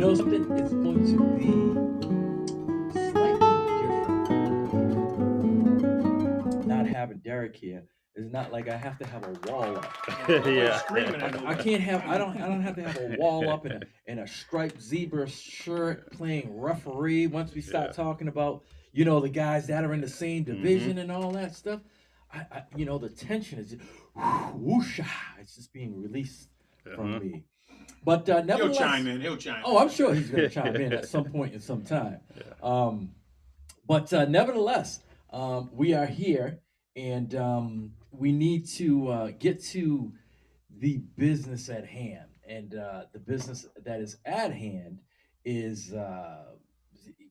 know something? It's going to be slightly different. Not having Derek here. It's not like I have to have a wall up. Nobody's Yeah. screaming at I nobody. can't have. I don't have to have a wall up and a striped zebra shirt playing referee. Once we Yeah. start talking about the guys that are in the same Mm-hmm. division and all that stuff, the tension is just, whoosha. It's just being released from Uh-huh. me. But He'll nevertheless, chime in. He'll chime oh, in. I'm sure he's going to chime in at some point in some time. Yeah. But nevertheless, we are here, and we need to get to the business at hand. And the business that is at hand is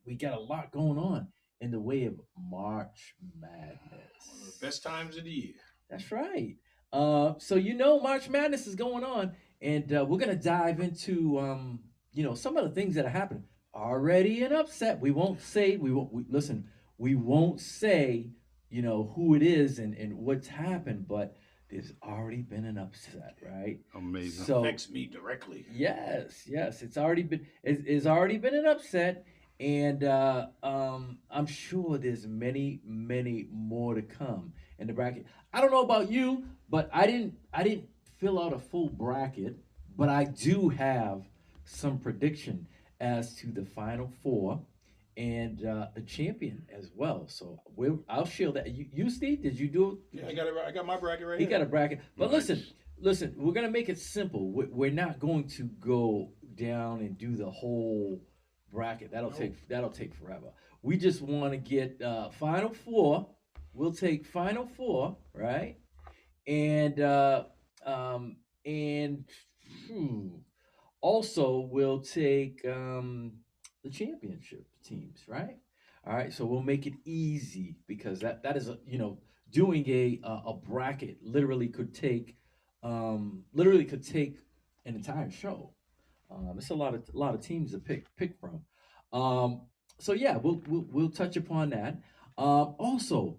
we got a lot going on in the way of March One of the Madness. best times of the year. That's right. So March Madness is going on, and we're gonna dive into some of the things that are happening. Already an upset. We won't say we won't listen. We won't say who it is and what's happened, but there's already been an upset, right? Amazing. So Affects me directly. yes, it's already been an upset, and I'm sure there's many more to come in the bracket. I don't know about you, but I didn't fill out a full bracket, but I do have some prediction as to the final four and the champion as well. So I'll share that. You Steve, did you do Yeah, I got it. I got my bracket right he here. got a bracket. But listen, Nice. listen, we're gonna make it simple. We're not going to go down and do the whole bracket. Nope. That'll take forever. We just want to get final four. We'll take final four, right? And and hmm, also we'll take the championship teams, right? All right, so we'll make it easy because that is doing a bracket literally could take an entire show. It's a lot of teams to pick from. Um, so yeah, we'll touch upon that. Also,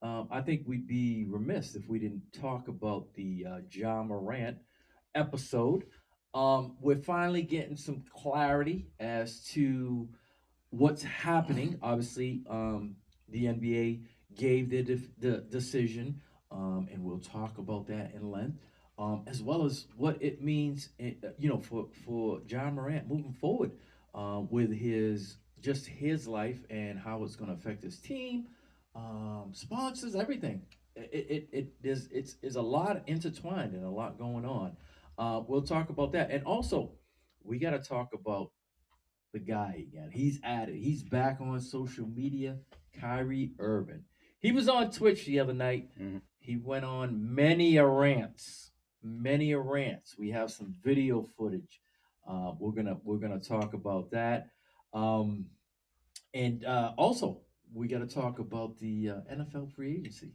I think we'd be remiss if we didn't talk about the John Morant episode. We're finally getting some clarity as to what's happening. Obviously, the NBA gave the decision, and we'll talk about that in length, as well as what it means, for John Morant moving forward with his life and how it's going to affect his team, sponsors, everything. It's a lot intertwined and a lot going on. We'll talk about that, and also we got to talk about the guy again. He's at it. He's back on social media. Kyrie Irving. He was on Twitch the other night. Mhm. He went on many a rants. Many a rants. We have some video footage. We're gonna talk about that. Um, and also we got to talk about the NFL free agency.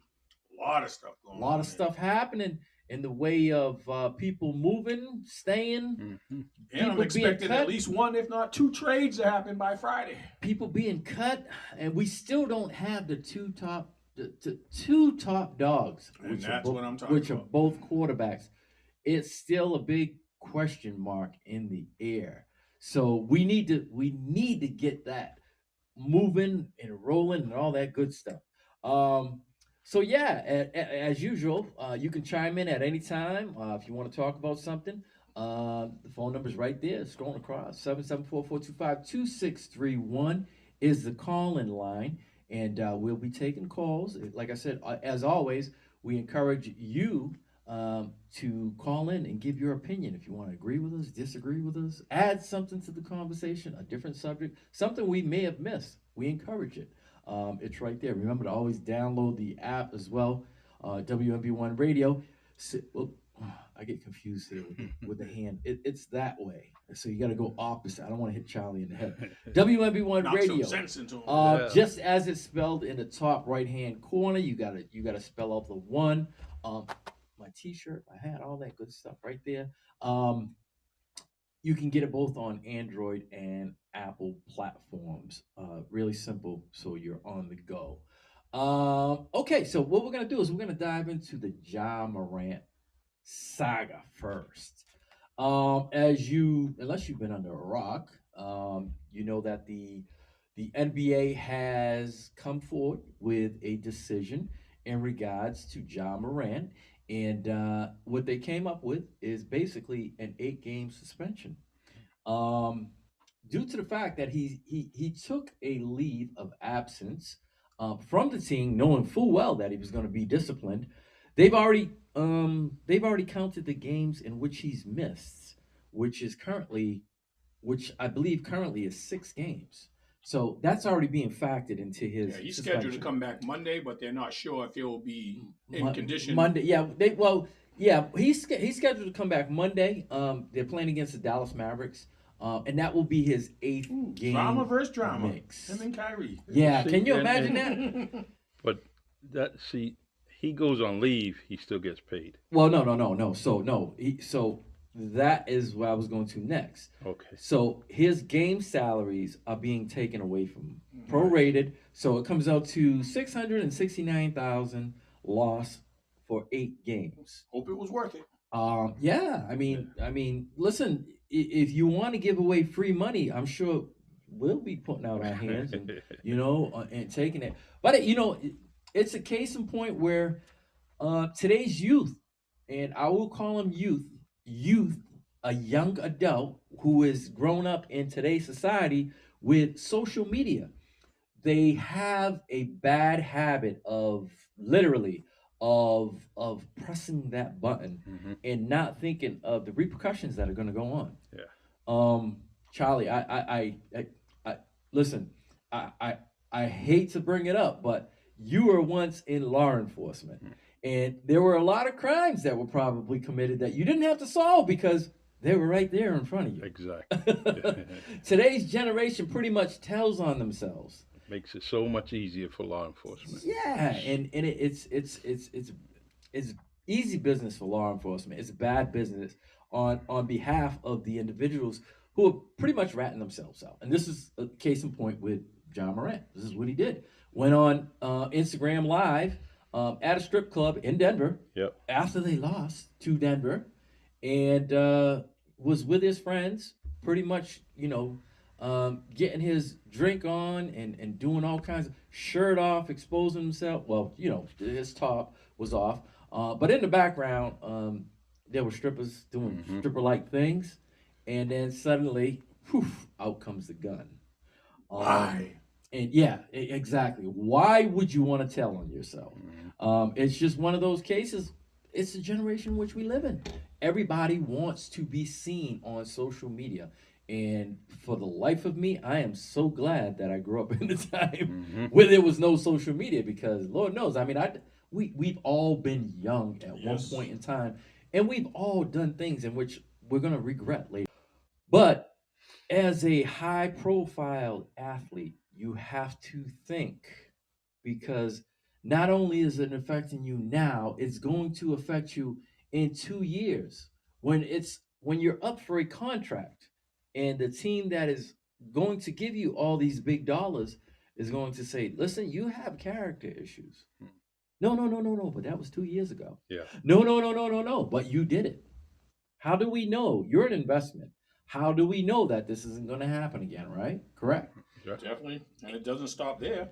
A lot of stuff A going lot of on there. stuff happening in the way of people moving, staying, Mm-hmm. And I'm people being expecting at cut, least one, if not two, trades to happen by Friday. people being cut, and we still don't have the two top dogs, And that's what I'm talking which are about. both quarterbacks. It's still a big question mark in the air. So we need to get that moving and rolling and all that good stuff. Um, so yeah, as usual, you can chime in at any time if you want to talk about something. The phone number is right there, scrolling across. 774-425-2631 is the call-in line, and we'll be taking calls. Like I said, as always, we encourage you to call in and give your opinion. If you want to agree with us, disagree with us, add something to the conversation, a different subject, something we may have missed, we encourage it. It's right there. Remember to always download the app as well, WMB1 Radio. Well, I get confused here with the hand. It's that way. So you got to go opposite. I don't want to hit Charlie in the head. WMB1 Knock some Radio. sense into him. Yeah. Just as it's spelled in the top right hand corner, you gotta spell out the one. My T-shirt, my hat, all that good stuff right there. Um, you can get it both on Android and Apple platforms. Really simple, so you're on the go. Okay, so what we're gonna do is we're gonna dive into the Ja Morant saga first. Unless you've been under a rock, You know that the NBA has come forward with a decision in regards to John Morant, and what they came up with is basically an 8 game suspension. Um, Due to the fact that he took a leave of absence from the team, knowing full well that he was going to be disciplined. They've already counted the games in which he's missed, which is currently which I believe currently is 6 games. So that's already being factored into Yeah, his he's scheduled to suspension. come back Monday, but they're not sure if he'll be in condition. Monday, yeah, yeah, he's scheduled to come back Monday. They're playing against the Dallas Mavericks, and that will be his eighth Ooh, drama game versus drama. mix. Him and Kyrie. Yeah, See, can you and imagine that? but he goes on leave, he still gets paid. Well, no. So that is what I was going to next. Okay. So his game salaries are being taken away from him, Right. prorated. So it comes out to 669,000 loss for 8 games. Hope it was worth it. Yeah, listen, if you want to give away free money, I'm sure we'll be putting out our hands and and taking it. But it's a case in point where today's youth, and I will call him youth, a young adult who is grown up in today's society with social media. They have a bad habit of literally of pressing that button hmm and not thinking of the repercussions that are going to go on. Yeah. Charlie, I listen. I hate to bring it up, but you were once in law enforcement, and there were a lot of crimes that were probably committed that you didn't have to solve because they were right there in front of you. Exactly. Today's generation pretty much tells on themselves. Makes it so much easier for law enforcement. Yeah, and it's easy business for law enforcement. It's bad business on behalf of the individuals who are pretty much ratting themselves out. And this is a case in point with John Morant. This is what he did. Went on Instagram Live at a strip club in Denver Yep. after they lost to Denver, and was with his friends, pretty much, getting his drink on and doing all kinds of shirt off, exposing himself. Well, his top was off, but in the background, there were strippers doing hmm stripper-like things, and then suddenly, poof, out comes the gun. Um, Why? and yeah, exactly. Why would you want to tell on yourself? It's just one of those cases. It's the generation in which we live in. Everybody wants to be seen on social media. And for the life of me, I am so glad that I grew up in the time hmm where there was no social media because Lord knows, we've all been young at one Yes. point in time, and we've all done things in which we're gonna regret later. But as a high profile athlete, you have to think because not only is it affecting you now, it's going to affect you in 2 years when you're up for a contract and the team that is going to give you all these big dollars is going to say, listen, you have character issues. No, but that was 2 years ago. Yeah. No, but you did it. How do we know? You're an investment. How do we know that this isn't going to happen again, right? Correct. Yeah. Definitely. And it doesn't stop there.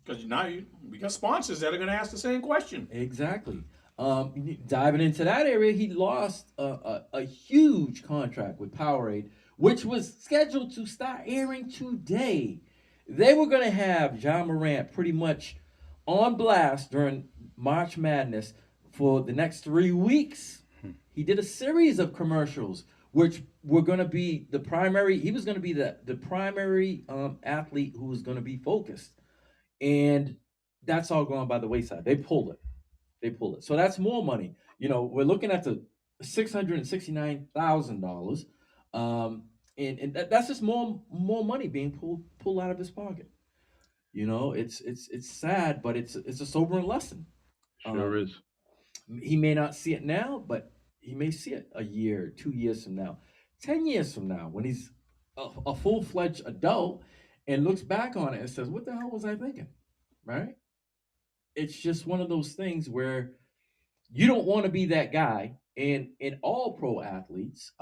Because now we got sponsors that are going to ask the same question. Exactly. Diving into that area, he lost a huge contract with Powerade, which was scheduled to start airing today. They were going to have John Morant pretty much on blast during March Madness for the next 3 weeks. He did a series of commercials, which were going to be the primary. He was going to be the primary athlete who was going to be focused, and that's all gone by the wayside. They pulled it. They pulled it. So that's more money. We're looking at the $669,000, and that's just more money being pulled out of his pocket. It's sad, but it's a sobering lesson. Sure Um, is. he may not see it now, but he may see it a year, 2 years from now, 10 years from now, when he's a full-fledged adult and looks back on it and says, "What the hell was I thinking?" Right? It's just one of those things where you don't want to be that guy. And in all pro athletes,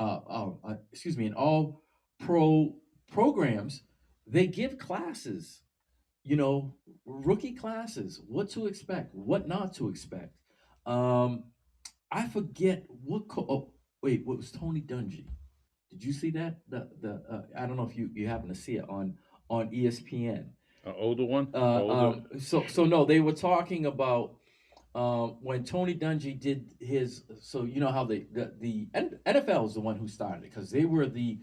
excuse me, in all pro programs, they give classes, rookie classes, what to expect, what not to expect. Um, I forget oh, wait, what was Tony Dungy? Did you see that? I don't know if you happen to see it on ESPN. An older one, older. So no, they were talking about when Tony Dungy did his. So you know how the NFL is the one who started it because they were the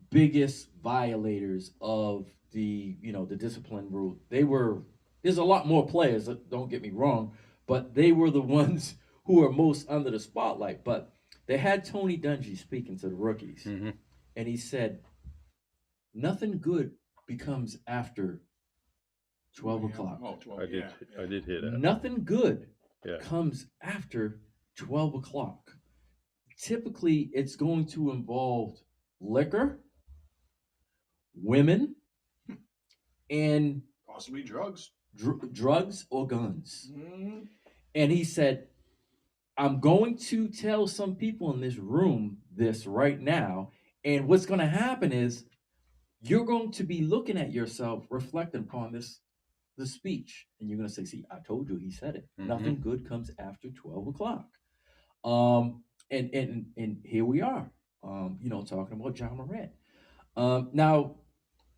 biggest violators of the discipline rule. They were there's a lot more players, don't get me wrong, but they were the ones who are most under the spotlight. But they had Tony Dungy speaking to the rookies, Hmm. and he said, "Nothing good becomes after 12 o'clock. Oh, 12, I did. yeah, yeah. I did hear that. Nothing good Yeah. comes after 12 o'clock. Typically, it's going to involve liquor, women, and Possibly drugs. drugs or guns." Mhm. And he said, "I'm going to tell some people in this room this right now. And what's going to happen is you're going to be looking at yourself, reflecting upon the speech. And you're going to say, see, I told you he said it. Mhm. Nothing good comes after 12 o'clock. And here we are, talking about John Morant. Now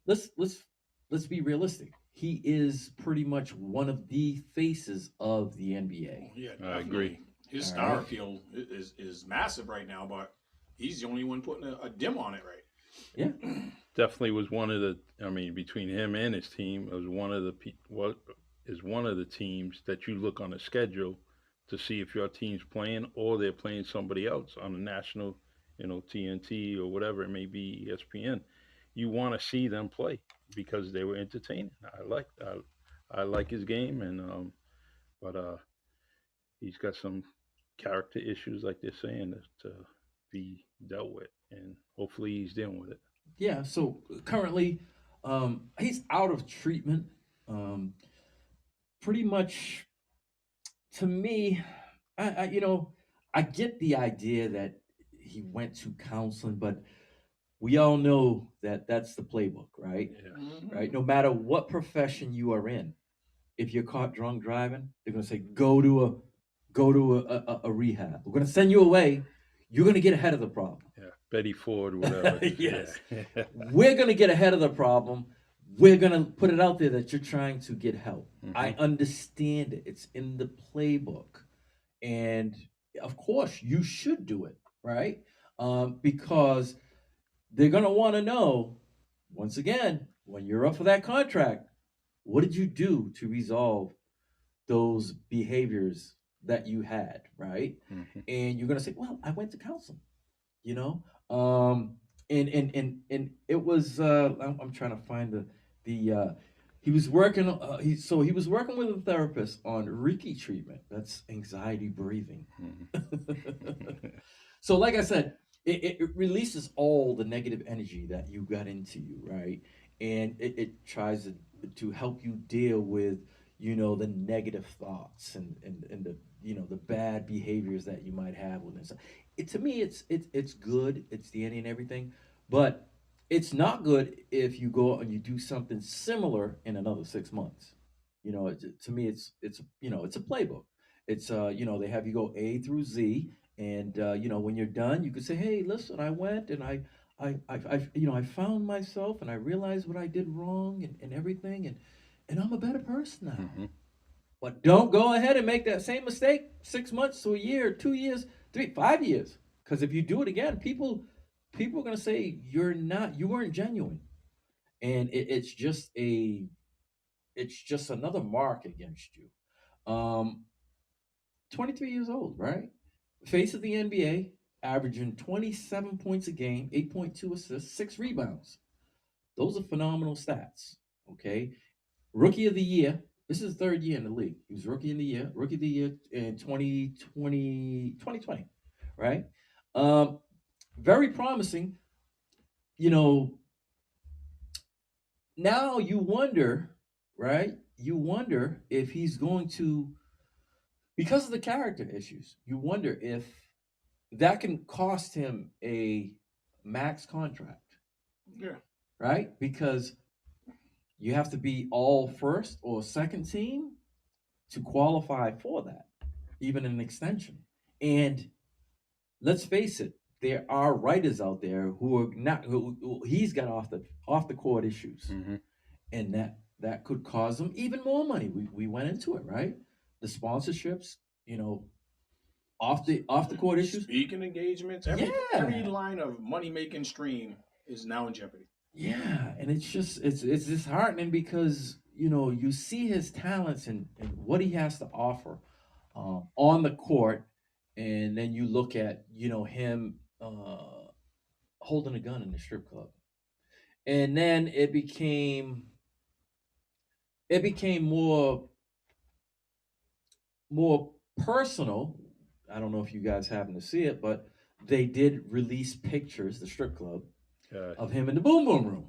let's be realistic. He is pretty much one of the faces of the Oh, NBA. yeah, I agree. definitely. His All star right. appeal is massive right now, but he's the only one putting a dim on it, right? Yeah. Definitely was one of the. I mean, between him and his team, it was one of the what is one of the teams that you look on the schedule to see if your team's playing or they're playing somebody else on the national, TNT or whatever it may be, ESPN. You want to see them play because they were entertaining. I like his game, and but he's got some character issues, like they're saying, that to be dealt with, and hopefully he's dealing with it. Yeah. So currently, he's out of treatment. Um, Pretty much to me, I get the idea that he went to counseling, but we all know that that's the playbook, right? Yeah. Right. No matter what profession you are in, if you're caught drunk driving, they're gonna say go to a rehab. We're gonna send you away. You're gonna get ahead of the problem. Yeah, Betty Ford, whatever. Yes. Yeah. We're gonna get ahead of the problem. We're gonna put it out there that you're trying to get help. I Mhm. understand it. It's in the playbook. And of course you should do it, right? Because they're gonna want to know, once again, when you're up for that contract, what did you do to resolve those behaviors that you had, right? Mhm. And you're gonna say, "Well, I went to counseling," you know. And it was I'm trying to find the he was working he was working with a therapist on Reiki treatment. That's anxiety breathing. Mhm. So like I said, it releases all the negative energy that you got into you, right? And it tries to help you deal with the negative thoughts and the bad behaviors that you might have with it. So to me it's good, it's the end and everything, but it's not good if you go and you do something similar in another 6 months. To me it's a playbook. It's they have you go A through Z, and when you're done, you could say, "Hey, listen, I went and I found myself and I realized what I did wrong and everything, and I'm a better person now." Mhm. But don't go ahead and make that same mistake 6 months to a year, 2 years, 3, 5 years. Because if you do it again, people are gonna say you weren't genuine, and it's just another mark against you. 23 years old, right? Face of the NBA, averaging 27 points a game, 8.2 assists, 6 rebounds. Those are phenomenal stats. Okay. Rookie of the year. This is his third year in the league. He was rookie of the year in 2020, right? Um, Very promising. You know, now you wonder, right? You wonder if he's going to, because of the character issues, you wonder if that can cost him a max contract, Yeah. right? Because you have to be all first or second team to qualify for that, even an extension. And let's face it, there are writers out there who are not who he's got off the court issues, Hmm. and that could cause them even more money. We went into it, right? The sponsorships, you know, off the court issues. Speaking engagements, every Yeah, line of money making stream is now in jeopardy. yeah, and it's disheartening because you know you see his talents and what he has to offer on the court, and then you look at you know him holding a gun in the strip club, and then it became more personal. I don't know if you guys happen to see it, but they did release pictures, the strip club, Yeah. of him in the boom boom room.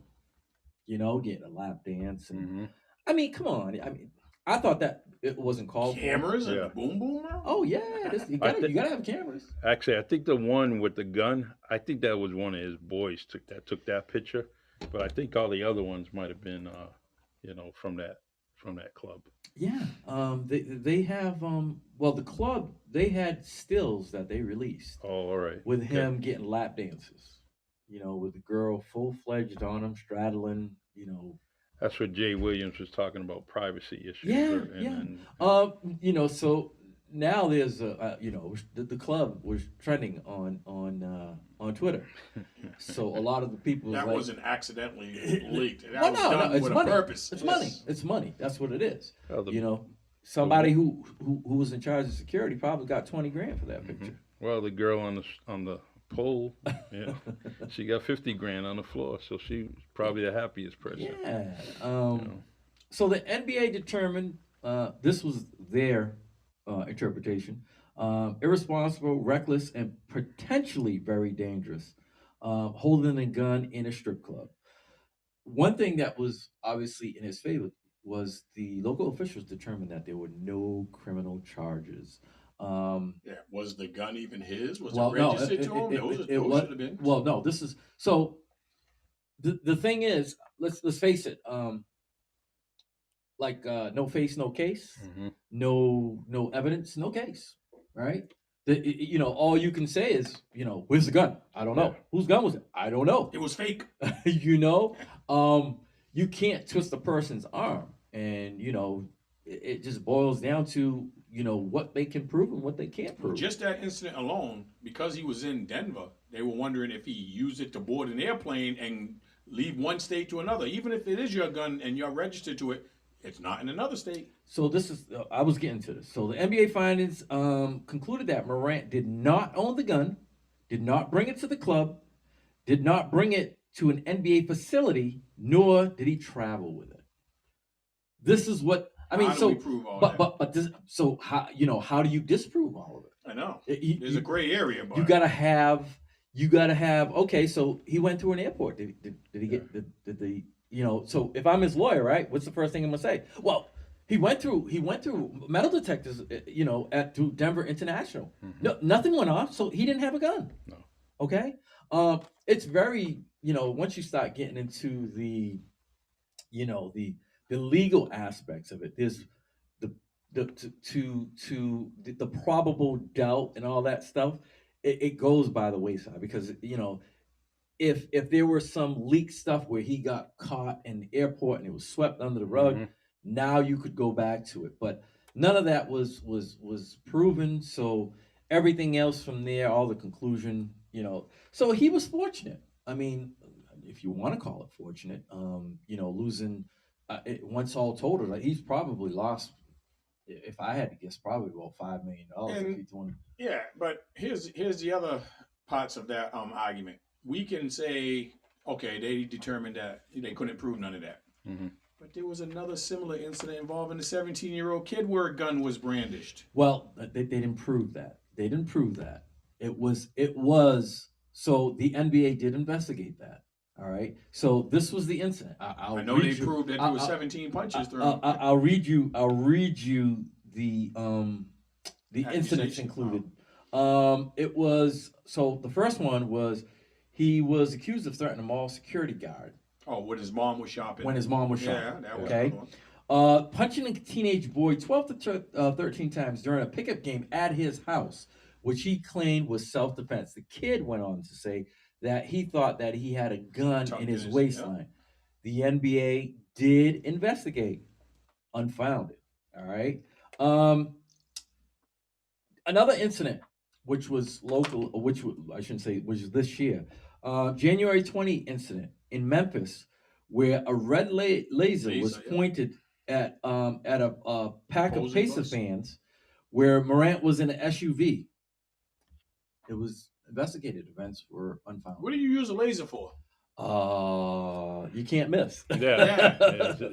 You know, getting a lap dance, and Hmm. I mean, come on. I mean, I thought that it wasn't called for. Cameras in Yeah. the boom boom room? Oh yeah, you gotta have cameras. Actually, I think the one with the gun, I think that was one of his boys took that picture, but I think all the other ones might have been, from that club. Yeah, they have well the club they had stills that they released Oh, all right. with Okay. him getting lap dances. You know, with the girl full fledged on him, straddling. You know, That's what Jay Williams was talking about privacy issues, yeah, and yeah. and You know, so now there's a you know the club was trending on Twitter. So a lot of the people was That like, wasn't accidentally leaked. That well, was no, done it's with money. a purpose. It's Yes. money. It's money. That's what it is. well, the You know, somebody who was in charge of security probably got 20 grand for that mhm. picture. Well, the girl on the pole, yeah, she got 50 grand on the floor, so she was probably the happiest person. Yeah. You know. So the NBA determined this was their interpretation: irresponsible, reckless, and potentially very dangerous. Holding a gun in a strip club. One thing that was obviously in his favor was the local officials determined that there were no criminal charges. Um, Yeah. Was the gun even his? Was it well, no, registered to him? it Those was. should have been. Well, no, this is so. The thing is, let's face it. Like no face, no case, Hmm. no evidence, no case, right? You know, all you can say is, you know, where's the gun? I don't Yeah. know. Whose gun was it? I don't know. It was fake. You know, you can't twist a person's arm, and you know, it just boils down to you know what they can prove and what they can't prove. Just that incident alone, because he was in Denver, they were wondering if he used it to board an airplane and leave one state to another. Even if it is your gun and you're registered to it, it's not in another state. So this is I was getting to this. So the NBA findings concluded that Morant did not own the gun, did not bring it to the club, did not bring it to an NBA facility, nor did he travel with it. This is what I mean. How do we So, prove all but that? but but this. So how you know how do you disprove all of I know. it? There's a gray area, but You gotta have you gotta have. Okay, so he went through an airport. Did he get did the you know? So if I'm his lawyer, right? What's the first thing I'm gonna say? Well, he went through metal detectors, you know, at through Denver International. Hmm. No, nothing went off, so he didn't have a gun. No. Okay, it's very you know once you start getting into the you know the legal aspects of it, there's the the probable doubt and all that stuff. It goes by the wayside because you know if there were some leaked stuff where he got caught in the airport and it was swept under the rug, Hmm. now you could go back to it. But none of that was proven. So everything else from there, all the conclusion, you know. So he was fortunate. I mean, if you want to call it fortunate, you know, losing once all total, like he's probably lost. If I had to guess, probably about $5 million if and he's doing. yeah, but here's the other parts of that argument. We can say, okay, they determined that they couldn't prove none of that. Hmm. But there was another similar incident involving a 17-year-old kid where a gun was brandished. Well, they didn't prove that. They didn't prove that. It was so the NBA did investigate that. All right. So this was the incident. I'll I know read they you, proved that there was 17 punches thrown. I'll read you. I'll read you the incidents Accusation. included. It was so the first one was he was accused of threatening a mall security guard. Oh, when his mom was shopping. when his mom was Yeah, shopping. that was Okay. another one. Punching a teenage boy 12 to 13 times during a pickup game at his house, which he claimed was self-defense. The kid went on to say that he thought that he had a gun Tucked in in his his- waistline. The NBA did investigate, unfounded. All right. Um, Another incident, which was local, I shouldn't say, which is this year, January 20 incident in Memphis, where a red laser was Laser, yeah. pointed at a pack of Opposing Pacer bus. fans, where Morant was in an SUV. It was investigated. Events were unfounded. What do you use a laser for? You can't miss. Yeah.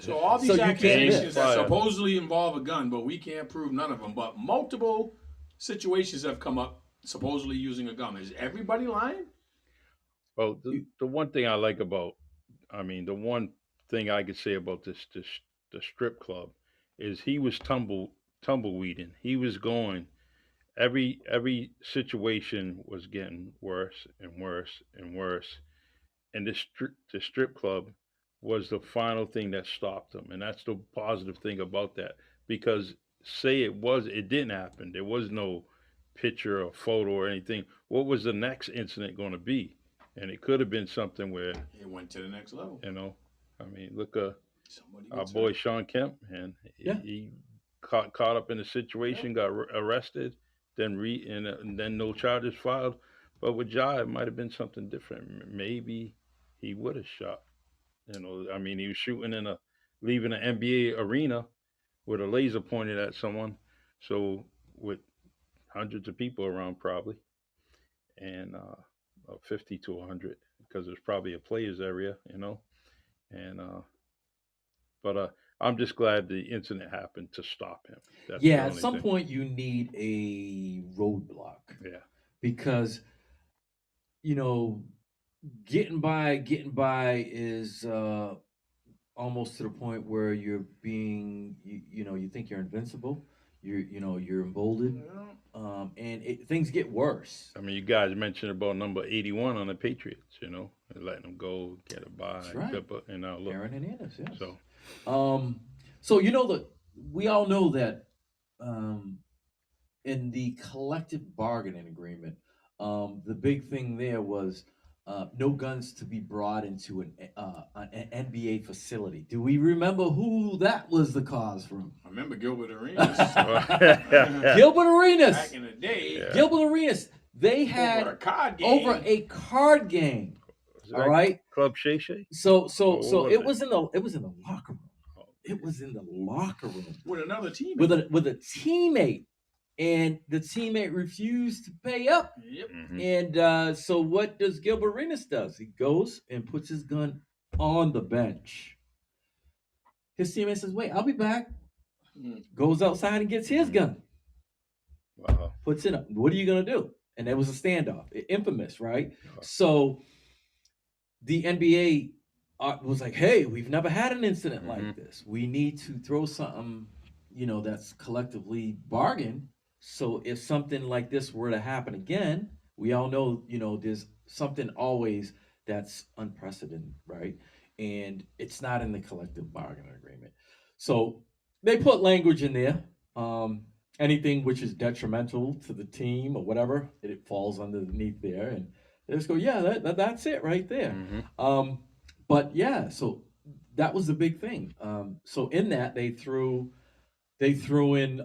So all So these you can't accusations miss. that Fire. supposedly involve a gun, but we can't prove none of them. But multiple situations have come up supposedly using a gun. Is everybody lying? Well, the one thing I like about, the one thing I could say about the strip club is he was tumbleweeding. He was going. Every situation was getting worse and worse and worse, and the strip club was the final thing that stopped him, and that's the positive thing about that. Because say it didn't happen. There was no picture or photo or anything. What was the next incident going to be? And it could have been something where, It went to the next level. look, Somebody our gets boy hurt. Sean Kemp, and Yeah. he caught up in a situation, got arrested, and then no charges filed. But with Ja, it might have been something different. Maybe he would have shot. He was shooting leaving an NBA arena with a laser pointed at someone. So with hundreds of people around, probably, and 50 to 100, because there's probably a players area. And but I'm just glad the incident happened to stop him. That's the Yeah, at only some thing. point you need a roadblock Yeah. because you know getting by is almost to the point where you're being you think you're invincible, you're emboldened, and things get worse. You guys mentioned about number 81 on the Patriots, and letting them go, get a bye, That's right. and now look. Aaron Hernandez, yes. So, So that we all know that um, in the collective bargaining agreement, the big thing there was no guns to be brought into an NBA facility. Do we remember who that was the cause from? I remember Gilbert Arenas Gilbert Arenas. back in the day. Yeah. Gilbert Arenas. They had Over a card game. over a card game. is All that right. Club Shay Shay? So What was it it? was in the locker room. It was in the locker room with another team. with a teammate, and the teammate refused to pay up. Yep. Mhm. And so what does Gilbert Arenas does? He goes and puts his gun on the bench. His teammate says, "Wait, I'll be back." Mm. Goes outside and gets his gun, Wow. puts it up. What are you gonna do? And there was a standoff, infamous, right? Wow. So the NBA was like, "Hey, we've never had an incident like Mhm. this. We need to throw something, that's collectively bargained. So if something like this were to happen again, we all know, there's something always that's unprecedented, right? And it's not in the collective bargaining agreement. So they put language in there. Anything which is detrimental to the team or whatever, it falls underneath there, and they just go, yeah, that's it right there. Mhm. But yeah, so that was the big thing. So in that they threw in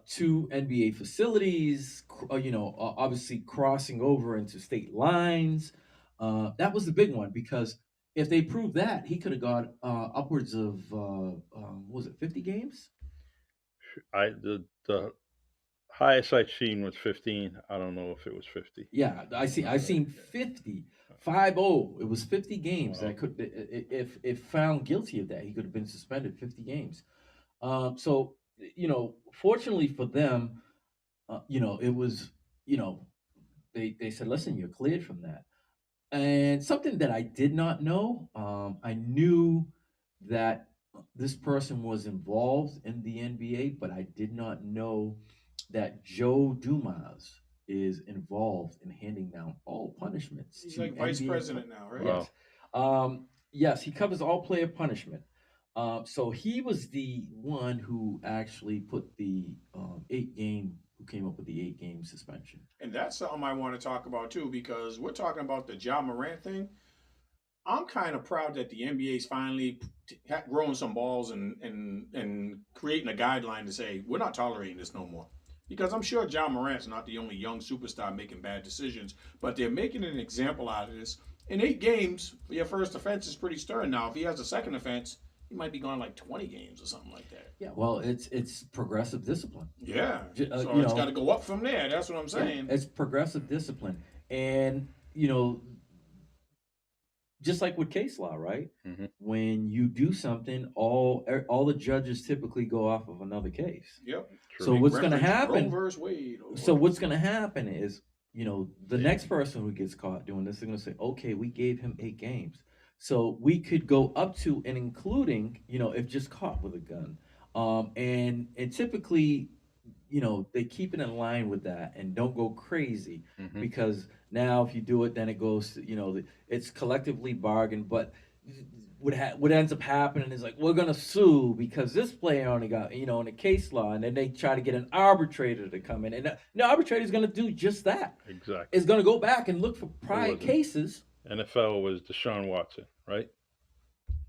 two NBA facilities, obviously crossing over into state lines. That was the big one because if they proved that, he could have got upwards of what was it, 50 games? The highest I've seen was 15. I don't know if it was 50. Yeah, I seen 50. 5-0. It was 50 games Wow. that could, if found guilty of that, he could have been suspended 50 games. So fortunately for them, it was, they said, listen, you're cleared from that. And something that I did not know, I knew that this person was involved in the NBA, but I did not know that Joe Dumas is involved in handing down all punishments He's to like vice NBA president now, right? Wow. Yes. Yes, he covers all player punishment. So he was the one who actually put the 8 game, who came up with the 8 game suspension. And that's something I want to talk about too, because we're talking about the Ja Morant thing. I'm kind of proud that the NBA's finally growing some balls and creating a guideline to say we're not tolerating this no more. Because I'm sure John Morant's not the only young superstar making bad decisions, but they're making an example out of this. In 8 games, for your first offense is pretty stern. Now, if he has a second offense, he might be gone like 20 games or something like that. Yeah, well, it's progressive discipline. Yeah. So You it's got know, to go up from there. That's what I'm yeah, saying. it's progressive discipline, and just like with case law, right? Hmm. When you do something, all the judges typically go off of another case. Yep. True. So They what's going to reference Roe happen? versus Wade. So Or, what's going to happen is, the Yeah. next person who gets caught doing this is going to say, okay, we gave him 8 games, so we could go up to and including, if just caught with a gun, and typically, they keep it in line with that and don't go crazy, Hmm. because now if you do it, then it goes to, it's collectively bargained. But what ends up happening is, like, we're gonna sue because this player only got, in a case law, and then they try to get an arbitrator to come in, and the arbitrator is gonna do just that. Exactly. Is gonna go back and look for It prior wasn't. cases. NFL was Deshaun Watson, right?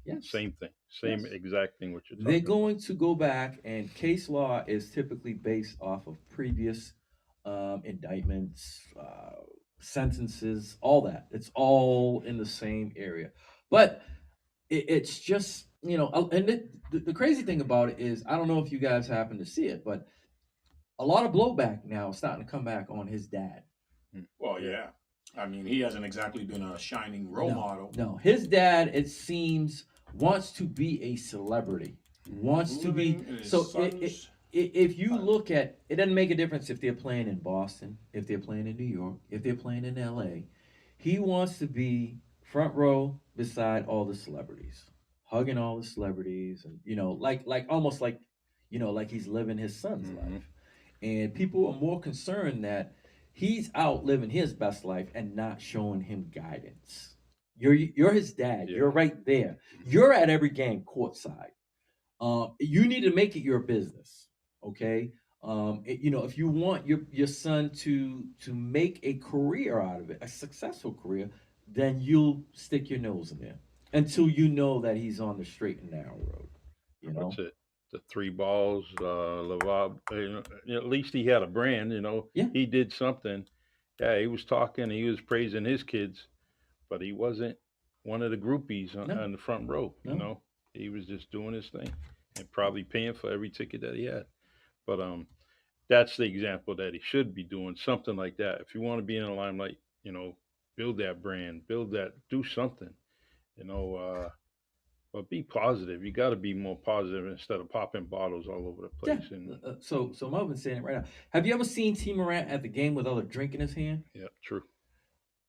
Yes, Same thing. Same yes. exact thing what you're They're talking about. going to go back, and case law is typically based off of previous indictments, sentences, all that. It's all in the same area. But it's just, and the crazy thing about it is, I don't know if you guys happen to see it, but a lot of blowback now is starting to come back on his dad. Mm. well, Yeah. yeah. I mean, he hasn't exactly been a shining role No, model. no. His dad, it seems, wants to be a celebrity. Wants to be. Living in his So son's. if you look at it, doesn't make a difference if they're playing in Boston, if they're playing in New York, if they're playing in LA. He wants to be front row beside all the celebrities, hugging all the celebrities, and, like almost like, like he's living his son's Hmm. life. And people are more concerned that he's out living his best life and not showing him guidance. You're his dad. You're Yeah. right there. Mhm. You're at every game courtside. You need to make it your business, okay? If you want your son to make a career out of it, a successful career, then you'll stick your nose in there until you know that he's on the straight and narrow road. You What's know? it? The three balls, Lavab. At least he had a brand. Yeah. He did something. Yeah, he was talking. He was praising his kids, but he wasn't one of the groupies No. on the front row. No. He was just doing his thing and probably paying for every ticket that he had. But that's the example that he should be doing something like that. If you want to be in the limelight, build that brand, build that, do something. You know, but be positive. You got to be more positive instead of popping bottles all over the Yeah. place. And So Melvin's saying it right now. Have you ever seen T Morant at the game with a drink in his hand? yeah, true.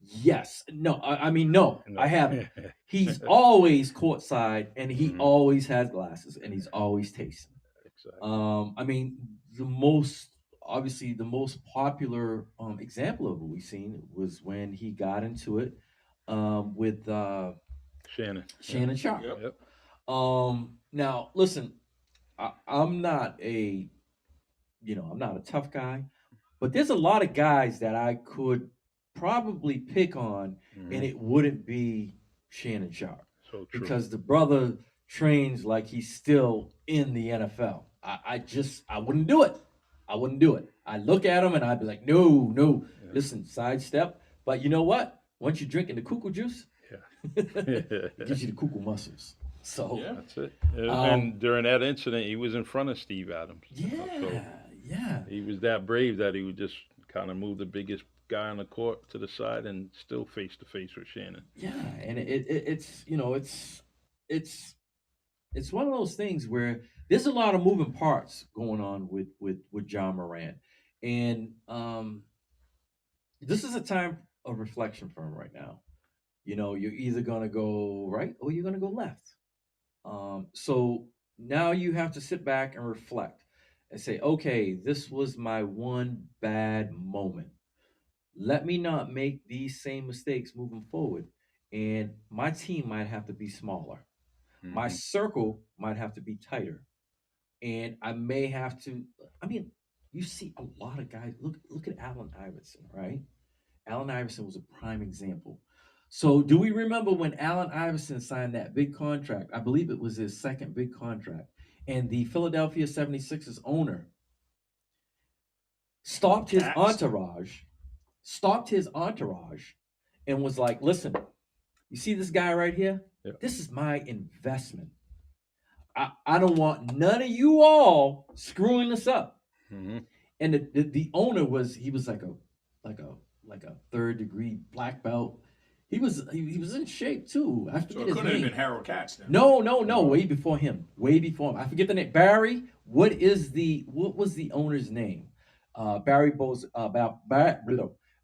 Yes. No. I mean, no. I No. haven't. He's always courtside, and he Mhm. always has glasses, and he's always tasting. Exactly. I mean, obviously the most popular example of what we've seen was when he got into it with Shannon. Yeah. Shannon Sharp. Yep. Yep. Now listen, I'm not I'm not a tough guy, but there's a lot of guys that I could probably pick on, and Mhm. it wouldn't be Shannon Sharp, So true. because the brother trains like he's still in the NFL. I wouldn't do it. I wouldn't do it. I look at him and I'd be like, no, no. Yeah. Listen, sidestep. But you know what? Once you're drinking the cuckoo juice, it gives you the cuckoo muscles. So Yeah. That's it. Um, And during that incident, he was in front of Steve Adams. So yeah. he was that brave that he would just kind of move the biggest guy on the court to the side and still face to face with Shannon. Yeah, and it's it's one of those things where there's a lot of moving parts going on with John Moran, and this is a time of reflection for him right now. You're either gonna go right or you're gonna go left. So now you have to sit back and reflect and say, okay, this was my one bad moment. Let me not make these same mistakes moving forward. and my team might have to be smaller. My Hmm. circle might have to be tighter, and I may have to. I mean, you see a lot of guys. Look at Allen Iverson, right? Allen Iverson was a prime example. So, do we remember when Allen Iverson signed that big contract? I believe it was his second big contract. And the Philadelphia 76ers owner stopped his Cats. entourage, stopped his entourage, and was like, listen, you see this guy right here? Yeah. This is my investment. I don't want none of you all screwing this up. Hmm. And the owner was he was like a like a third degree black belt. He was in shape too. I So forget it his couldn't have been name. Harold Katz then. No, no, no. No. Way before him. Way before him. I forget the name. Barry. What was the owner's name? Barry Boza.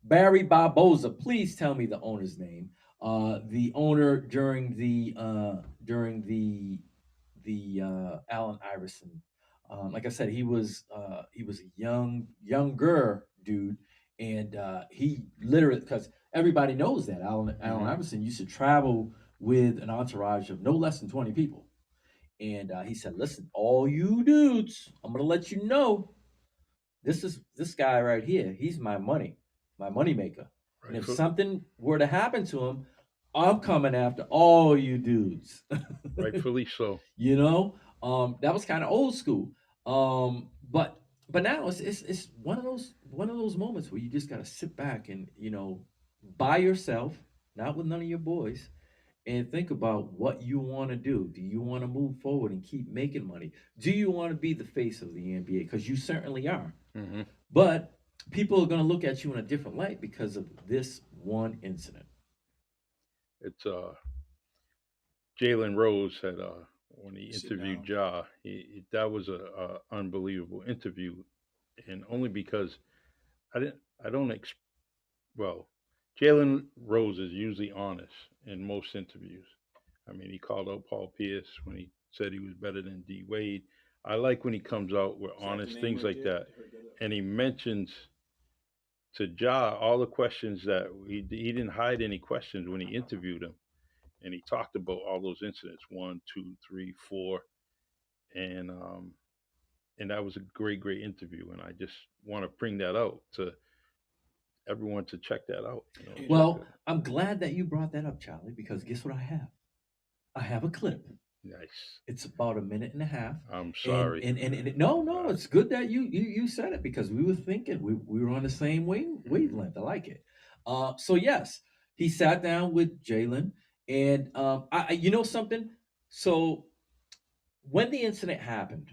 Barry Barboza. Please tell me the owner's name. The owner during the Allen Iverson. Like I said, he was a younger dude, and he literally because everybody knows that Allen Hmm. Iverson used to travel with an entourage of no less than 20 people, and he said, "Listen, all you dudes, I'm gonna let you know this guy right here. He's my money maker, and if Rightful, something were to happen to him, I'm coming after all you dudes." rightfully so. That was kind of old school. But now it's one of those moments where you just gotta sit back and by yourself, not with none of your boys, and think about what you want to do. Do you want to move forward and keep making money? Do you want to be the face of the NBA? Because you certainly are. Hmm. But people are going to look at you in a different light because of this one incident. It's Jalen Rose had when he Sit interviewed down. Ja, that was a unbelievable interview, and only because I don't well, Jalen Rose is usually honest in most interviews. I mean, he called out Paul Pierce when he said he was better than D Wade. I like when he comes out with Is that the honest name things right like there? that, and he mentions to Ja all the questions that he didn't hide any questions when he interviewed him, and he talked about all those incidents, one, two, three, four, and that was a great interview, and I just want to bring that out to everyone to check that out. And Check Well, that. I'm glad that you brought that up, Charlie, because guess what I have? I have a clip. Nice. It's about a minute and a half. I'm And sorry. no, no, it's good that you said it because we were thinking we were on the same Mhm. wavelength. I like it. So yes, he sat down with Jalen, and you know something. So when the incident happened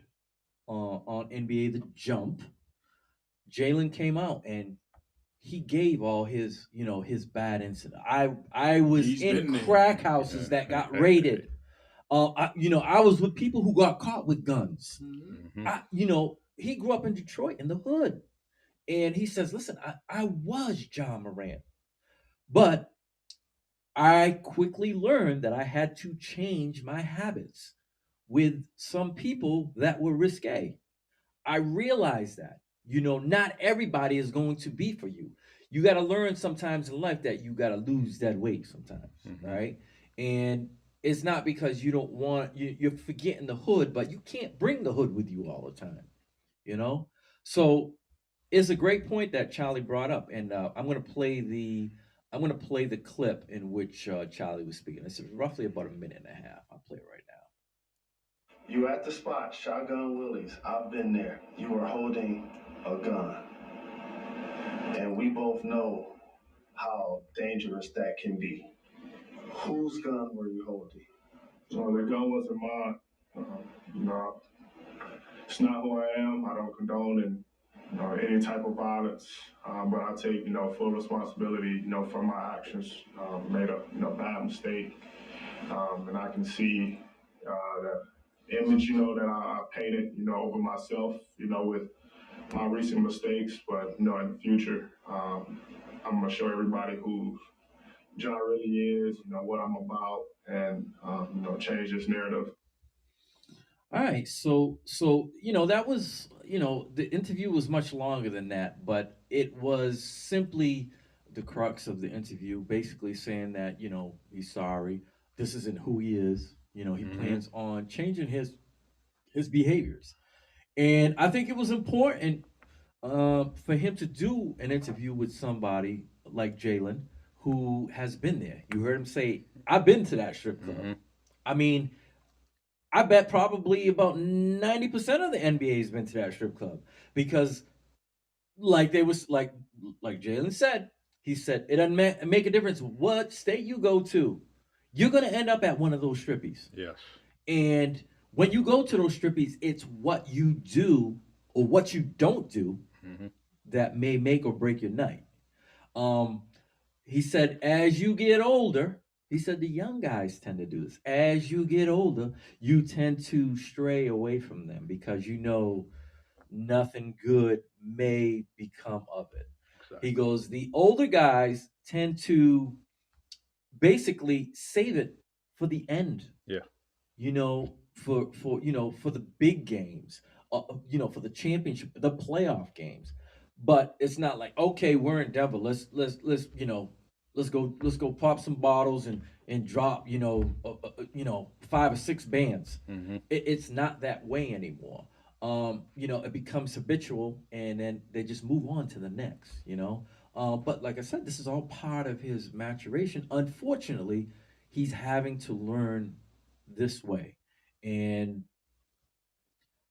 on NBA The Jump, Jalen came out and he gave all his his bad incident. I was he's in been there. crack houses that got raided. I was with people who got caught with guns. Mhm. Hmm. He grew up in Detroit in the hood, and he says, "Listen, I was John Morant, but I quickly learned that I had to change my habits with some people that were risque. I realized that, not everybody is going to be for you. You got to learn sometimes in life that you got to lose that weight sometimes, Hmm. right? And it's not because you don't want you're forgetting the hood, but you can't bring the hood with you all the time, you know. So it's a great point that Charlie brought up, and I'm gonna play the clip in which Charlie was speaking. It's roughly about a minute and a half. I'll play it right now. You at the spot, Shotgun Willie's. I've been there. You are holding a gun. And we both know how dangerous that can be. Whose gun were you holding? Well, the gun wasn't mine. You know, it's not who I am. I don't condone any type of violence, but I take full responsibility for my actions. Made a bad mistake, and I can see that image that I painted over myself with my recent mistakes. But in the future, I'm gonna show everybody who John really is, what I'm about, and change this narrative. All right, so that was the interview was much longer than that, but it was simply the crux of the interview, basically saying that he's sorry. This isn't who he is. He Hmm. plans on changing his behaviors, and I think it was important for him to do an interview with somebody like Jalen, who has been there. You heard him say, "I've been to that strip club." Hmm. I mean, I bet probably about 90% of the NBA's been to that strip club because like they was like Jalen said, he said it doesn't make a difference what state you go to. You're gonna end up at one of those strippies. Yes. And when you go to those strippies, it's what you do or what you don't do Hmm. that may make or break your night. Um, he said, as you get older, he said the young guys tend to do this. As you get older, you tend to stray away from them because nothing good may become of it. He Exactly. goes, the older guys tend to basically save it for the end, Yeah. for the big games, for the championship, the playoff games. But it's not like, okay, we're in Denver. Let's go pop some bottles and drop five or six bands. Hmm. It's not that way anymore. It becomes habitual, and then they just move on to the next. But like I said, this is all part of his maturation. Unfortunately, he's having to learn this way, and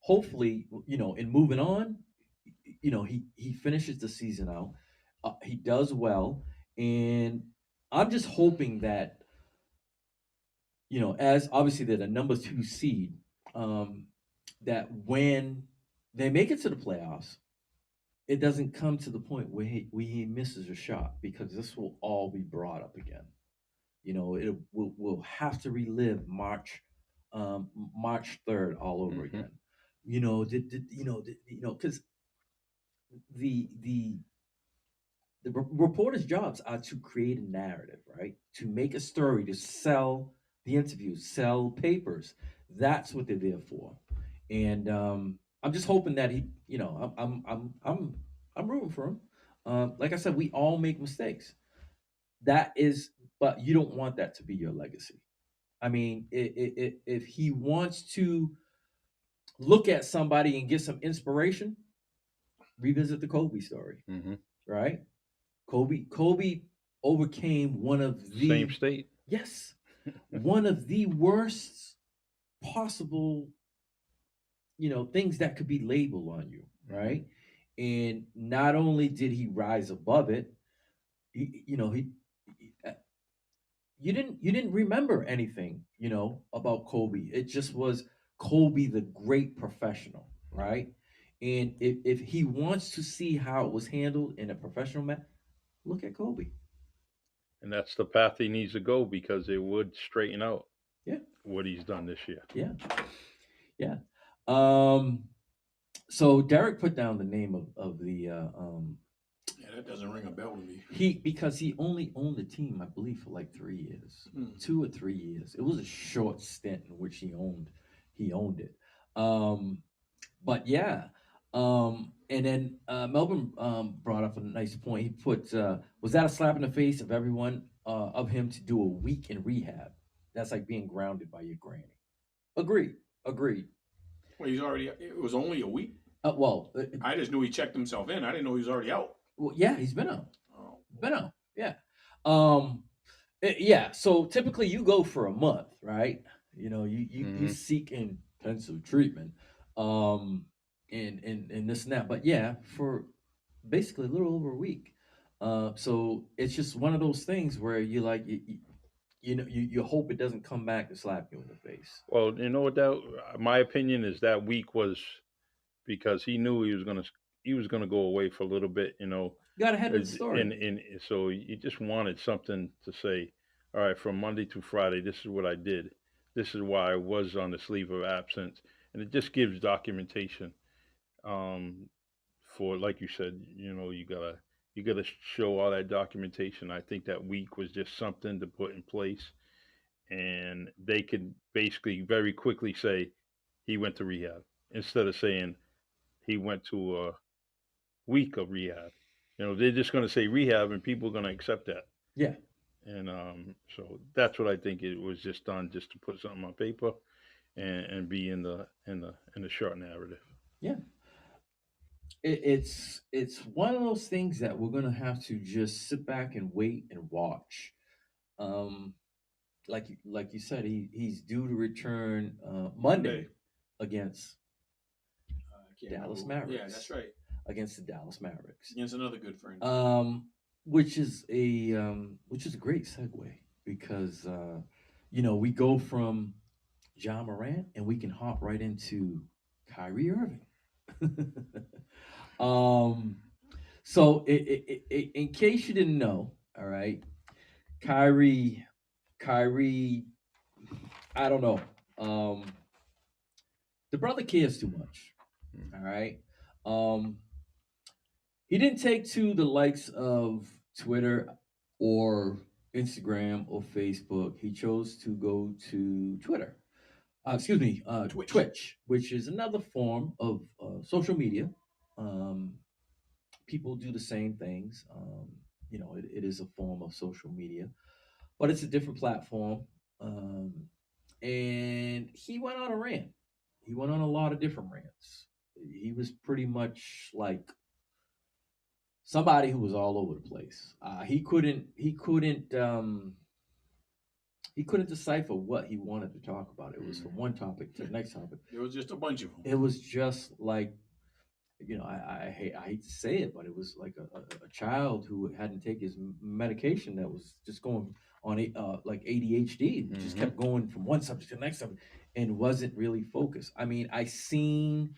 hopefully, in moving on, he finishes the season out. He does well, and I'm just hoping that as obviously they're the number two seed, um, that when they make it to the playoffs, it doesn't come to the point where he misses a shot because this will all be brought up again. We'll have to relive March 3rd all over Hmm. again. Because the reporters' jobs are to create a narrative, right? To make a story, to sell the interviews, sell papers. That's what they're there for. And I'm just hoping that he, I'm rooting for him. Like I said, we all make mistakes. That is, but you don't want that to be your legacy. I mean, if he wants to look at somebody and get some inspiration, revisit the Kobe story, Hmm. right? Kobe overcame one of Same the state. yes, one of the worst possible, things that could be labeled on you, Hmm. right? And not only did he rise above it, he you didn't remember anything, about Kobe. It just was Kobe the great professional, right? And if he wants to see how it was handled in a professional match, look at Kobe. And that's the path he needs to go because it would straighten out Yeah, what he's done this year. yeah, yeah. Um, so Derek put down the name of the Yeah, that doesn't ring a bell to me. he because he only owned the team, I believe, for like 3 years, Hmm. 2 or 3 years. It was a short stint in which he owned it. Um, but yeah, and then Melvin brought up a nice point. He put, was that a slap in the face of everyone of him to do a week in rehab? That's like being grounded by your granny. Agreed. Agreed. Well, he's already. It was only a week. Well, I just knew he checked himself in. I didn't know he was already out. yeah, he's been out. Oh Been boy. out. Yeah. Um, yeah. So typically you go for a month, right? You Hmm. seek intensive treatment, um, and this and that. But yeah, for basically a little over a week. So it's just one of those things where you like you hope it doesn't come back and slap you in the face. Well, you know what that my opinion is that week was because he knew he was gonna go away for a little bit, Got ahead of the story. and so he just wanted something to say. All right, from Monday to Friday, this is what I did. This is why I was on this leave of absence, and it just gives documentation. Um, for like you said, you gotta show all that documentation. I think that week was just something to put in place, and they could basically very quickly say he went to rehab instead of saying he went to a week of rehab. You know, they're just going to say rehab, and people are going to accept that. Yeah. And so that's what I think it was just done, just to put something on paper and be in the short narrative. Yeah. It's one of those things that we're gonna have to just sit back and wait and watch. Um, like you said, he's due to return Monday Monday. against I can't Dallas remember. Yeah, Mavericks. that's right. Against the Dallas Mavericks. Against another good friend. Which is a great segue because we go from John Morant and we can hop right into Kyrie Irving. um, so in case you didn't know, all right, Kyrie, Kyrie, I don't know. The brother cares too much. All right. Um, he didn't take to the likes of Twitter or Instagram or Facebook. He chose to go to Twitter. Twitch, which is another form of social media. Um, People do the same things. It is a form of social media, but it's a different platform. Um, and he went on a rant. He went on a lot of different rants. He was pretty much like somebody who was all over the place. He couldn't decipher what he wanted to talk about. It was from one topic to the next topic. There was just a bunch of them. It was just like, I hate to say it, but it was like a child who hadn't taken his medication that was just going on like ADHD, just kept going from one subject to the next subject and wasn't really focused. I mean, I seen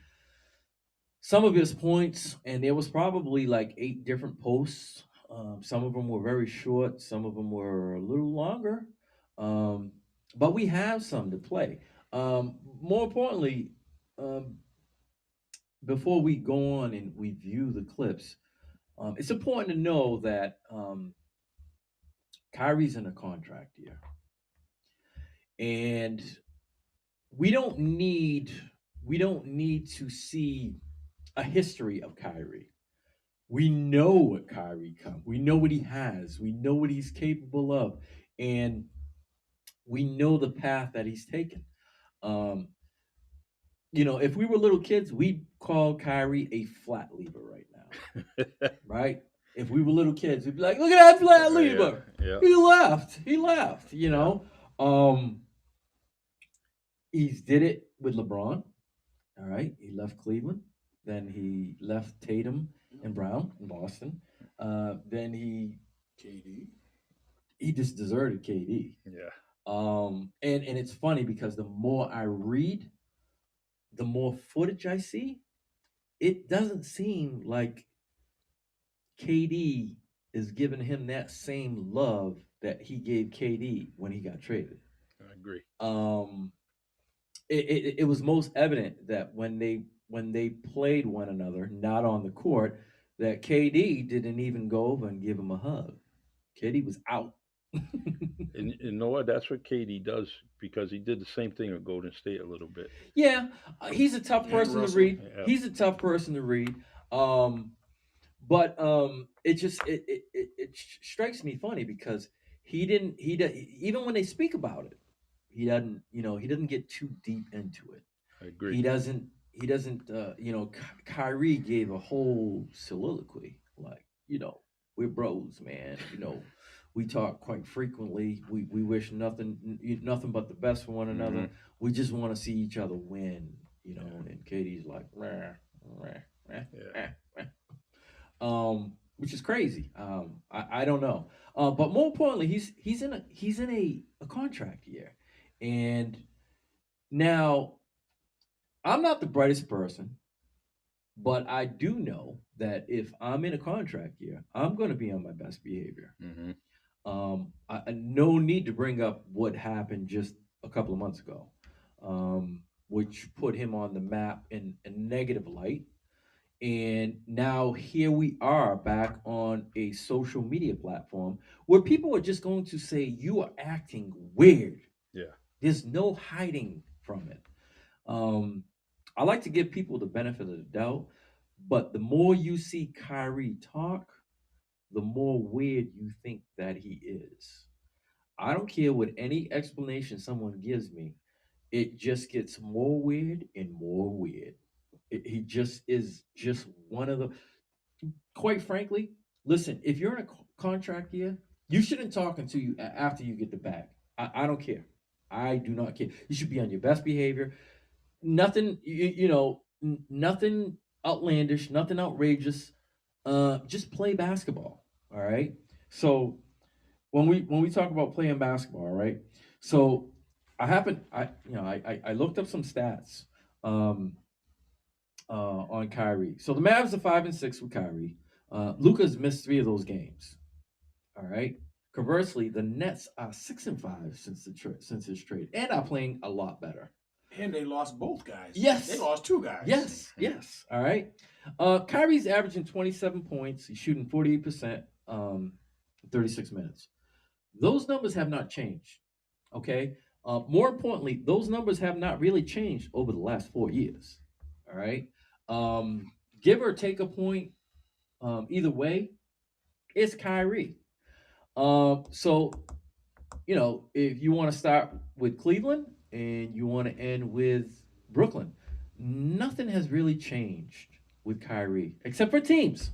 some of his points, and there was probably like 8 different posts. Some of them were very short, some of them were a little longer, um, but we have some to play. More importantly, um, before we go on and we view the clips, it's important to know that Kyrie's in a contract year, and we don't need we don't need to see a history of Kyrie. We know what Kyrie comes. We know what he has. We know what he's capable of, and we know the path that he's taken. Um, if we were little kids, we'd call Kyrie a flat lever right now, right? If we were little kids, we'd be like, "Look at that flat lever. Yeah. He left. He left." He's did it with LeBron. All right, he left Cleveland. Then he left Tatum and Brown in Boston. Then KD. he just deserted KD. Yeah. And it's funny because the more I read, the more footage I see, it doesn't seem like KD is giving him that same love that he gave KD when he got traded. I agree. It was most evident that when they played one another, not on the court, that KD didn't even go over and give him a hug. KD was out. And you know what? That's what KD does, because he did the same thing with Golden State a little bit. Yeah, he's a tough And person to Russell. read. Yeah. He's a tough person to read. But it just it strikes me funny because even when they speak about it, he doesn't get too deep into it. I agree. He doesn't. Kyrie gave a whole soliloquy like, we're bros, man. We talk quite frequently. We wish nothing but the best for one another. We just want to see each other win. And Katie's like, "Rah, rah, rah, Yeah. rah, rah." Which is crazy. I don't know. But more importantly, he's in a contract year, and now I'm not the brightest person, but I do know that if I'm in a contract year, I'm going to be on my best behavior. Mm-hmm. No need to bring up what happened just a couple of months ago, which put him on the map in a negative light. And now here we are back on a social media platform where people are just going to say, "You are acting weird." Yeah. There's no hiding from it. I like to give people the benefit of the doubt, but the more you see Kyrie talk, the more weird you think that he is. I don't care what any explanation someone gives me, it just gets more weird and more weird. He just is just one of the, quite frankly, listen, if you're in a contract year, you shouldn't talk until after you get the bag. I don't care. I do not care. You should be on your best behavior. Nothing, nothing outlandish, nothing outrageous. Just play basketball. All right. So when we talk about playing basketball, all right. So I looked up some stats on Kyrie. So the Mavs are 5-6 with Kyrie. Luca's missed 3 of those games. All right. Conversely, the Nets are 6-5 since his trade, and are playing a lot better. And they lost both guys. Yes. They lost 2 guys. Yes. All right. Kyrie's averaging 27 points. He's shooting 48%, 36 minutes. Those numbers have not changed. Okay. More importantly, those numbers have not really changed over the last 4 years. All right. Give or take a point, either way, it's Kyrie. So if you want to start with Cleveland and you want to end with Brooklyn, nothing has really changed with Kyrie except for teams.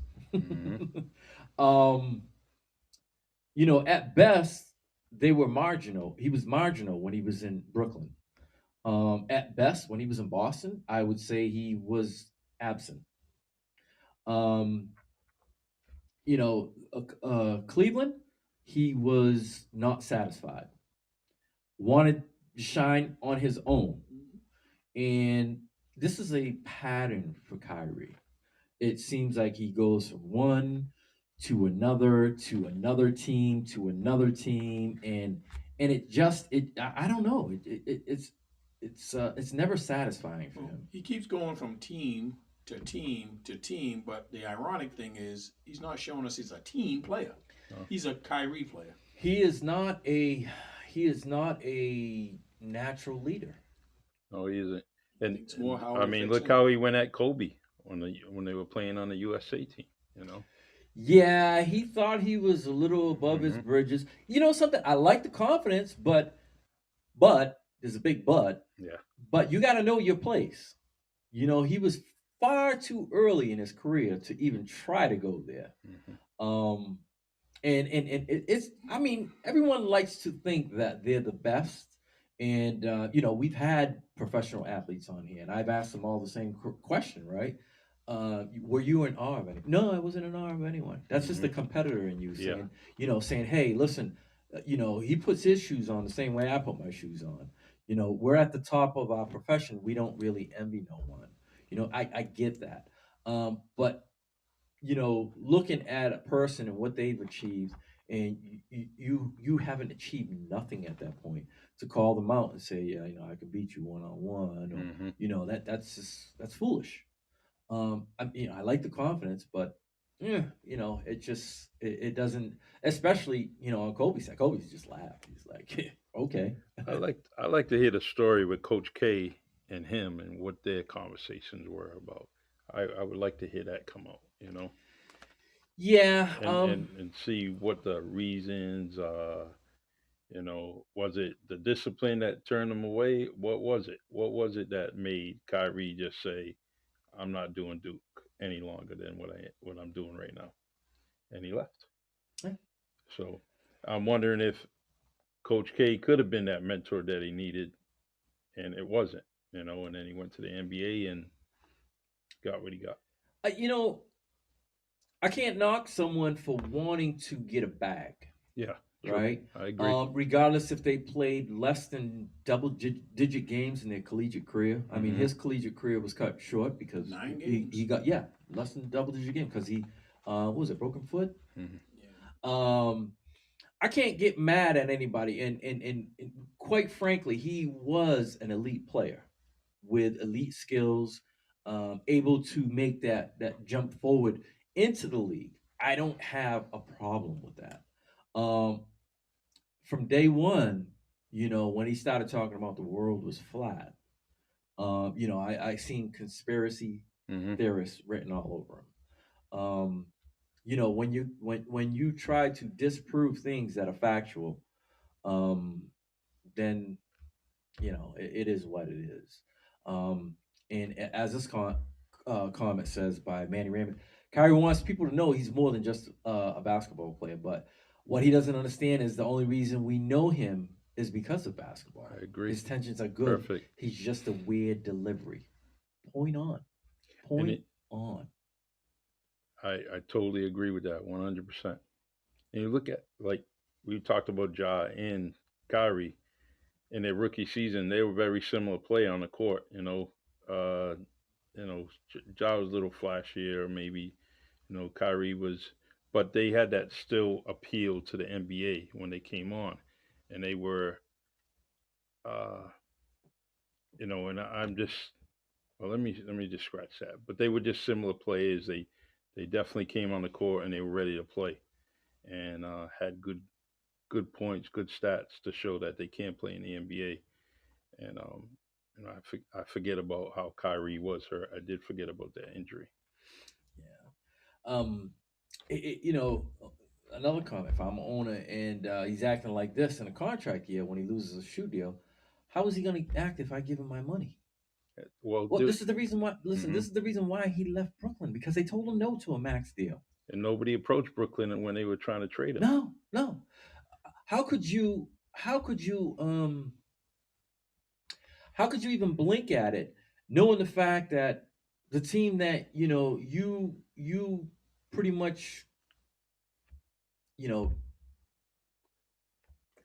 um, at best, they were marginal. He was marginal when he was in Brooklyn. At best, when he was in Boston, I would say he was absent. Um, Cleveland, he was not satisfied. Wanted to shine on his own, and this is a pattern for Kyrie. It seems like he goes from one to another team to another team, and I don't know. It's never satisfying for him. He keeps going from team to team to team, but the ironic thing is he's not showing us he's a team player. Oh. He's a Kyrie player. He is not a natural leader. No, he isn't. And It's more how I it mean, affects look him. how he went at Kobe when they were playing on the USA team. Yeah, he thought he was a little above his Mhm. bridges. You know something? I like the confidence, but there's a big but. Yeah. But you got to know your place. He was far too early in his career to even try to go there. Mhm. It's, I mean, everyone likes to think that they're the best, and we've had professional athletes on here, and I've asked them all the same question, right? Were you in awe of anyone? No, I wasn't in awe of anyone. That's just the competitor in you Yeah. saying, hey, listen, he puts his shoes on the same way I put my shoes on. We're at the top of our profession. We don't really envy no one. I get that. But looking at a person and what they've achieved, and you haven't achieved nothing at that point, to call them out and say, yeah, I can beat you one on one, or Mhm. that's foolish. I like the confidence, but yeah, it doesn't. Especially on Kobe's side. Kobe's just laughed. He's like, okay. I like to hear the story with Coach K and him and what their conversations were about. I would like to hear that come out. Yeah. And see what the reasons was it the discipline that turned him away? What was it? What was it that made Kyrie just say, I'm not doing Duke any longer than what I'm doing right now? And he left. Yeah. So I'm wondering if Coach K could have been that mentor that he needed, and it wasn't. And then he went to the NBA and got what he got. uh, you know, I can't knock someone for wanting to get a bag, Yeah, true. right? I agree. Regardless if they played less than digit games in their collegiate career. I mean, Mhm. his collegiate career was cut short because 9 he games. got, less than double digit game because he what was it, broken foot? Mhm. Yeah. I can't get mad at anybody, and quite frankly, he was an elite player with elite skills, able to make that jump forward into the league. I don't have a problem with that. Um, from day one, when he started talking about the world was flat, I seen conspiracy Mhm. theorists written all over him. when you try to disprove things that are factual, um, then it is what it is. Um, and as this comment says by Manny Raymond, Kyrie wants people to know he's more than just a basketball player. But what he doesn't understand is the only reason we know him is because of basketball. I agree. His tensions are good. Perfect. He's just a weird delivery. Point on. And Point it, on. I totally agree with that 100%. And you look at, like, we talked about Ja and Kyrie in their rookie season, they were very similar play on the court. Uh, Ja was a little flashier, maybe. Kyrie was, but they had that still appeal to the NBA when they came on, and they were, uh, and I'm just, well, let me just scratch that. But they were just similar players. They definitely came on the court and they were ready to play, and had good points, good stats to show that they can play in the NBA. And I forget about how Kyrie was hurt. I did forget about that injury. Yeah. It, another comment. If I'm an owner and he's acting like this in a contract year when he loses a shoe deal, how is he going to act if I give him my money? Well, Well, this is the reason why. Listen, Mhm. this is the reason why he left Brooklyn because they told him no to a max deal. And nobody approached Brooklyn when they were trying to trade him. No, no. How could you? How could you? How could you even blink at it, knowing the fact that the team that you pretty much you know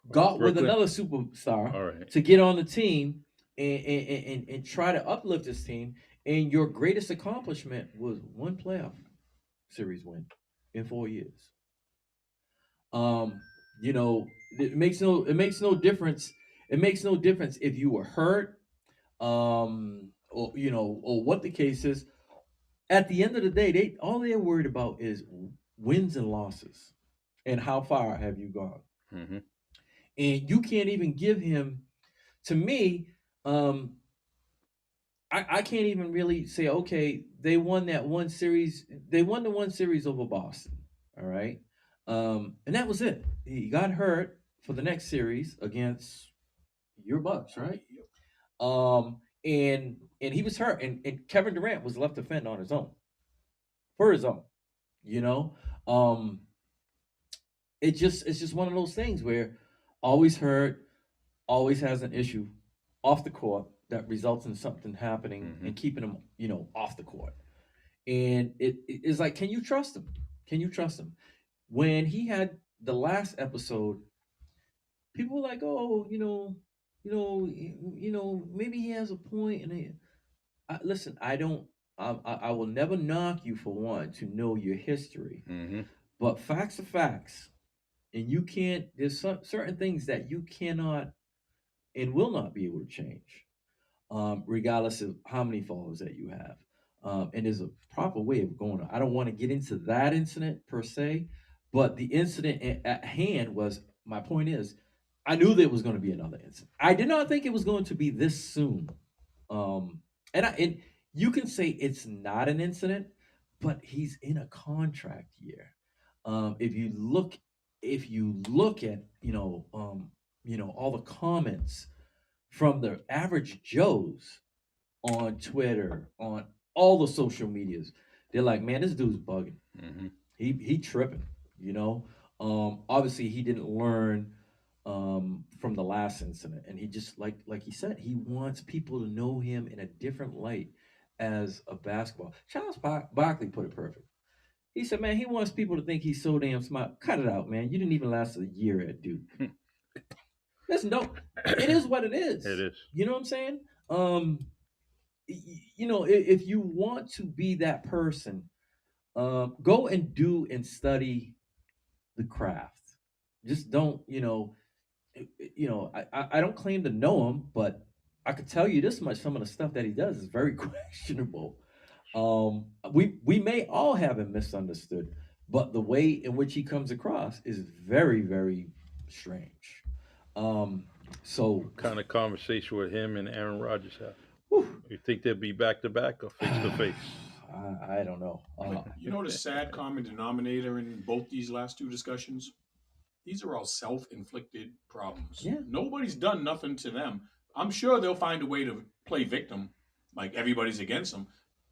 got with Brooklyn. another superstar All right. to get on the team and try to uplift this team, and your greatest accomplishment was one playoff series win in 4 years. Um, it makes no difference. It makes no difference if you were hurt, or what the case is. At the end of the day, they're worried about is wins and losses, and how far have you gone. Mm-hmm. And you can't even give him. To me, um, I can't even really say, okay, they won that one series. They won the one series over Boston. All right. And that was it. He got hurt for the next series against your Bucks, right? And he was hurt, and Kevin Durant was left to fend on his own for his own. You know, um, it's just one of those things where always hurt, always has an issue off the court that results in something happening Mm-hmm. and keeping him, off the court. And it is like, can you trust him? Can you trust him? When he had the last episode, people were like, "Oh, maybe he has a point." Listen, I don't. I will never knock you for one to know your history, Mm-hmm. but facts are facts, and you can't. There's certain things that you cannot and will not be able to change, regardless of how many followers that you have. And there's a proper way of going on. I don't want to get into that incident per se, but the incident at hand was, my point is, I knew there was going to be another incident. I did not think it was going to be this soon. Um, and you can say it's not an incident, but he's in a contract year. Um, if you look, if you look at all the comments from the average Joes on Twitter, on all the social medias, they're like, man, this dude's bugging. Mm-hmm. He tripping. Obviously he didn't learn from the last incident, and he just like he said, he wants people to know him in a different light as a basketball. Charles Barkley put it perfect. He said, man, he wants people to think he's so damn smart. Cut it out, man. You didn't even last a year at Duke. Listen, don't. It is what it is. It is. You know what I'm saying? Um, if you want to be that person, go and do and study the craft. Just don't, I don't claim to know him, but I could tell you this much: some of the stuff that he does is very questionable. We may all have him misunderstood, but the way in which he comes across is very, very strange. Um, so, What kind of conversation would him and Aaron Rodgers have? whew, You think they'll be back to back or face to face? I don't know. You know the sad common denominator in both these last two discussions? These are all self-inflicted problems. Yeah. Nobody's done nothing to them. I'm sure they'll find a way to play victim, like everybody's against them.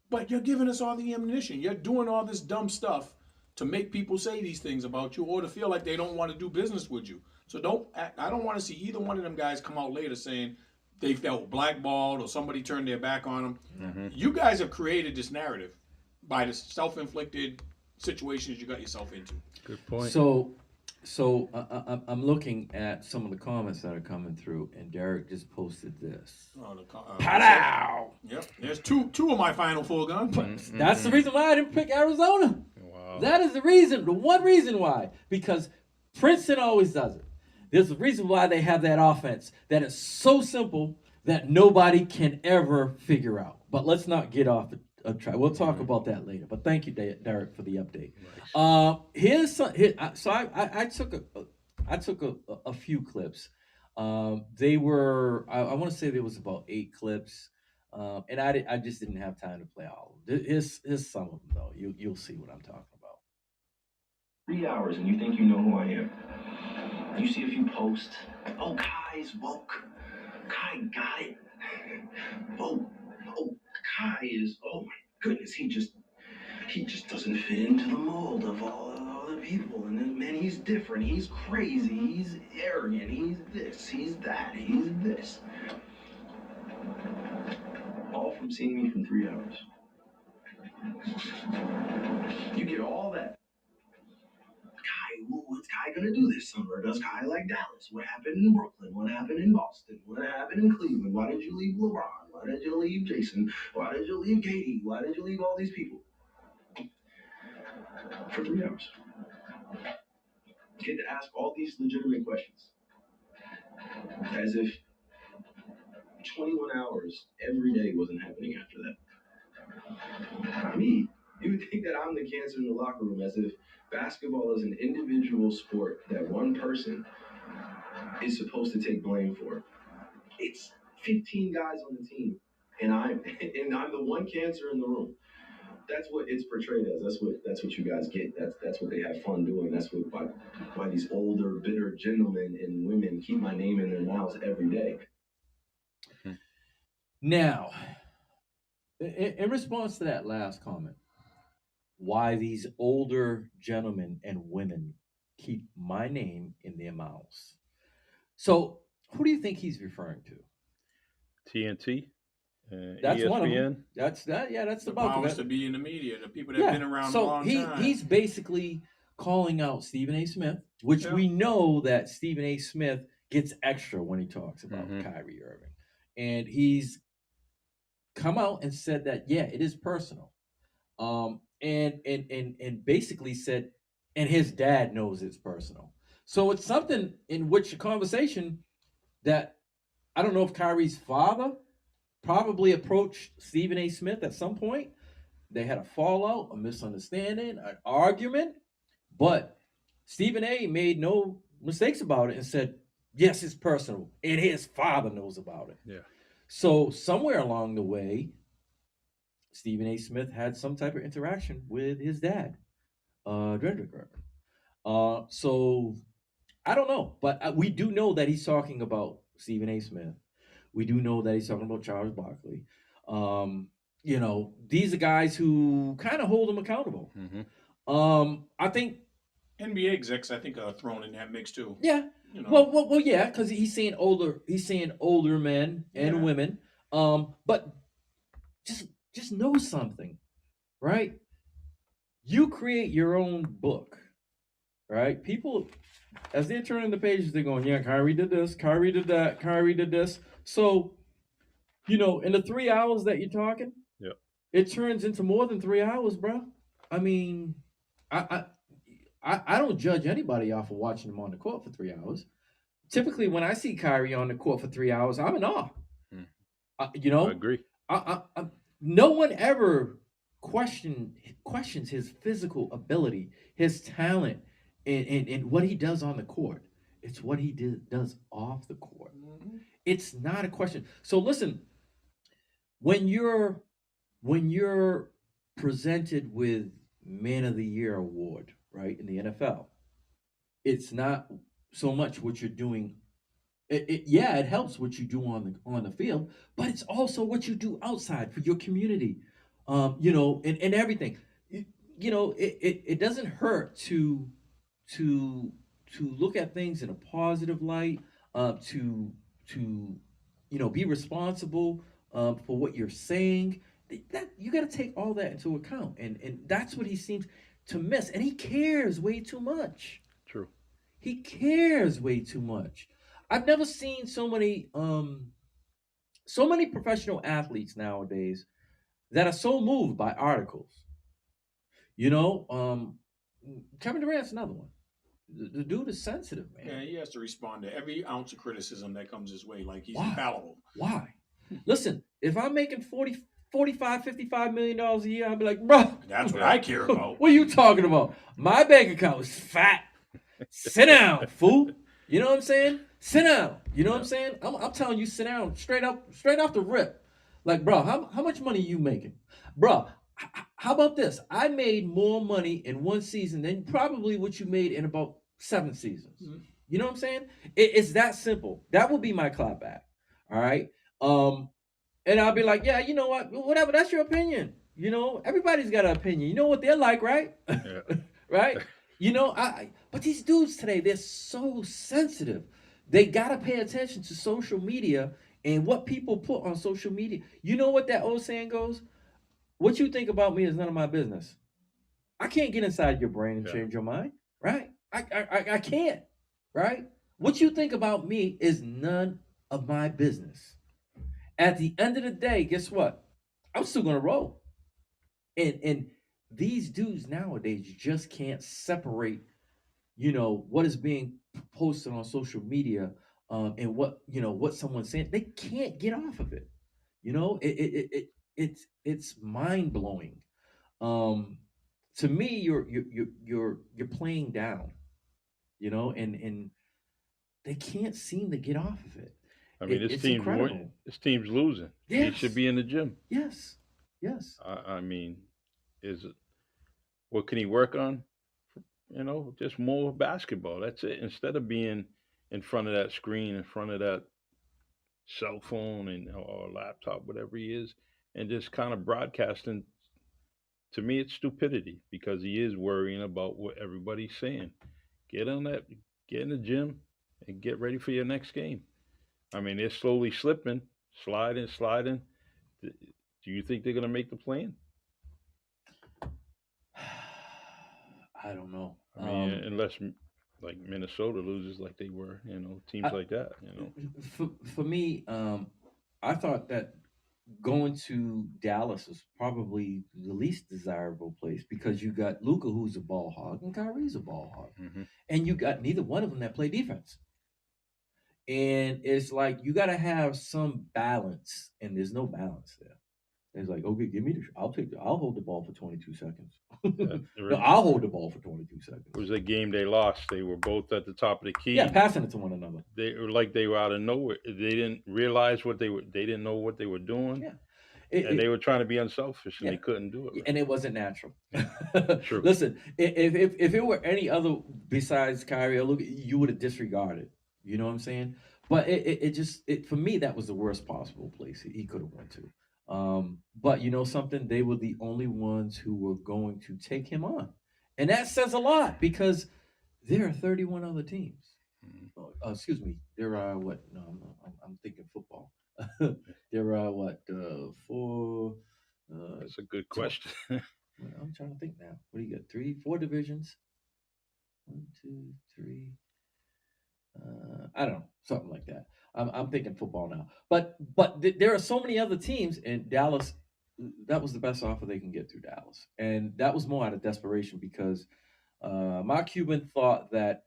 But you're giving us all the ammunition. You're doing all this dumb stuff to make people say these things about you or to feel like they don't want to do business with you. So I don't want to see either one of them guys come out later saying they felt blackballed or somebody turned their back on them. Mm-hmm. You guys have created this narrative by the self-inflicted situations you got yourself into. Good point. So I'm looking at some of the comments that are coming through, and Derek just posted this. Pow! Yep, there's two of my final full gun. That's the reason why I didn't pick Arizona. Wow. That is the reason, the one reason why. Because Princeton always does it. There's a reason why they have that offense that is so simple that nobody can ever figure out. But let's not get off track. We'll talk about that later. But thank you, Derek, for the update. Nice. I took a few clips. They were I want to say there was about 8 clips, and I just didn't have time to play all of them. Here's some of them though. You'll see what I'm talking about. 3 hours and you think you know who I am. You see a few posts. Oh, Kai's woke. Kai got it. Oh, Kai is. Oh my goodness, he just doesn't fit into the mold of all the people. And then, man, he's different. He's crazy. He's arrogant. He's this. He's that. He's this. All from seeing me for 3 hours. You get all that. Kai, what's Kai gonna do this summer? Does Kai like Dallas? What happened in Brooklyn? What happened in Boston? What happened in Cleveland? Why did you leave LeBron? Why did you leave Jason? Why did you leave Katie? Why did you leave all these people? For 3 hours. Get to ask all these legitimate questions. As if 21 hours every day wasn't happening after that. Me, you would think that I'm the cancer in the locker room, as if basketball is an individual sport that one person is supposed to take blame for. It's 15 guys on the team, and I'm the one cancer in the room. That's what it's portrayed as. That's what you guys get. That's what they have fun doing. That's why these older, bitter gentlemen and women keep my name in their mouths every day. Now, in response to that last comment, why these older gentlemen and women keep my name in their mouths. So, who do you think he's referring to? TNT. That's ESPN. one of them. That's the The bulk of powers it. to be in the media, the people that have been around a So long time. he's basically calling out Stephen A. Smith, which Yeah. we know that Stephen A. Smith gets extra when he talks about Mhm. Kyrie Irving, and he's come out and said that it is personal, and basically said, and his dad knows it's personal. So it's something in which a conversation that I don't know if Kyrie's father probably approached Stephen A. Smith at some point. They had a fallout, a misunderstanding, an argument, but Stephen A. made no mistakes about it and said, yes, it's personal, and his father knows about it. Yeah. So somewhere along the way, Stephen A. Smith had some type of interaction with his dad, Dredrick Irving. So I don't know, but we do know that he's talking about Stephen A. Smith. We do know that he's talking about Charles Barkley. These are guys who kind of hold him accountable. Mm-hmm. I think NBA execs, I think, are thrown in that mix too. yeah. You know, Well, yeah, because he's saying older men and Yeah. women. But just know something, right? You create your own book, right? People, as they're turning the pages, they're going, yeah, Kyrie did this, Kyrie did that, Kyrie did this. So, in the 3 hours that you're talking, Yep. it turns into more than 3 hours, bro. I mean, I don't judge anybody off of watching them on the court for 3 hours. Typically, when I see Kyrie on the court for 3 hours, I'm in awe. Hmm. I I agree. No one ever questions his physical ability, his talent, and what he does on the court. It's what he does off the court. Mhm. It's not a question. So listen, when you're presented with Man of the Year award, right, in the NFL. It's not so much what you're doing. Yeah, it helps what you do on the field, but it's also what you do outside for your community, and everything. You, it doesn't hurt to to look at things in a positive light, to be responsible for what you're saying. That you got to take all that into account, and that's what he seems to miss, and he cares way too much. True. He cares way too much. I've never seen so many professional athletes nowadays that are so moved by articles. You know, Kevin Durant's another one. The dude is sensitive, Yeah, man. he has to respond to every ounce of criticism that comes his way like he's Why? infallible. Why? Listen, if I'm making 45 $55 million a year, I'll be like, bro, That's what I care about. what are you talking about? My bank account is fat. Sit down, fool. You know what I'm saying? Sit down. You know what I'm saying? I'm telling you, sit down, straight off the rip. Like, bro, how much money you making, bro? How about this? I made more money in one season than probably what you made in about 7 seasons. Mhm. You know what I'm saying? It's that simple. That will be my clapback. All right. And I'll be like, yeah, you know what? Whatever. That's your opinion. Everybody's got an opinion. You know what they're like, right? Yeah. Right? But these dudes today, they're so sensitive. They gotta pay attention to social media and what people put on social media. You know what that old saying goes? What you think about me is none of my business. I can't get inside your brain and Yeah. change your mind, right? I can't, right? What you think about me is none of my business. At the end of the day, guess what? I'm still gonna roll. And these dudes nowadays just can't separate, what is being posted on social media, and what someone's saying. They can't get off of it. It's mind blowing. Um, to me, you're playing down, and they can't seem to get off of it. I mean, It's incredible. This team's losing. He should Yes, be in the gym. yes, yes. I mean, is it what can he work on? Just more basketball. That's it. Instead of being in front of that screen, in front of that cell phone or laptop, whatever he is, and just kind of broadcasting. To me, it's stupidity because he is worrying about what everybody's saying. Get on that, get in the gym, and get ready for your next game. I mean, they're slowly slipping, sliding, sliding. Do you think they're going to make the plan? I don't know. I mean, unless like Minnesota loses like they were, teams I, like that, for me, I thought that going to Dallas is probably the least desirable place because you got Luca, who's a ball hog, and Kyrie's a ball hog, Hmm. and you got neither one of them that play defense. And it's like you got to have some balance, and there's no balance there. It's like, okay, give me I'll hold the ball for 22 seconds. No, It I'll hold the ball for 22 seconds. was a game they lost. They were both at the top of the key. Yeah, passing it to one another. They were like they were out of nowhere. They didn't realize what they were. They didn't know what they were doing, Yeah. It, and they it, were trying to be unselfish, and yeah. they couldn't do it. And it wasn't natural. True. Listen, if it were any other besides Kyrie or Luka, you would have disregarded. You know what I'm saying? But for me that was the worst possible place he could have went to. But you know something, they were the only ones who were going to take him on, and that says a lot because there are 31 other teams. Mhm. Excuse me, there are what? No, I'm thinking football. There are what? Four. That's a good 12. question. Well, I'm trying to think now. What do you got? Three, four divisions. One, two, three. I don't know, something like that. I'm thinking football now, but there are so many other teams in Dallas. That was the best offer they can get through Dallas, and that was more out of desperation because Mark Cuban thought that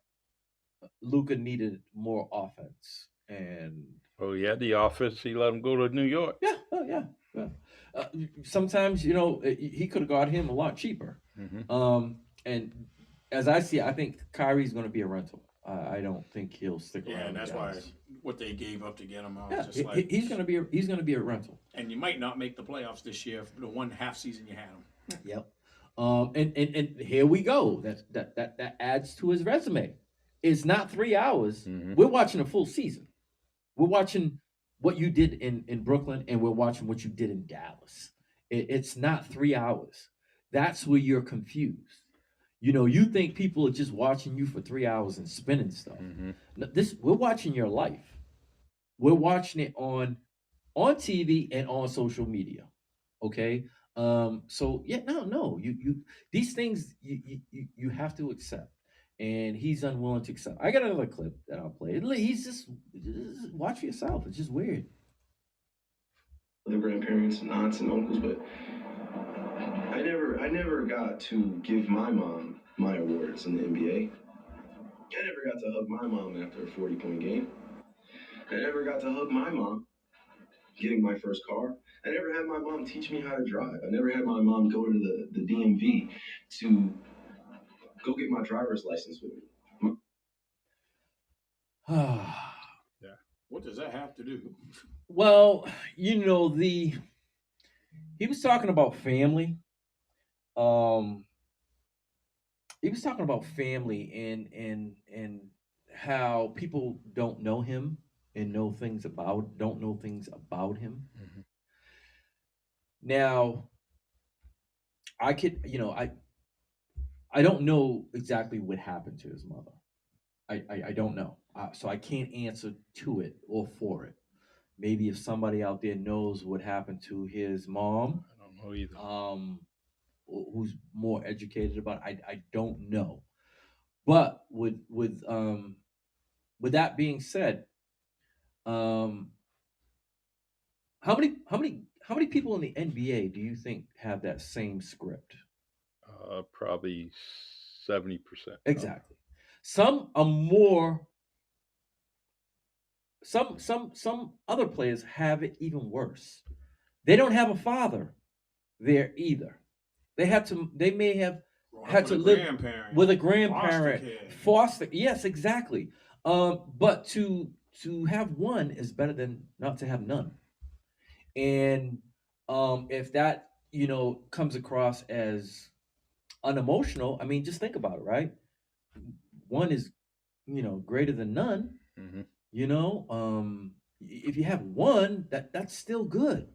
Luca needed more offense, and Oh, he had the office. He let him go to New York. yeah, oh yeah, yeah. Uh, Sometimes he could have got him a lot cheaper. Hmm. And as I see it, I think Kyrie's going to be a rental. I don't think he'll stick Yeah, around. and in that's why Dallas. what they gave up to get him out Yeah, was just like, he's going to be a rental. and you might not make the playoffs this year for the one half season you had him. Yep. And here we go. That adds to his resume. It's not 3 hours. Mhm. We're watching a full season. We're watching what you did in Brooklyn, and we're watching what you did in Dallas. It's not 3 hours. That's where you're confused. You think people are just watching you for 3 hours and spinning stuff. Mhm. No, this we're watching your life. We're watching it on TV and on social media. Okay. So yeah, no, you these things you have to accept, and he's unwilling to accept. I got another clip that I'll play. He's just watch for yourself. It's just weird. The grandparents and aunts and uncles, but I never got to give my mom my awards in the NBA. I never got to hug my mom after a 40-point game. I never got to hug my mom getting my first car. I never had my mom teach me how to drive. I never had my mom go to the DMV to go get my driver's license with me. What does that have to do? Well, he was talking about family. Um, he was talking about family and how people don't know things about him. Mhm. Now, I could, I don't know exactly what happened to his mother. I don't know, so I can't answer to it or for it. Maybe if somebody out there knows what happened to his mom, I don't know either. who's more educated about it, I don't know. But with that being said, um, how many people in the NBA do you think have that same script? Probably 70%. Exactly. Some are more. Some other players have it even worse. They don't have a father there either. They may have Growing up had with to a live grandparent, with a foster grandparent, kid. foster. Yes, exactly. But to have one is better than not to have none. And if that comes across as unemotional, I mean, just think about it, right? One is greater than none. Mhm. If you have one, that's still good.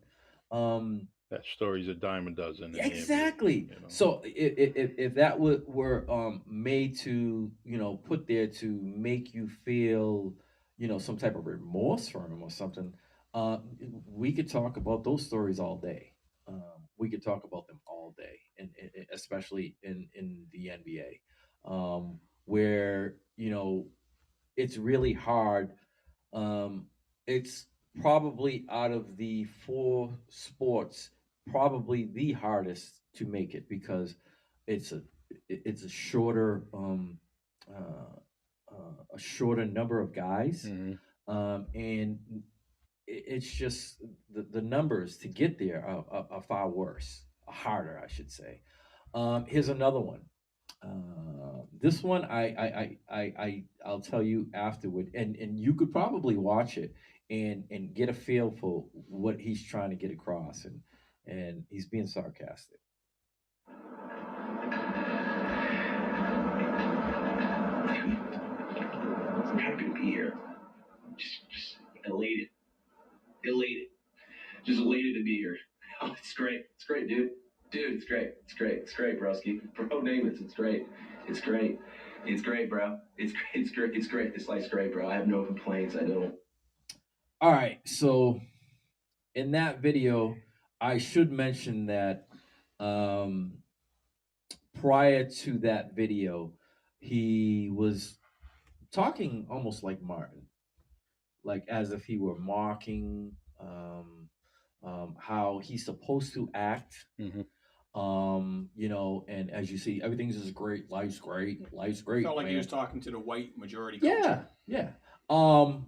Um, That story's a dime a dozen in the NBA. exactly. You know. So if that were made to put there to make you feel some type of remorse for him or something, uh, we could talk about those stories all day. We could talk about them all day, and especially in the NBA, where it's really hard. It's probably out of the four sports, probably the hardest to make it because it's a it's a shorter number of guys, Mhm. and it's just the numbers to get there are far worse, harder, I should say. Here's another one. This one I'll tell you afterward, and you could probably watch it and get a feel for what he's trying to get across, and he's being sarcastic. I'm happy to be here. Just elated. Elated. Just elated to be here. Oh, it's great. It's great, dude. Dude, it's great. It's great. It's great, broski. Bro, name it. It's great. It's great. It's great, bro. It's great. It's great. It's great. This life's great, bro. I have no complaints. I don't. All right, so in that video, I should mention that um, prior to that video, he was talking almost like Martin, like as if he were mocking how he's supposed to act. Mhm. And as you see, everything's just great, life's great, Felt like he man. was talking to the white majority Yeah, culture. yeah. Um,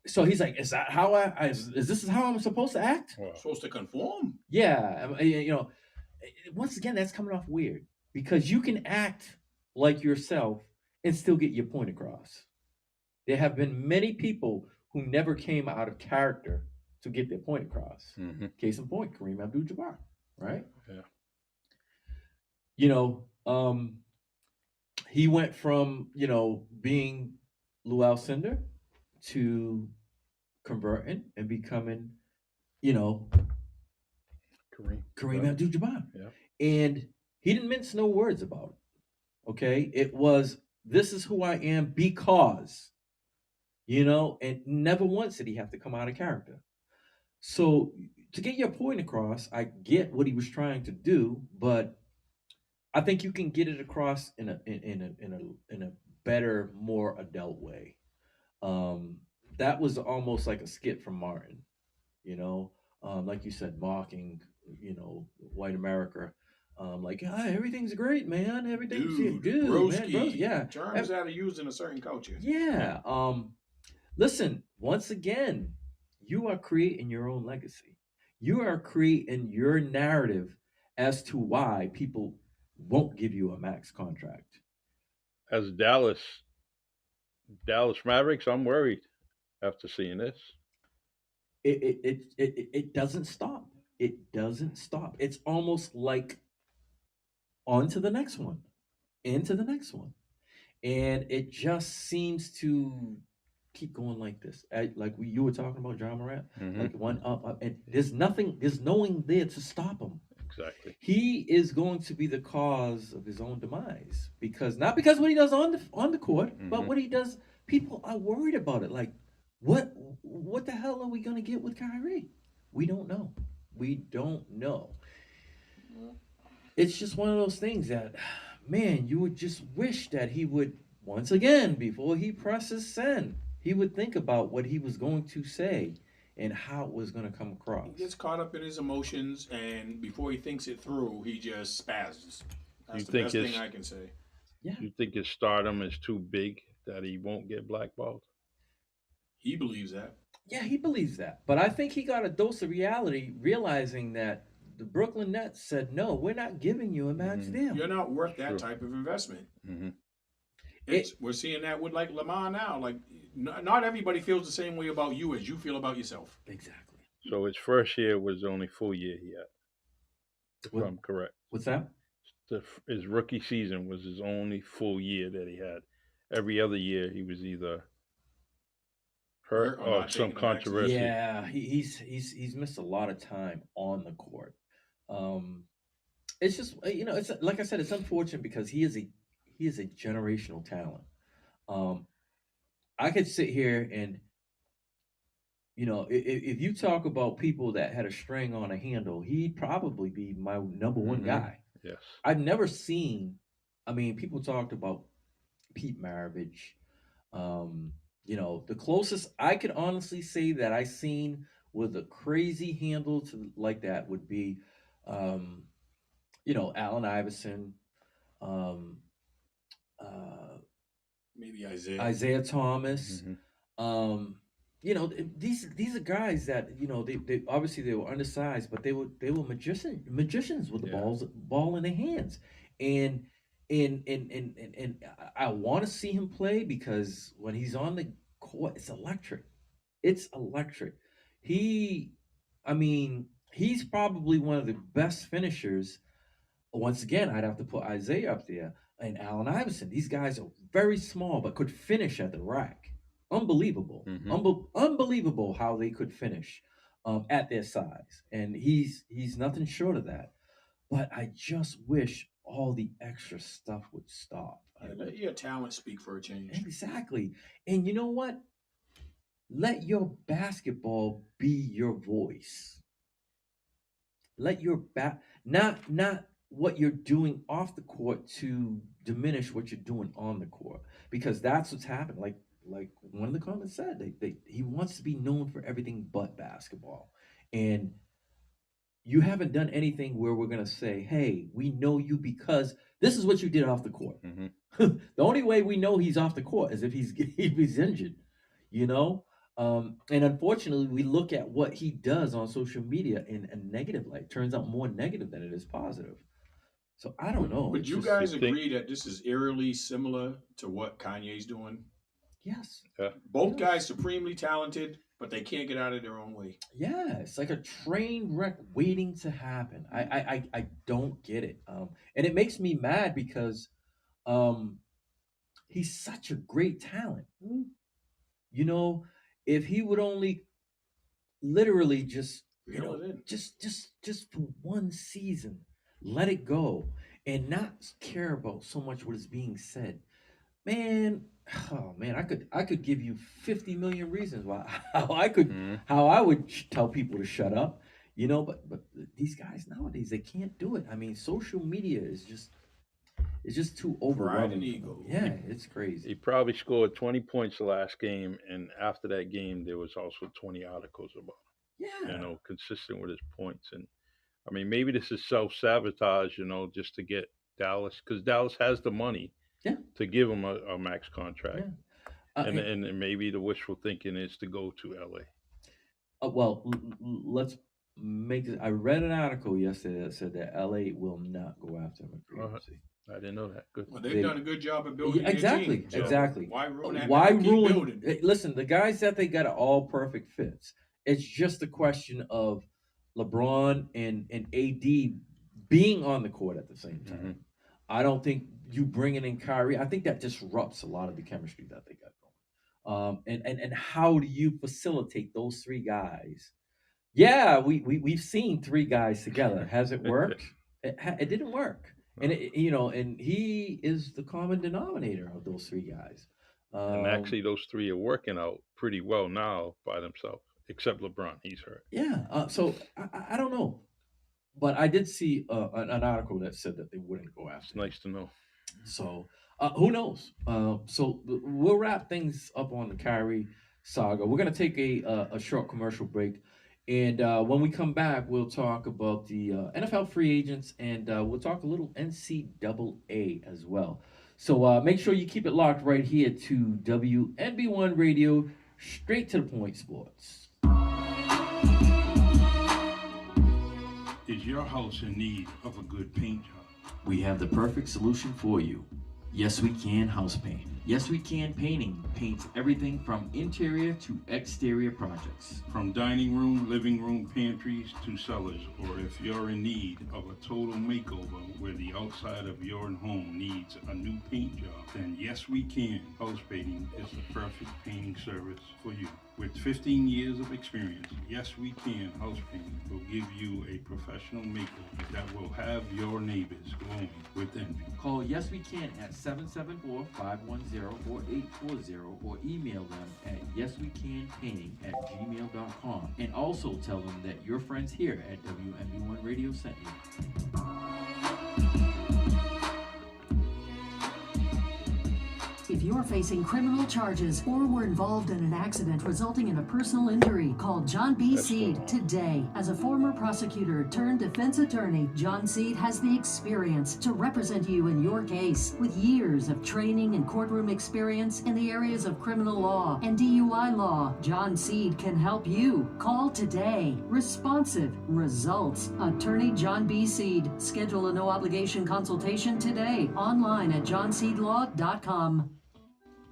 so he's like, is that how is this how I'm supposed to act? Well, Supposed to conform. Yeah, once again, that's coming off weird because you can act like yourself and still get your point across. There have been many people who never came out of character to get their point across. mhm. Case in point, Kareem Abdul-Jabbar, right? Yeah. you know, he went from, being Lou Alcindor to converting and becoming, you know, Kareem Right. Abdul-Jabbar. Yeah. And he didn't mince no words about it. Okay? It was, this is who I am because, and never once did he have to come out of character. So to get your point across, I get what he was trying to do, but I think you can get it across in a better, more adult way. Um, that was almost like a skit from Martin, you know, like you said, mocking, white America. Like, everything's great, man. Everything's, yeah, dude, man, bro, broski, yeah, terms that are used in a certain culture. yeah. Listen, once again, you are creating your own legacy. You are creating your narrative as to why people won't give you a max contract. As Dallas Mavericks, I'm worried after seeing this. It doesn't stop. It doesn't stop. It's almost like on to the next one, into the next one. And it just seems to keep going like this. You were talking about John Morant, Hmm. like one up, and there's no one there to stop him. Exactly. He is going to be the cause of his own demise because not because what he does on the court, but Hmm. what he does. People are worried about it. Like, what the hell are we gonna get with Kyrie? We don't know. We don't know. It's just one of those things that, man, you would just wish that he would once again before he presses send, he would think about what he was going to say and how it was going to come He across. gets caught up in his emotions, and before he thinks it through, he just spazzes. You That's the think best thing his I can say. Yeah. you think his stardom is too big that he won't get blackballed? He believes that. Yeah, he believes that. But I think he got a dose of reality, realizing that the Brooklyn Nets said, no, we're not giving you a max Hmm. deal. You're not worth that True. type of investment. Hmm. It We're seeing that with like Lamar now. Like, not everybody feels the same way about you as you feel about yourself. exactly. So his first year was the only full year he had, if What I'm correct. what's that? His rookie season was his only full year that he had. Every other year he was either hurt Or or not some taking a vaccine. controversy. Yeah, he's missed a lot of time on the court. Um, it's just it's like I said, it's unfortunate because he is a generational talent. Um, I could sit here and if you talk about people that had a string on a handle, he'd probably be my number one Hmm. guy. Yes. I've never seen. I mean, people talked about Pete Maravich. The closest I could honestly say that I seen with a crazy handle to like that would be, um, Allen Iverson, um, uh, Maybe Isaiah. Isaiah Thomas. Hmm. Um, these are guys that they obviously they were undersized, but they were magicians with the Yeah. ball in their hands, and and I want to see him play because when he's on the court, it's electric. It's electric. He, I mean, he's probably one of the best finishers. Once again, I'd have to put Isaiah up there and Allen Iverson. These guys are very small but could finish at the rack. Unbelievable. Hmm. Unbelievable how they could finish at their size. And he's nothing short of that. But I just wish all the extra stuff would stop. Yeah, let your talent speak for a change. Exactly. And you know what? Let your basketball be your voice. Let your not what you're doing off the court to diminish what you're doing on the court because that's what's happened. Like one of the comments said, he wants to be known for everything but basketball, and you haven't done anything where we're gonna say, hey, we know you because this is what you did off the court. Hmm. The only way we know he's off the court is if he's if he's injured, you know. And unfortunately, we look at what he does on social media in a negative light. Turns out more negative than it is positive. So I don't know. Would It's you just You guys think? agree that this is eerily similar to what Kanye's doing? yes, Yeah. Both yes, guys supremely talented, but they can't get out of their own way. Yeah, it's like a train wreck waiting to happen. I don't get it. And it makes me mad because um, he's such a great talent. You know, if he would only literally just Reel it in. just for one season, let it go and not care about so much what is being said. Man, oh man, I could give you 50 million reasons why how I would tell people to shut up, but these guys nowadays they can't do it. I mean, social media is just it's just too Pride overwhelming and for them. ego. Yeah, it's He crazy. probably scored 20 points the last game, and after that game, there was also 20 articles about Yeah. consistent with his points. And I mean, maybe this is self sabotage, just to get Dallas, because Dallas has the money Yeah. to give him a max contract. Yeah. And And maybe the wishful thinking is to go to LA. well, let's make this. I read an article yesterday that said that LA will not go after him in free Uh, agency. I didn't know that. Good. Well, they've They, done a good job of yeah, building their exactly, team. So exactly. why ruin that? Why now? Keep ruin? building. Listen, the guys that they got are all perfect fits. It's just a question of LeBron and AD being on the court at the same time. hmm I don't think you bringing in Kyrie. I think that disrupts a lot of the chemistry that they got going. And how do you facilitate those three guys? Yeah, we've seen three guys together. Has it worked? It didn't work. And and he is the common denominator of those three guys. And Um, actually, those three are working out pretty well now by themselves, except LeBron. He's hurt. yeah. So I don't know, but I did see an article that said that they wouldn't go It's after him. nice to know. So who knows? So we'll wrap things up on the Kyrie saga. We're gonna take a short commercial break, and when we come back, we'll talk about the NFL free agents, and we'll talk a little NCAA as well. So make sure you keep it locked right here to WNB1 Radio, straight to the point sports. Is your house in need of a good paint job? We have the perfect solution for you. Yes, we can house paint. Yes, we can painting. Paints everything from interior to exterior projects. From dining room, living room, pantries to cellars, or if you're in need of a total makeover where the outside of your home needs a new paint job, then Yes We Can House Painting is the perfect painting service for you. With 15 years of experience, Yes We Can House Painting will give you a professional makeover that will have your neighbors glowing with envy. Call Yes We Can at 774-510-4840 or email them at yeswecanpainting@gmail.com. And also tell them that your friends here at WMB1 Radio sent you. If you're facing criminal charges or were involved in an accident resulting in a personal injury, call John B. That's Seed cool. today. As a former prosecutor turned defense attorney, John Seed has the experience to represent you in your case. With years of training and courtroom experience in the areas of criminal law and DUI law, John Seed can help you. Call today. Responsive results. Attorney John B. Seed. Schedule a no obligation consultation today online at johnseedlaw.com.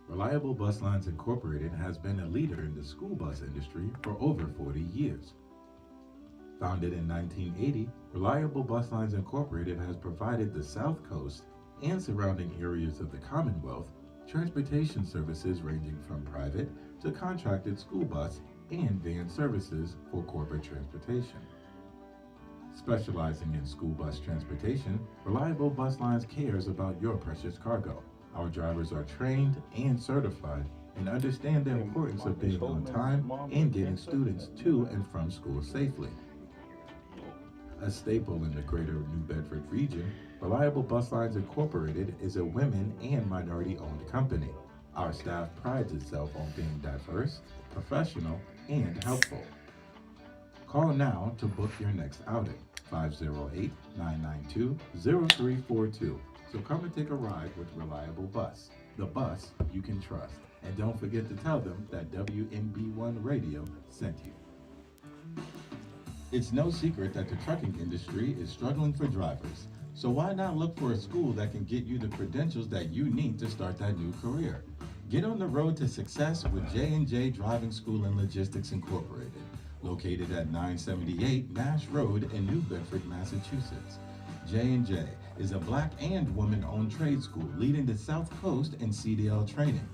Reliable Bus Lines Incorporated has been a leader in the school bus industry for over 40 years. Founded in 1980, Reliable Bus Lines Incorporated has provided the South Coast and surrounding areas of the Commonwealth transportation services ranging from private to contracted school bus and van services for corporate transportation. Specializing in school bus transportation, Reliable Bus Lines cares about your precious cargo. Our drivers are trained and certified and understand the importance of being on time and getting students to and from school safely. A staple in the greater New Bedford region, Reliable Bus Lines Incorporated is a women and minority-owned company. Our staff prides itself on being diverse, professional, and helpful. Call now to book your next outing, 508-992-0342. So come and take a ride with Reliable Bus, the bus you can trust. And don't forget to tell them that WNB1 Radio sent you. It's no secret that the trucking industry is struggling for drivers. So why not look for a school that can get you the credentials that you need to start that new career? Get on the road to success with J&J Driving School and Logistics Incorporated, located at 978 Nash Road in New Bedford, Massachusetts. J&J is a Black and woman-owned trade school leading the South Coast in CDL training.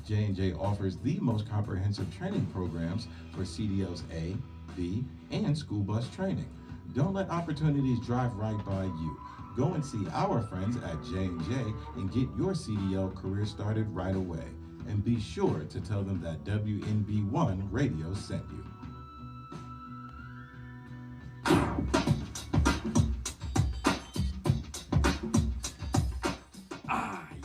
J&J offers the most comprehensive training programs for CDLs A, B, and school bus training. Don't let opportunities drive right by you. Go and see our friends at J&J and get your CDL career started right away. And be sure to tell them that WNB1 Radio sent you.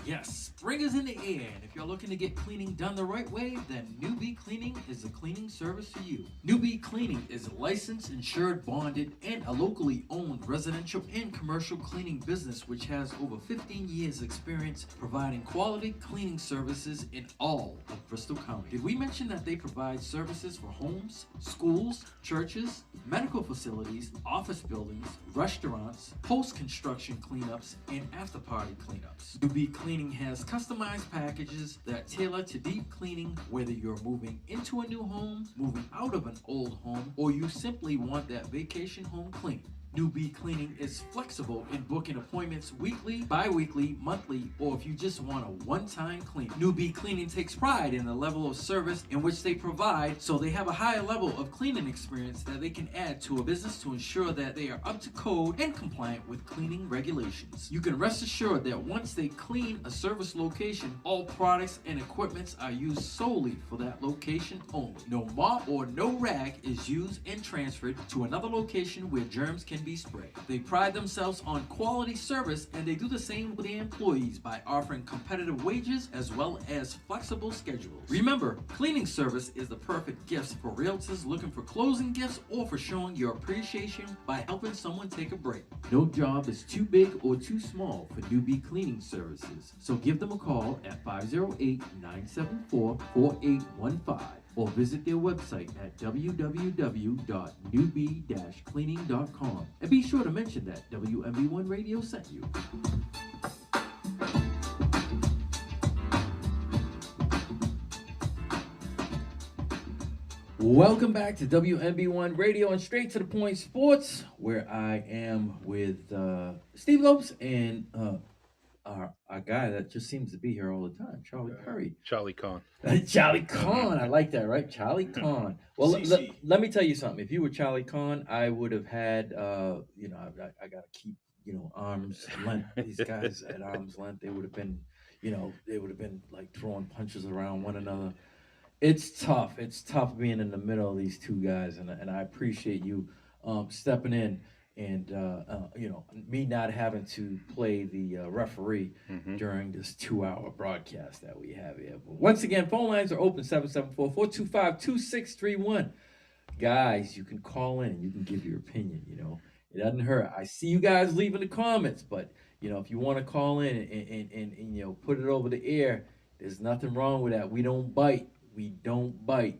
Yes, spring is in the air, and if you're looking to get cleaning done the right way, then Newbie Cleaning is the cleaning service for you. Newbie Cleaning is a licensed, insured, bonded, and a locally owned residential and commercial cleaning business which has over 15 years experience providing quality cleaning services in all of Bristol County. Did we mention that they provide services for homes, schools, churches, medical facilities, office buildings, restaurants, post-construction cleanups, and after-party cleanups? Newbie Cleaning has customized packages that tailor to deep cleaning, whether you're moving into a new home, moving out of an old home, or you simply want that vacation home clean. Newbie Cleaning is flexible in booking appointments weekly, bi-weekly, monthly, or if you just want a one-time clean. Newbie Cleaning takes pride in the level of service in which they provide, so they have a higher level of cleaning experience that they can add to a business to ensure that they are up to code and compliant with cleaning regulations. You can rest assured that once they clean a service location, all products and equipments are used solely for that location only. No mop or no rag is used and transferred to another location where germs can be sprayed. They pride themselves on quality service, and they do the same with their employees by offering competitive wages as well as flexible schedules. Remember, cleaning service is the perfect gift for realtors looking for closing gifts or for showing your appreciation by helping someone take a break. No job is too big or too small for Newbie Cleaning Services, so give them a call at 508-974-4815. or visit their website at www.newbie-cleaning.com. And be sure to mention that WMB1 Radio sent you. Welcome back to WMB1 Radio and Straight to the Point Sports, where I am with Steve Lopes and our guy that just seems to be here all the time, Charlie Perry. Charlie Kahn. Charlie Kahn, I like that, right? Charlie Kahn. Well, let me tell you something. If you were Charlie Kahn, I would have had, I got to keep, arm's length. These guys at arm's length, they would have been, like throwing punches around one another. It's tough. It's tough being in the middle of these two guys, and I appreciate you stepping in. And me not having to play the referee during this 2-hour broadcast that we have here. But once again, phone lines are open, 774-425-2631. Guys, you can call in. You can give your opinion. It doesn't hurt. I see you guys leaving the comments, but if you want to call in and put it over the air, there's nothing wrong with that. We don't bite. The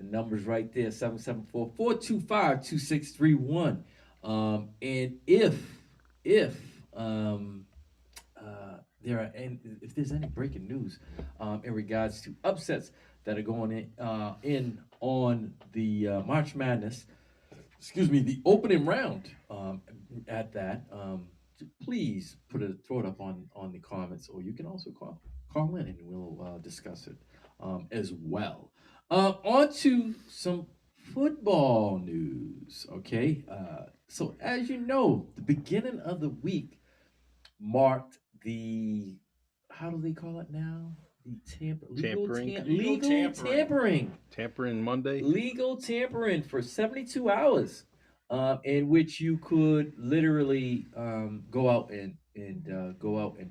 number's right there, 774-425-2631. And if there's any breaking news in regards to upsets that are going in on the March Madness, the opening round at that, please throw it up on the comments, or you can also call in and we'll discuss it as well. On to some football news, okay? So as you know, the beginning of the week marked the, how do they call it now? The legal tampering. Tampering Monday? Legal tampering for 72 hours, in which you could literally go out and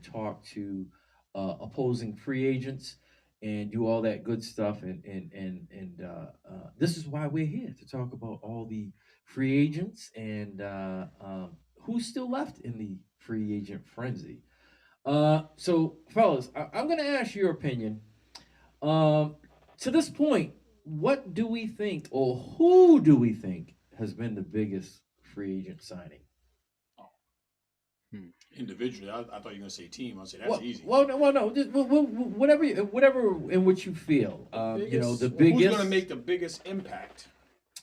talk to opposing free agents and do all that good stuff, and this is why we're here, to talk about all the free agents and who's still left in the free agent frenzy. So, fellas, I'm going to ask your opinion. To this point, what do we think, or who do we think has been the biggest free agent signing? Individually, I thought you were gonna say team. I said that's easy. No. Just, whatever in which you feel. The Who's biggest. gonna make the biggest impact?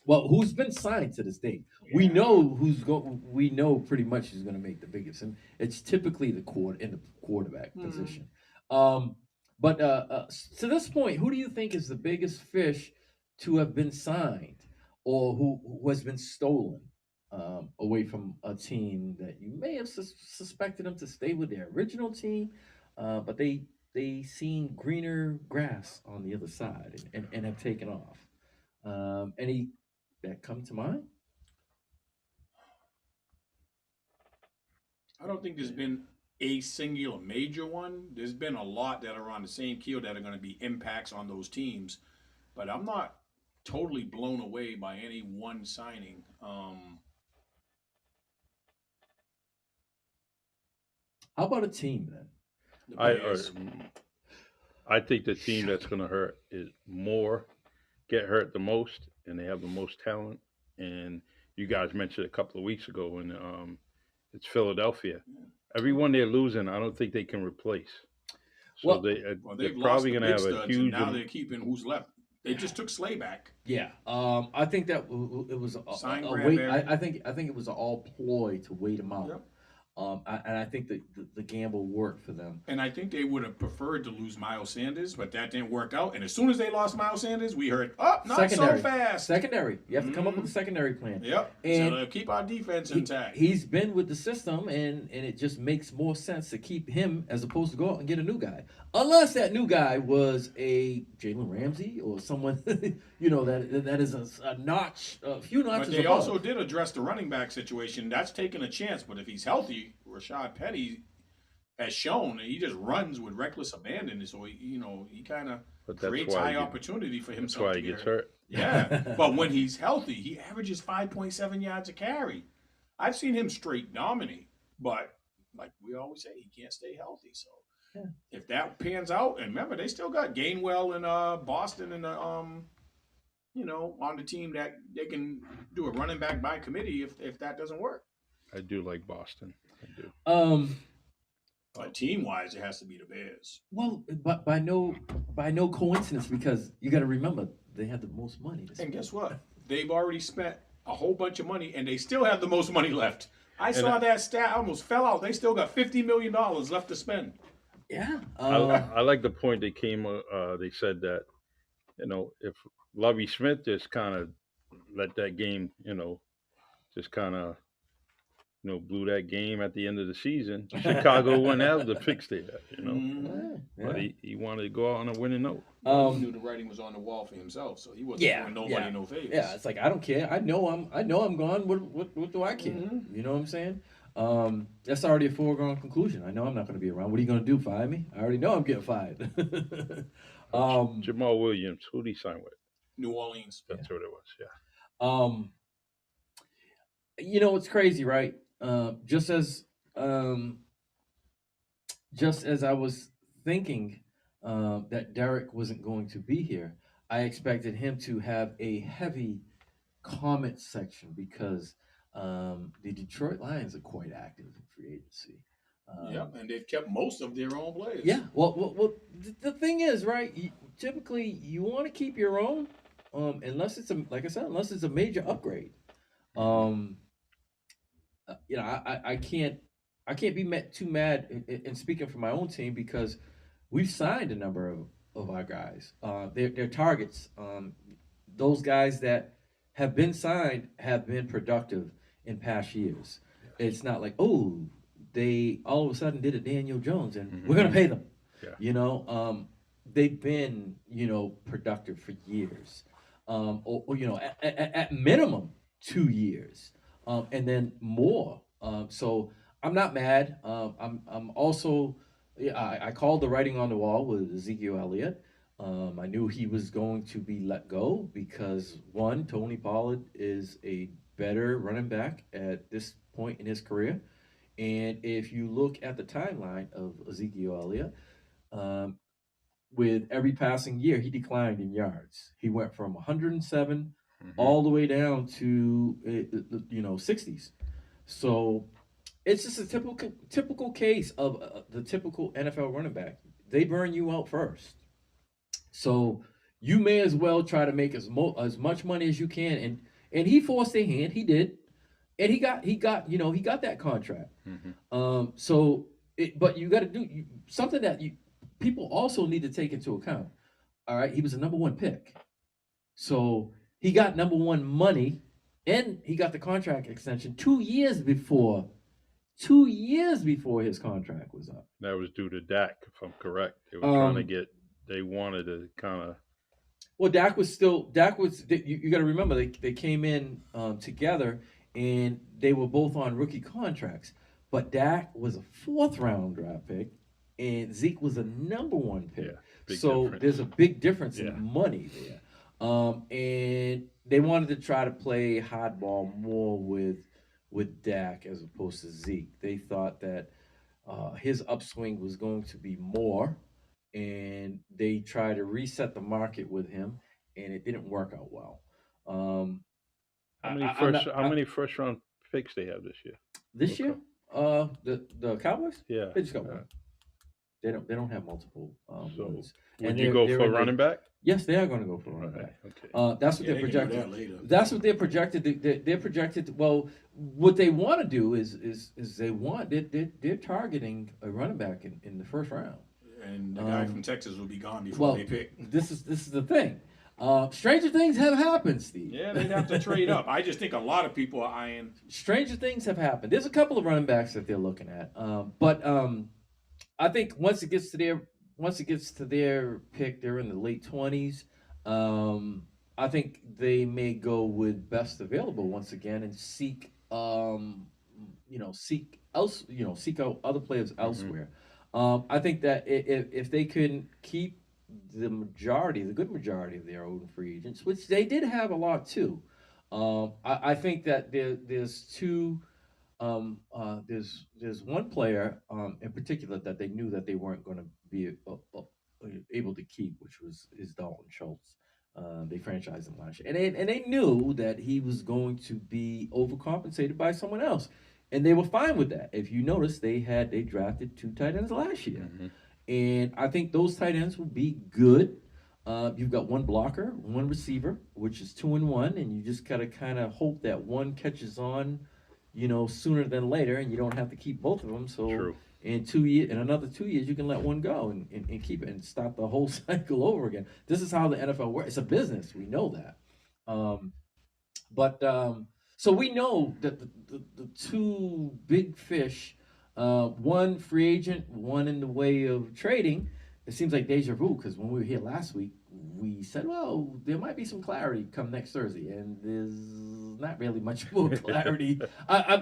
Well, who's been signed to this date? Yeah. We know We know pretty much who's going to make the biggest, and it's typically the quarterback position. But to this point, who do you think is the biggest fish to have been signed, or who has been stolen away from a team that you may have suspected them to stay with their original team, but they seen greener grass on the other side and have taken off? Any that come to mind? I don't think there's been a singular major one. There's been a lot that are on the same keel that are going to be impacts on those teams, but I'm not totally blown away by any one signing. How about a team then? The I Bears. I think the team that's going to hurt is get hurt the most, and they have the most talent. And you guys mentioned a couple of weeks ago, and it's Philadelphia. Everyone they're losing, I don't think they can replace. So Well- they're They've probably lost going to have the big a studs, huge. and now they're keeping who's left. They just took Slay back. Yeah, I think that it was Sign a grab wait. there. I think it was an all ploy to wait him out. Yep. And I think that the gamble worked for them. And I think they would have preferred to lose Miles Sanders, but that didn't work out. And as soon as they lost Miles Sanders, we heard, not Secondary. so fast. Secondary, you have to come up with a secondary plan. Yep. And so to keep our defense intact. He's been with the system, and it just makes more sense to keep him as opposed to go out and get a new guy. Unless that new guy was a Jalen Ramsey or someone, that is a few notches But they above. also did address the running back situation. That's taking a chance. But if he's healthy, Rashad Penny has shown that he just runs with reckless abandon. So he kind of But that's creates why high he get- opportunity for That's himself. why to he get gets hurt. Yeah, but when he's healthy, he averages 5.7 yards a carry. I've seen him straight dominate, but like we always say, he can't stay healthy. So if that pans out, and remember, they still got Gainwell and Boston and on the team that they can do a running back by committee if that doesn't work. I do like Boston. I do. But team wise, it has to be the Bears. Well, but by no coincidence, because you got to remember they have the most money. And guess what? They've already spent a whole bunch of money, and they still have the most money left. I saw that stat. I almost fell out. They still got $50 million left to spend. Yeah. I like the point they they said that, if Lovie Smith just kind of let that game, just kind of, blew that game at the end of the season, Chicago wouldn't have the picks they had, Mm-hmm. Yeah. But he wanted to go out on a winning note. He knew the writing was on the wall for himself, so he wasn't doing nobody no favors. Yeah, it's like I don't care. I know I'm gone. What do I care? Mm-hmm. You know what I'm saying? That's already a foregone conclusion. I know I'm not going to be around. What are you going to do? Fire me? I already know I'm getting fired. Jamal Williams, who did he sign with? New Orleans. That's what it was. Yeah. It's crazy, right? Just as I was thinking that Derek wasn't going to be here, I expected him to have a heavy comment section because the Detroit Lions are quite active in free agency. Yep, and they've kept most of their own players. Yeah. Well, the thing is, right? Typically, you want to keep your own, unless it's a major upgrade. I can't be too mad in speaking for my own team because we've signed a number of our guys. They're targets. Those guys that have been signed have been productive in past years. It's not like, they all of a sudden did a Daniel Jones and we're gonna pay them. Yeah. They've been productive for years, at minimum 2 years, and then more. So I'm not mad. I'm also, I called the writing on the wall with Ezekiel Elliott. I knew he was going to be let go because one, Tony Pollard is a better running back at this point in his career. And if you look at the timeline of Ezekiel Elliott, with every passing year, he declined in yards. He went from 107 all the way down to 60s. So it's just a typical case of the typical NFL running back. They burn you out first, so you may as well try to make as much money as you can. And he forced their hand. He did, and he got that contract. So, but you got to do something that people also need to take into account. All right, he was a number one pick, so he got number one money, and he got the contract extension 2 years before. 2 years before his contract was up. That was due to Dak, if I'm correct. They were trying to get. They wanted to kind of. Well, Dak was. You got to remember they came in together, and they were both on rookie contracts. But Dak was a 4th round draft pick, and Zeke was a number 1 pick. Yeah, so difference. there's a big difference in money there. And they wanted to try to play hardball more with Dak as opposed to Zeke. They thought that his upswing was going to be more, and they tried to reset the market with him, and it didn't work out well. How many first round picks they have this year? This year, the Cowboys, Yeah, they just got one. They don't have multiple ones. Would you go for running back? Yes, they are going to go for running back. Okay. That's what Yeah, they're they can do projected. that later. That's what they're projected. They're projected. Well, what they want to do is they're targeting a running back in the first round. And the guy from Texas will be gone before they pick. This is the thing. Stranger things have happened, Steve. Yeah, they'd have to trade up. I just think a lot of people are eyeing. Stranger things have happened. There's a couple of running backs that they're looking at, but I think once it gets to their pick, they're in the late 20s. I think they may go with best available once again and seek seek out other players elsewhere. I think that if they can keep the good majority of their own free agents, which they did have a lot too, I think that there's two. There's one player in particular that they knew that they weren't going to be able to keep, which is Dalton Schultz. They franchised him last year, and they knew that he was going to be overcompensated by someone else, and they were fine with that. If you notice, they drafted 2 tight ends last year, and I think those tight ends will be good. You've got 1 blocker, 1 receiver, which is 2 and 1, and you just gotta kind of hope that one catches on, sooner than later, and you don't have to keep both of them. So True. in another 2 years, you can let one go and keep it and start the whole cycle over again. This is how the NFL works. It's a business. We know that. So we know that the 2 big fish, one free agent, one in the way of trading. It seems like deja vu because when we were here last week, we said, well, there might be some clarity come next Thursday, and there's not really much more clarity.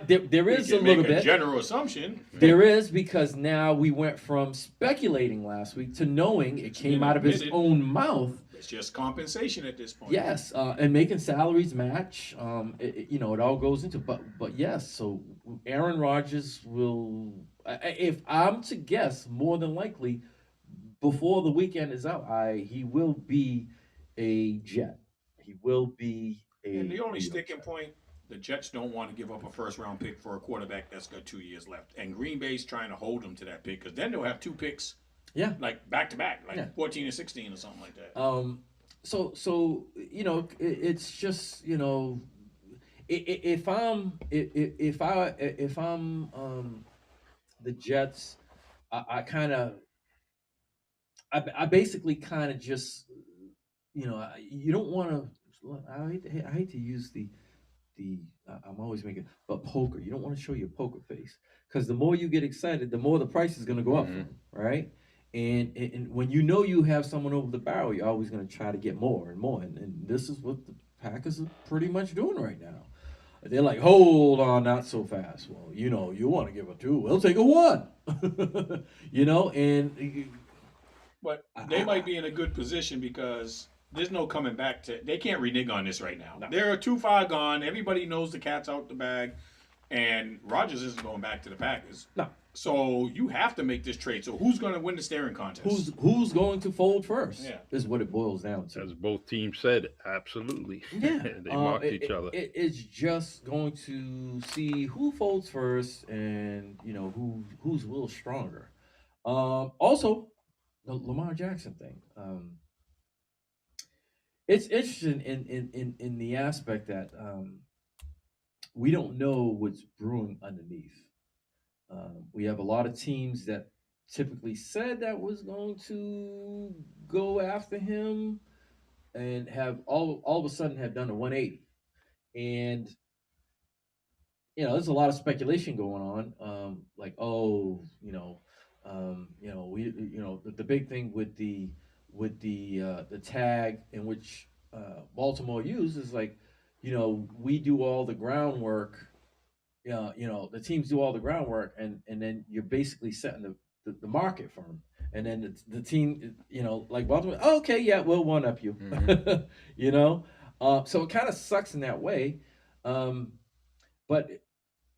There is a little bit. General assumption. There is, because now we went from speculating last week to knowing it came out of his own mouth. It's just compensation at this point. Yes, and making salaries match. It all goes into. But yes, so Aaron Rodgers will. If I'm to guess, more than likely, before the weekend is out, he will be a Jet. He will be a. And the only sticking point, the Jets don't want to give up a first-round pick for a quarterback that's got 2 years left, and Green Bay's trying to hold them to that pick because then they'll have 2 picks. Yeah. Like back to back, like 14 and 16 or something like that. So it's just if I'm the Jets, I basically kind of just you don't want to. I hate to use the I'm always making but poker. You don't want to show your poker face because the more you get excited, the more the price is going to go up, right? And when you have someone over the barrel, you're always going to try to get more and more. And this is what the Packers are pretty much doing right now. They're like, hold on, not so fast. Well, you want to give a 2, we'll take a 1. But they might be in a good position because there's no coming back they can't renege on this right now. No. They're too far gone. Everybody knows the cat's out the bag. And Rodgers isn't going back to the Packers. No. So you have to make this trade. So who's going to win the staring contest? Who's going to fold first? Yeah. Is what it boils down to. As both teams said, absolutely. Yeah, They mocked each other. It's just going to see who folds first, and who's a little stronger. Also, the Lamar Jackson thing. It's interesting in the aspect that we don't know what's brewing underneath. We have a lot of teams that typically said that was going to go after him, and have all of a sudden have done a 180. And there's a lot of speculation going on. Like, the big thing with the tag in which Baltimore used is like, we do all the groundwork. The teams do all the groundwork, and then you're basically setting the market for them. And then the team, like Baltimore, oh, okay, yeah, we'll one up you. Mm-hmm. So it kind of sucks in that way. But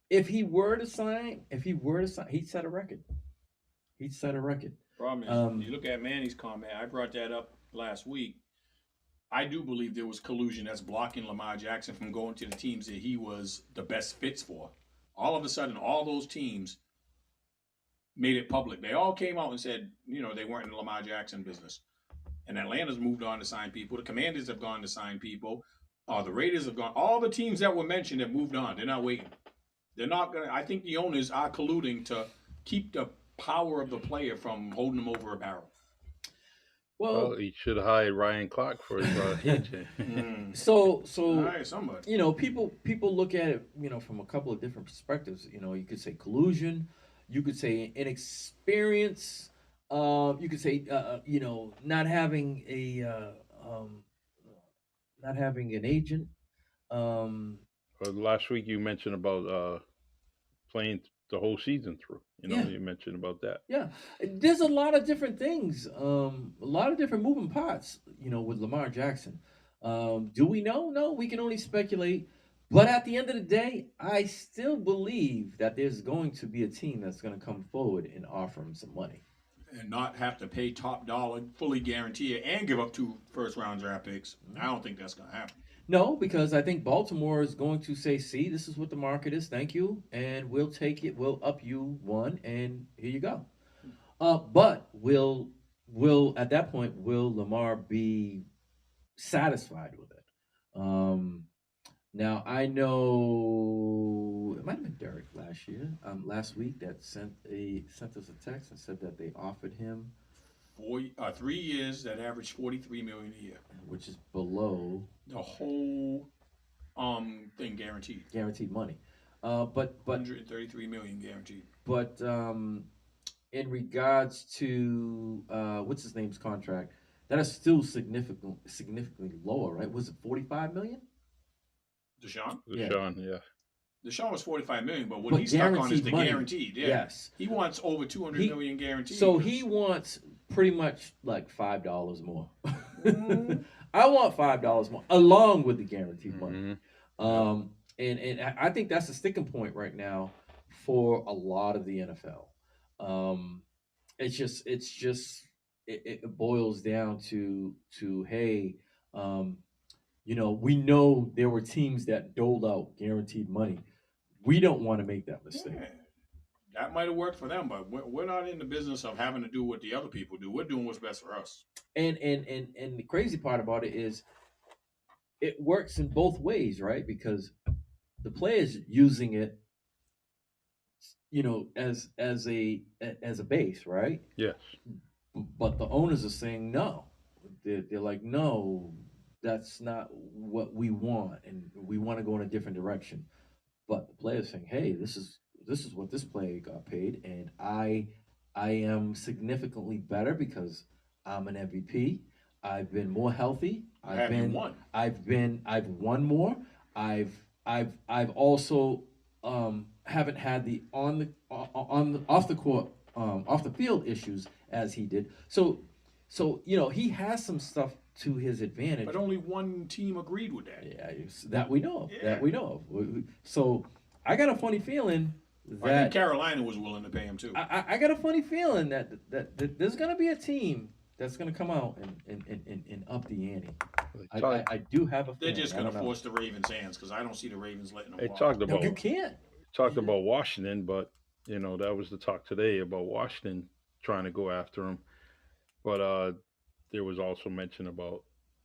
if he were to sign, he'd set a record. He'd set a record. Problem is, you look at Manny's comment. I brought that up last week. I do believe there was collusion that's blocking Lamar Jackson from going to the teams that he was the best fits for. All of a sudden, all those teams made it public. They all came out and said, they weren't in the Lamar Jackson business. And Atlanta's moved on to sign people. The Commanders have gone to sign people. The Raiders have gone. All the teams that were mentioned have moved on. They're not waiting. They're not going to. I think the owners are colluding to keep the power of the player from holding them over a barrel. Well, he should have hired Ryan Clark for his agent. So somebody. People look at it, from a couple of different perspectives. You could say collusion, you could say inexperience, you could say not having an agent. Last week you mentioned about playing the whole season through. You mentioned about that. Yeah, there's a lot of different things, a lot of different moving parts, with Lamar Jackson. Do we know? No, we can only speculate. But at the end of the day, I still believe that there's going to be a team that's going to come forward and offer him some money. And not have to pay top dollar, fully guarantee it, and give up 2 first-round draft picks. I don't think that's going to happen. No, because I think Baltimore is going to say, see, this is what the market is. Thank you. And we'll take it. We'll up you 1, and here you go. But will at that point, will Lamar be satisfied with it? Now, I know it might have been Derek last week that sent us a text and said that they offered him 3 years that averaged $43 million a year, which is below the whole thing guaranteed. Guaranteed money, but $133 million guaranteed. But in regards to what's his name's contract, that is still significantly lower, right? Was it $45 million? Deshaun? Yeah. Deshaun was $45 million, but what But he's stuck on is the money. guaranteed. Yeah. Yes. He wants over $200 million guaranteed. So he wants pretty much like $5 more. I want $5 more along with the guaranteed money. And I think that's a sticking point right now for a lot of the NFL. It boils down to hey, we know there were teams that doled out guaranteed money. We don't want to make that mistake. Yeah. That might have worked for them, but we're not in the business of having to do what the other people do. We're doing what's best for us. And the crazy part about it is it works in both ways, right? Because the players using it, as a base, right? Yes. But the owners are saying no. They're like, no, that's not what we want, and we want to go in a different direction. But the players saying, hey, this is what this player got paid, and I am significantly better because I'm an MVP. I've been more healthy. I've won more. I've also haven't had the off the field issues as he did. So he has some stuff to his advantage. But only one team agreed with that. Yeah, that we know of. Yeah. That we know of. So I got a funny feeling I think that Carolina was willing to pay him too. I got a funny feeling that there's gonna be a team that's gonna come out and up the ante. They talked, I do have a They're feeling. just I going don't to know. force the Ravens' hands because I don't see the Ravens letting them they walk. talked No, about you can't. about Washington, but that was the talk today about Washington trying to go after him. But there was also mention about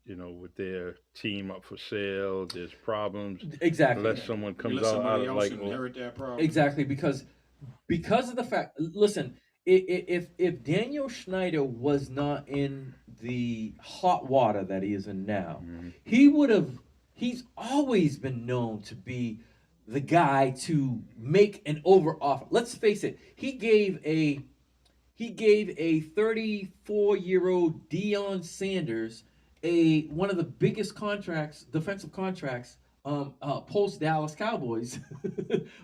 with their team up for sale, there's problems Exactly. unless someone You comes let out somebody of else like inherit that problem. Exactly, because of the fact. Listen, if Daniel Schneider was not in the hot water that he is in now, Mhm. he would have. He's always been known to be the guy to make an over offer. Let's face it. He gave a 34-year-old Deion Sanders one of the biggest contracts, defensive contracts, post Dallas Cowboys,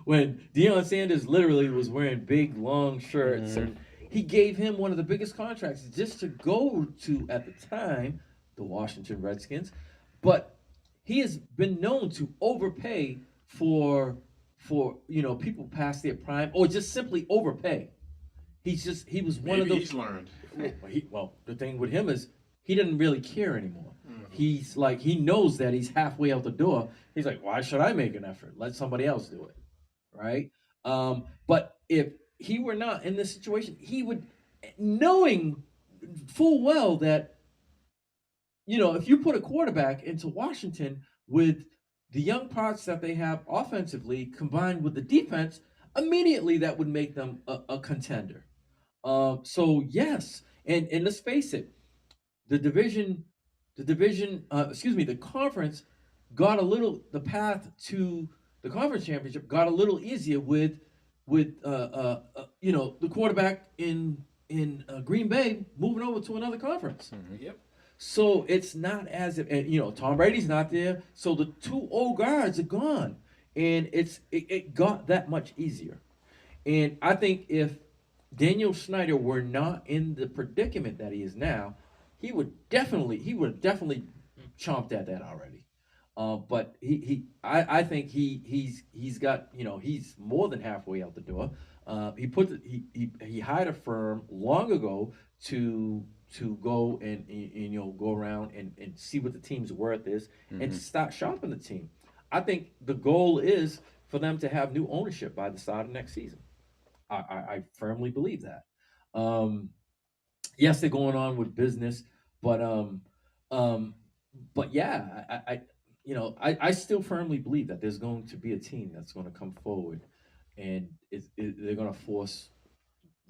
when Deion Sanders literally was wearing big long shirts, Mhm. and he gave him one of the biggest contracts just to go to at the time the Washington Redskins, but he has been known to overpay for people past their prime or just simply overpay. He was one of Maybe those. he's learned. Well, the thing with him is he doesn't really care anymore. Mhm. He's like he knows that he's halfway out the door. He's like, why should I make an effort? Let somebody else do it, right? But if he were not in this situation, he would, knowing full well that if you put a quarterback into Washington with the young parts that they have offensively combined with the defense, immediately that would make them a contender. So yes, and let's face it, the division, the conference got a little the path to the conference championship got a little easier with the quarterback in Green Bay moving over to another conference. Yep. So it's not as if Tom Brady's not there, so the two old guards are gone, and it got that much easier. And I think if Daniel Snyder were not in the predicament that he is now, he would have definitely chomped at that already. But I think he's got he's more than halfway out the door. He hired a firm long ago to go and go around and see what the team's worth is and Mhm. start shopping the team. I think the goal is for them to have new ownership by the start of next season. I firmly believe that. Um, yes, they're going on with business, but um, but yeah, I still firmly believe that there's going to be a team that's going to come forward, and they're going to force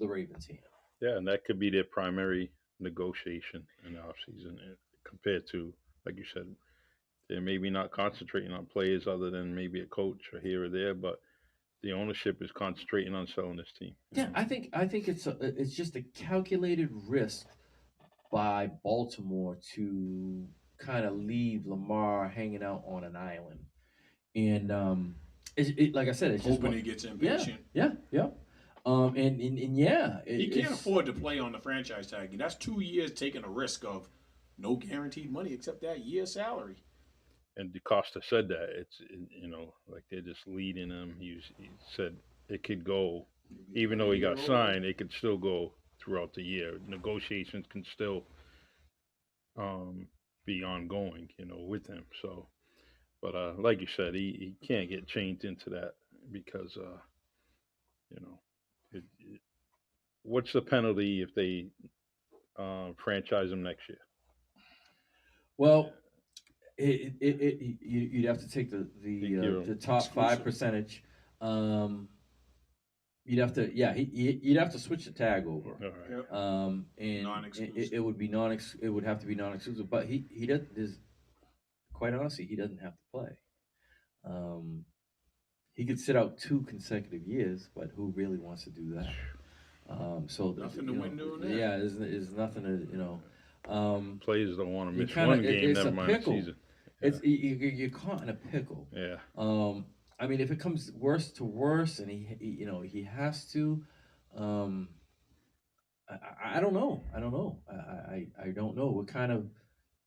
the Ravens' hand. Yeah, and that could be their primary negotiation in the offseason compared to, like you said, they're maybe not concentrating on players other than maybe a coach or here or there, but the ownership is concentrating on selling this team. Yeah, I think it's just a calculated risk by Baltimore to kind of leave Lamar hanging out on an island, and like I said, it's just Hoping he gets yeah, impatient. yeah. And yeah, He can't it's afford to play on the franchise tag. That's 2 years taking a risk of no guaranteed money except that year's salary. And DeCosta said that like they're just leading him. He said it could go, even though he got signed, it could still go throughout the year. Negotiations can still be ongoing, with him. So, but like you said, he can't get chained into that because you know, what's the penalty if they franchise him next year? well, you'd have to take the top Exclusive. 5%. You'd have to you'd have to switch the tag over. All right. Yep. And Non-exclusive. it would be it would have to be non-exclusive, but he doesn't. Quite honestly, he doesn't have to play. He could sit out 2 consecutive years, but who really wants to do that? So Nothing to win doing that. Yeah, is nothing to. Players don't want to you miss kinda- one game, it's a never mind the pickle. season. It's you're caught in a pickle. Yeah. I mean, if it comes worse to worse, and he has to, I don't know. I don't know. I don't know. We're kind of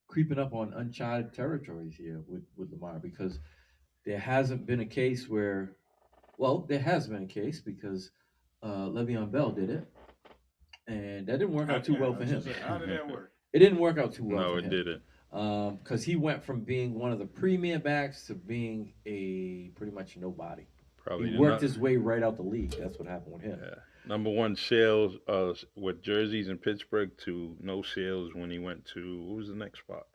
creeping up on uncharted territories here with Lamar because there hasn't been a case where Well, there has been a case because Le'Veon Bell did it, and that didn't work out too well for him. How did that work? It didn't work out too well No, for it him. didn't. Because he went from being one of the premier backs to being a pretty much nobody. Probably He did worked not. his way right out the league. That's what happened with him. Yeah. Number one sales with jerseys in Pittsburgh to no sales when he went to, what was the next spot?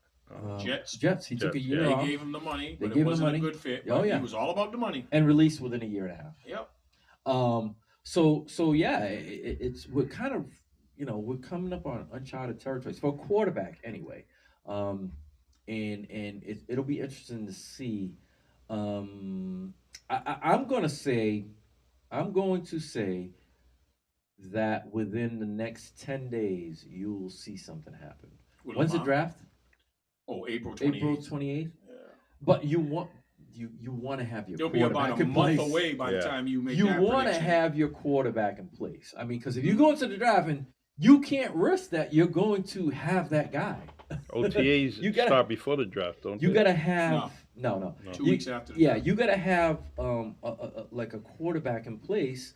Jets. Jets. He took a Jets, year They off gave him the money, They but gave it him the wasn't money. a good fit. Oh, But yeah. He was all about the money. and released within a year and a half. Yep. So yeah, it's we're kind of we're coming up on uncharted territories for a quarterback anyway. And it'll be interesting to see. I'm going to say that within the next 10 days you'll see something happen. With When's the Lamar? draft? Oh, April 28th. April 28th. Yeah. But you want to have your They'll be about quarterback a in month place. away by the Yeah. time you make You that want to prediction. have your quarterback in place. I mean, because if you go into the draft and you can't risk that you're going to have that guy. OTAs You gotta- start before the draft, don't You they? gotta have no. 2 You- weeks after the Yeah, draft. you gotta have like a quarterback in place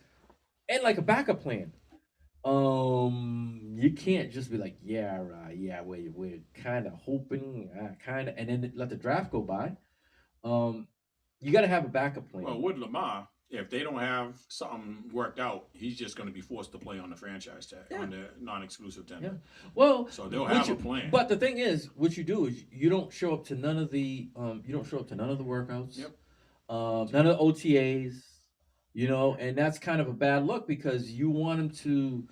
and like a backup plan. You can't just be like, we're kind of hoping, and then let the draft go by. You got to have a backup plan. Well, with Lamar, if they don't have something worked out, he's just going to be forced to play on the franchise tag, Yeah. on the non-exclusive tender. Yeah. Well, So they'll what have you- a plan. But the thing is, what you do is you don't show up to none of the workouts. Yep. None of the OTAs. And that's kind of a bad look because you want them to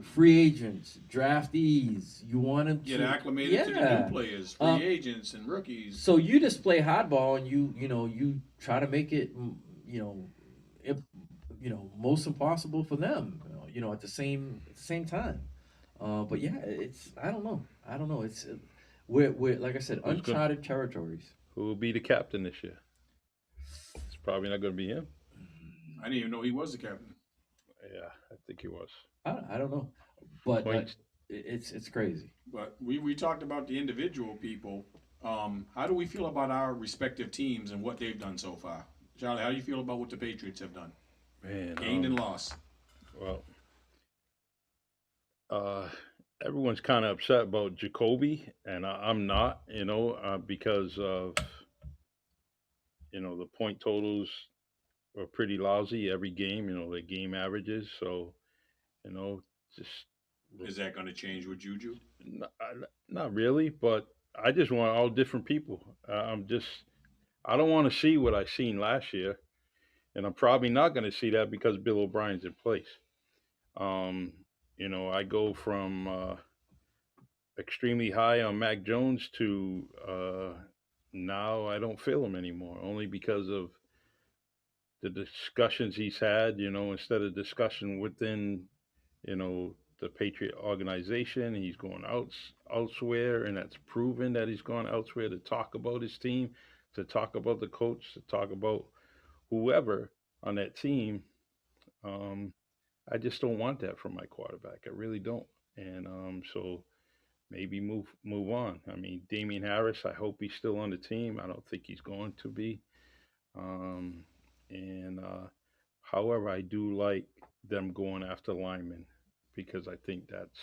free agents, draftees. You want them Get to acclimated to the Yeah. new players, free Um, agents, and rookies. So you just play hardball and you try to make it most impossible for them at the same time. But yeah, I don't know. It's we're like I said, Who's gonna- uncharted territories. Who will be the captain this year? It's probably not going to be him. I didn't even know he was the captain. Yeah, I think he was. I don't know, but Points. it's crazy. But we talked about the individual people. How do we feel about our respective teams and what they've done so far? Charlie, how do you feel about what the Patriots have done? Man, Gained and lost. well, everyone's kind of upset about Jacoby, and I'm not, because of, the point totals are pretty lousy every game, the game averages. So, just Is that going to change with Juju? not really, but I just want all different people. I don't want to see what I seen last year, and I'm probably not going to see that because Bill O'Brien's in place. I go from extremely high on Mac Jones to now I don't feel him anymore, only because of the discussions he's had. Instead of discussion within, the Patriot organization, he's going elsewhere, and that's proven that he's gone elsewhere to talk about his team, to talk about the coach, to talk about whoever on that team. I just don't want that from my quarterback. I really don't. And so maybe move on. I mean, Damian Harris, I hope he's still on the team. I don't think he's going to be. However, I do like them going after linemen because I think that's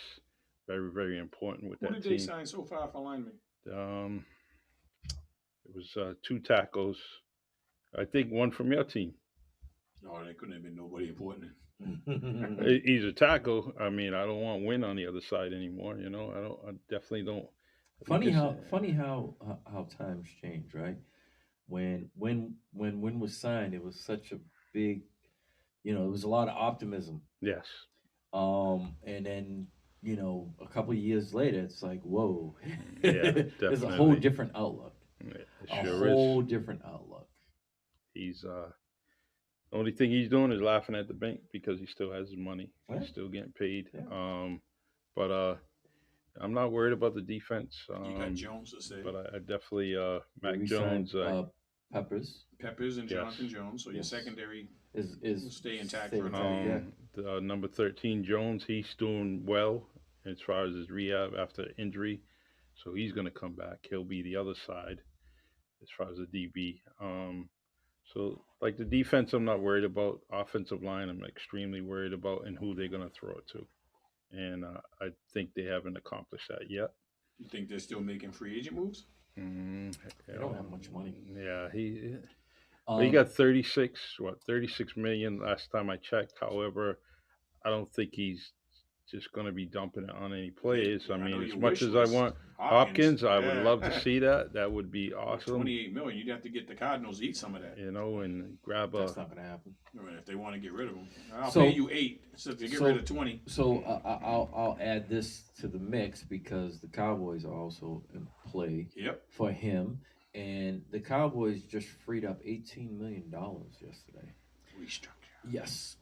very, very important with Who that did team. they sign so far for linemen? It was 2 tackles. I think one from your team. No, they couldn't have been nobody important. He's a tackle. I mean, I don't want Win on the other side anymore. I definitely don't. Funny Just- how times change, right? When Win was signed, it was such a big, it was a lot of optimism. Yes. And then a couple of years later, it's like, whoa, Yeah, there's a whole definitely. different outlook. It A sure whole is. different outlook. He's the only thing he's doing is laughing at the bank because he still has his money. Yeah. He's still getting paid. Yeah. But I'm not worried about the defense. You got Jones to say. But I definitely Mac We Jones. signed, Peppers Peppers and Yes. Jonathan Jones. So your Yes. secondary is will stay intact stay for intact, another yeah. The number 13 Jones, he's doing well as far as his rehab after injury, so he's going to come back. He'll be the other side as far as the DB. So, like the defense, I'm not worried about. Offensive line, I'm extremely worried about, and who they're going to throw it to. And I think they haven't accomplished that yet. You think they're still making free agent moves? Mm, They don't have much money. Yeah, he Um, got 36 million last time I checked. However, I don't think he's just going to be dumping it on any players. I know mean, as your much wish as I list. want Hopkins, Hopkins, I would yeah. love to see that. That would be With awesome. 28 million, you'd have to get the Cardinals to eat some of that. You know, and grab a. that's not going to happen. I mean, if they want to get rid of him, I'll So- pay you 8 so to get so- rid of 20. So I'll add this to the mix because the Cowboys are also in play Yep. for him, and the Cowboys just freed up $18 million yesterday. Restructure. Yes.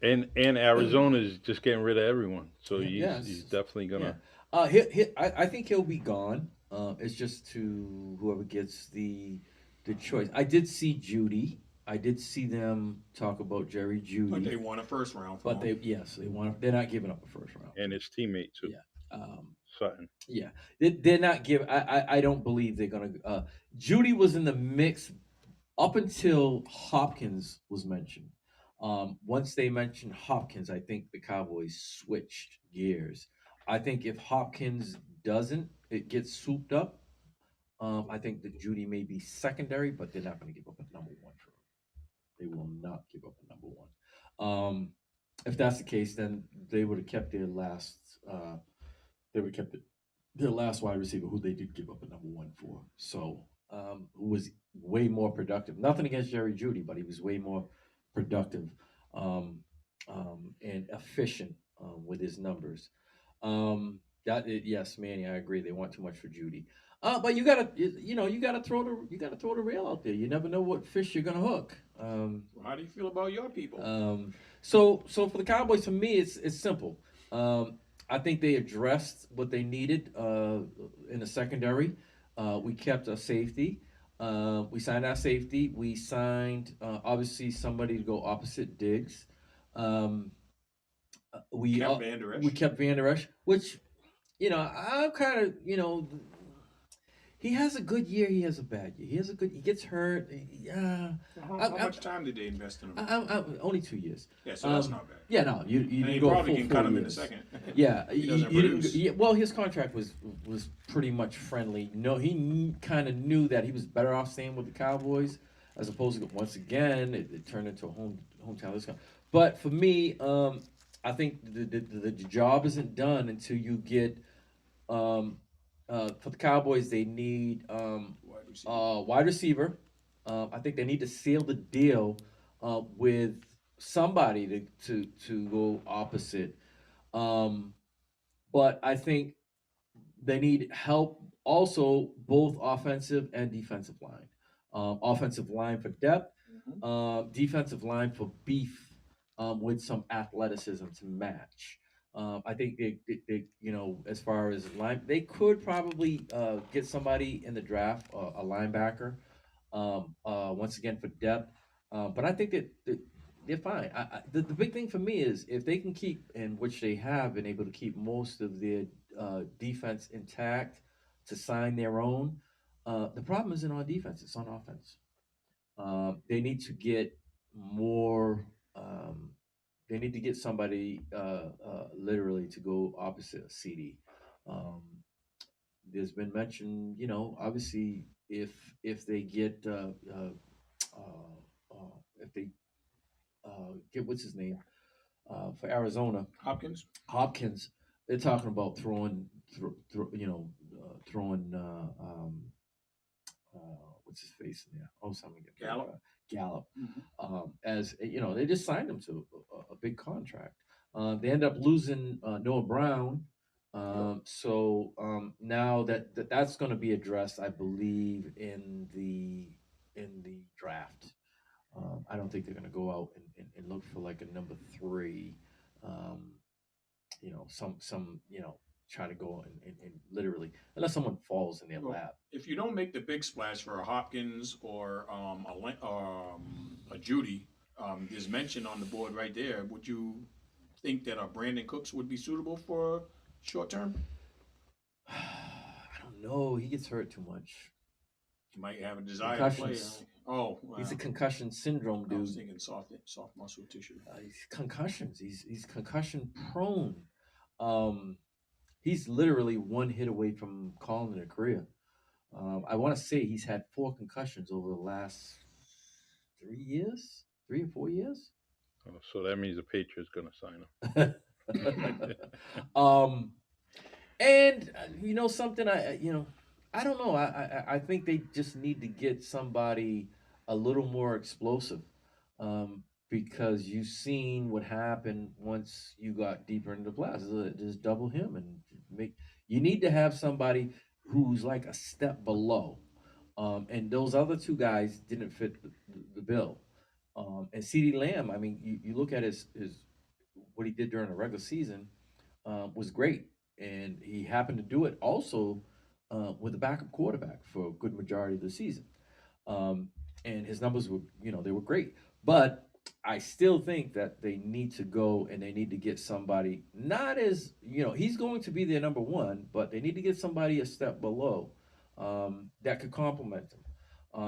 And Arizona's just getting rid of everyone, so Yes. he's definitely gonna. I think he'll be gone. It's just to whoever gets the choice. I did see Judy. I did see them talk about Jerry Judy. But they won a first round. For But him. they want. They're not giving up a first round. And his teammate too. Yeah. Sutton. Yeah, they're not giving. I don't believe they're gonna. Judy was in the mix up until Hopkins was mentioned. Once they mentioned Hopkins, I think the Cowboys switched gears. I think if Hopkins doesn't, it gets souped up. I think that Judy may be secondary, but they're not going to give up a number one for him. They will not give up a number one. If that's the case, then they would have kept their last. They would have kept their last wide receiver, who they did give up a number one for. So, who was way more productive. Nothing against Jerry Judy, but he was way more productive and efficient with his numbers. Yes, Manny, I agree. They want too much for Judy. But you gotta throw the rail out there. You never know what fish you're gonna hook. How do you feel about your people? So for the Cowboys, for me, it's simple. I think they addressed what they needed in the secondary. We kept a safety. We signed our safety. We signed obviously somebody to go opposite Diggs. We Kept Van Der Esch. we kept Van Der Esch, which I'm kind of he has a good year. He has a bad year. He gets hurt. Yeah. How much time did they invest in him? I'm only 2 years. Yeah, so that's not bad. Yeah, no, you And didn't you go probably full can cut 4 him in a years. second. Yeah, He doesn't you didn't- produce. yeah, well, his contract was pretty much friendly. No, he kind of knew that he was better off staying with the Cowboys as opposed to once again it turned into a hometown discount. But for me, I think the job isn't done until you get for the Cowboys they need wide receiver. I think they need to seal the deal with somebody to go opposite. But I think they need help also both offensive and defensive line. Offensive line for depth, defensive line for beef with some athleticism to match. I think they as far as line, they could probably get somebody in the draft, a linebacker, once again for depth. But I think that they're fine. The big thing for me is if they can keep, in which they have been able to keep most of their defense intact to sign their own. The problem isn't on defense; it's on offense. They need to get more. They need to get somebody literally to go opposite CD. There's been mention, obviously if they get if they get what's his name for Arizona Hopkins. they're talking about throwing what's his face in there? Oh, something Gallup. As they just signed him to a big contract. They end up losing Noah Brown. So now that's going to be addressed, I believe, in the draft. I don't think they're going to go out and look for like a number 3. Try to go and literally, unless someone falls in their lap. If you don't make the big splash for a Hopkins or a Judy, is mentioned on the board right there. Would you think that a Brandon Cooks would be suitable for short term? I don't know. He gets hurt too much. He might have a desire to play. Concussions. Oh, He's a wow. concussion syndrome I was dude. thinking soft muscle tissue. He's concussions. He's concussion prone. Um, he's literally one hit away from calling it a career. I want to say he's had 4 concussions over the last 3 years, 3 or 4 years. So that means the Patriots going to sign him. um, and you know something, I don't know. I think they just need to get somebody a little more explosive, because you've seen what happened once you got deeper into the playoffs. Just double him and make. You need to have somebody who's like a step below, and those other 2 guys didn't fit the bill. And CeeDee Lamb, I mean, you look at his what he did during the regular season, was great, and he happened to do it also with a backup quarterback for a good majority of the season. Um, and his numbers were, they were great. But I still think that they need to go and they need to get somebody not as he's going to be their number one, but they need to get somebody a step below, that could complement them.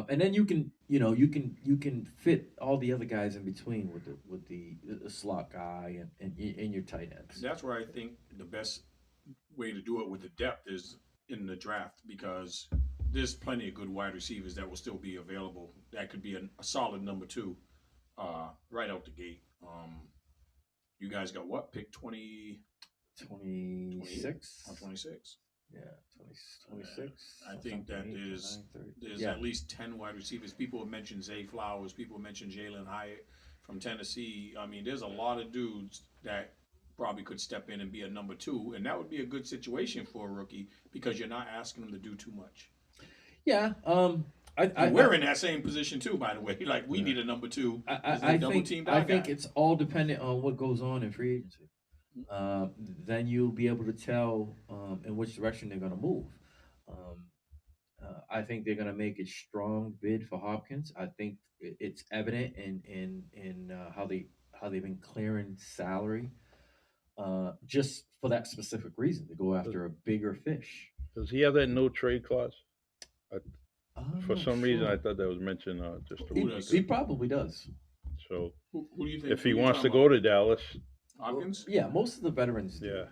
And then you can fit all the other guys in between with the slot guy and your tight ends. That's where I think the best way to do it with the depth is in the draft, because there's plenty of good wide receivers that will still be available. That could be a solid number 2, right out the gate. You guys got what? Pick 20, 26. 26. Yeah, 26. I think that there's Yeah. at least 10 wide receivers. People have mentioned Zay Flowers. People have mentioned Jalen Hyatt from Tennessee. I mean, there's a lot of dudes that probably could step in and be a number 2, and that would be a good situation for a rookie because you're not asking them to do too much. Yeah. We're in that same position too, by the way. Like we need a number 2. I think it's all dependent on what goes on in free agency. Then you'll be able to tell in which direction they're going to move. I think they're going to make a strong bid for Hopkins. I think it's evident in how they've been clearing salary, just for that specific reason, to go after a bigger fish. Does he have that no trade clause? For I'm some not reason, sure. I thought that was mentioned just a Who week does? ago. He probably does. So Who do you think? if he who you wants to talking go about? to Dallas, Hopkins, Yeah, most of the veterans do. yeah.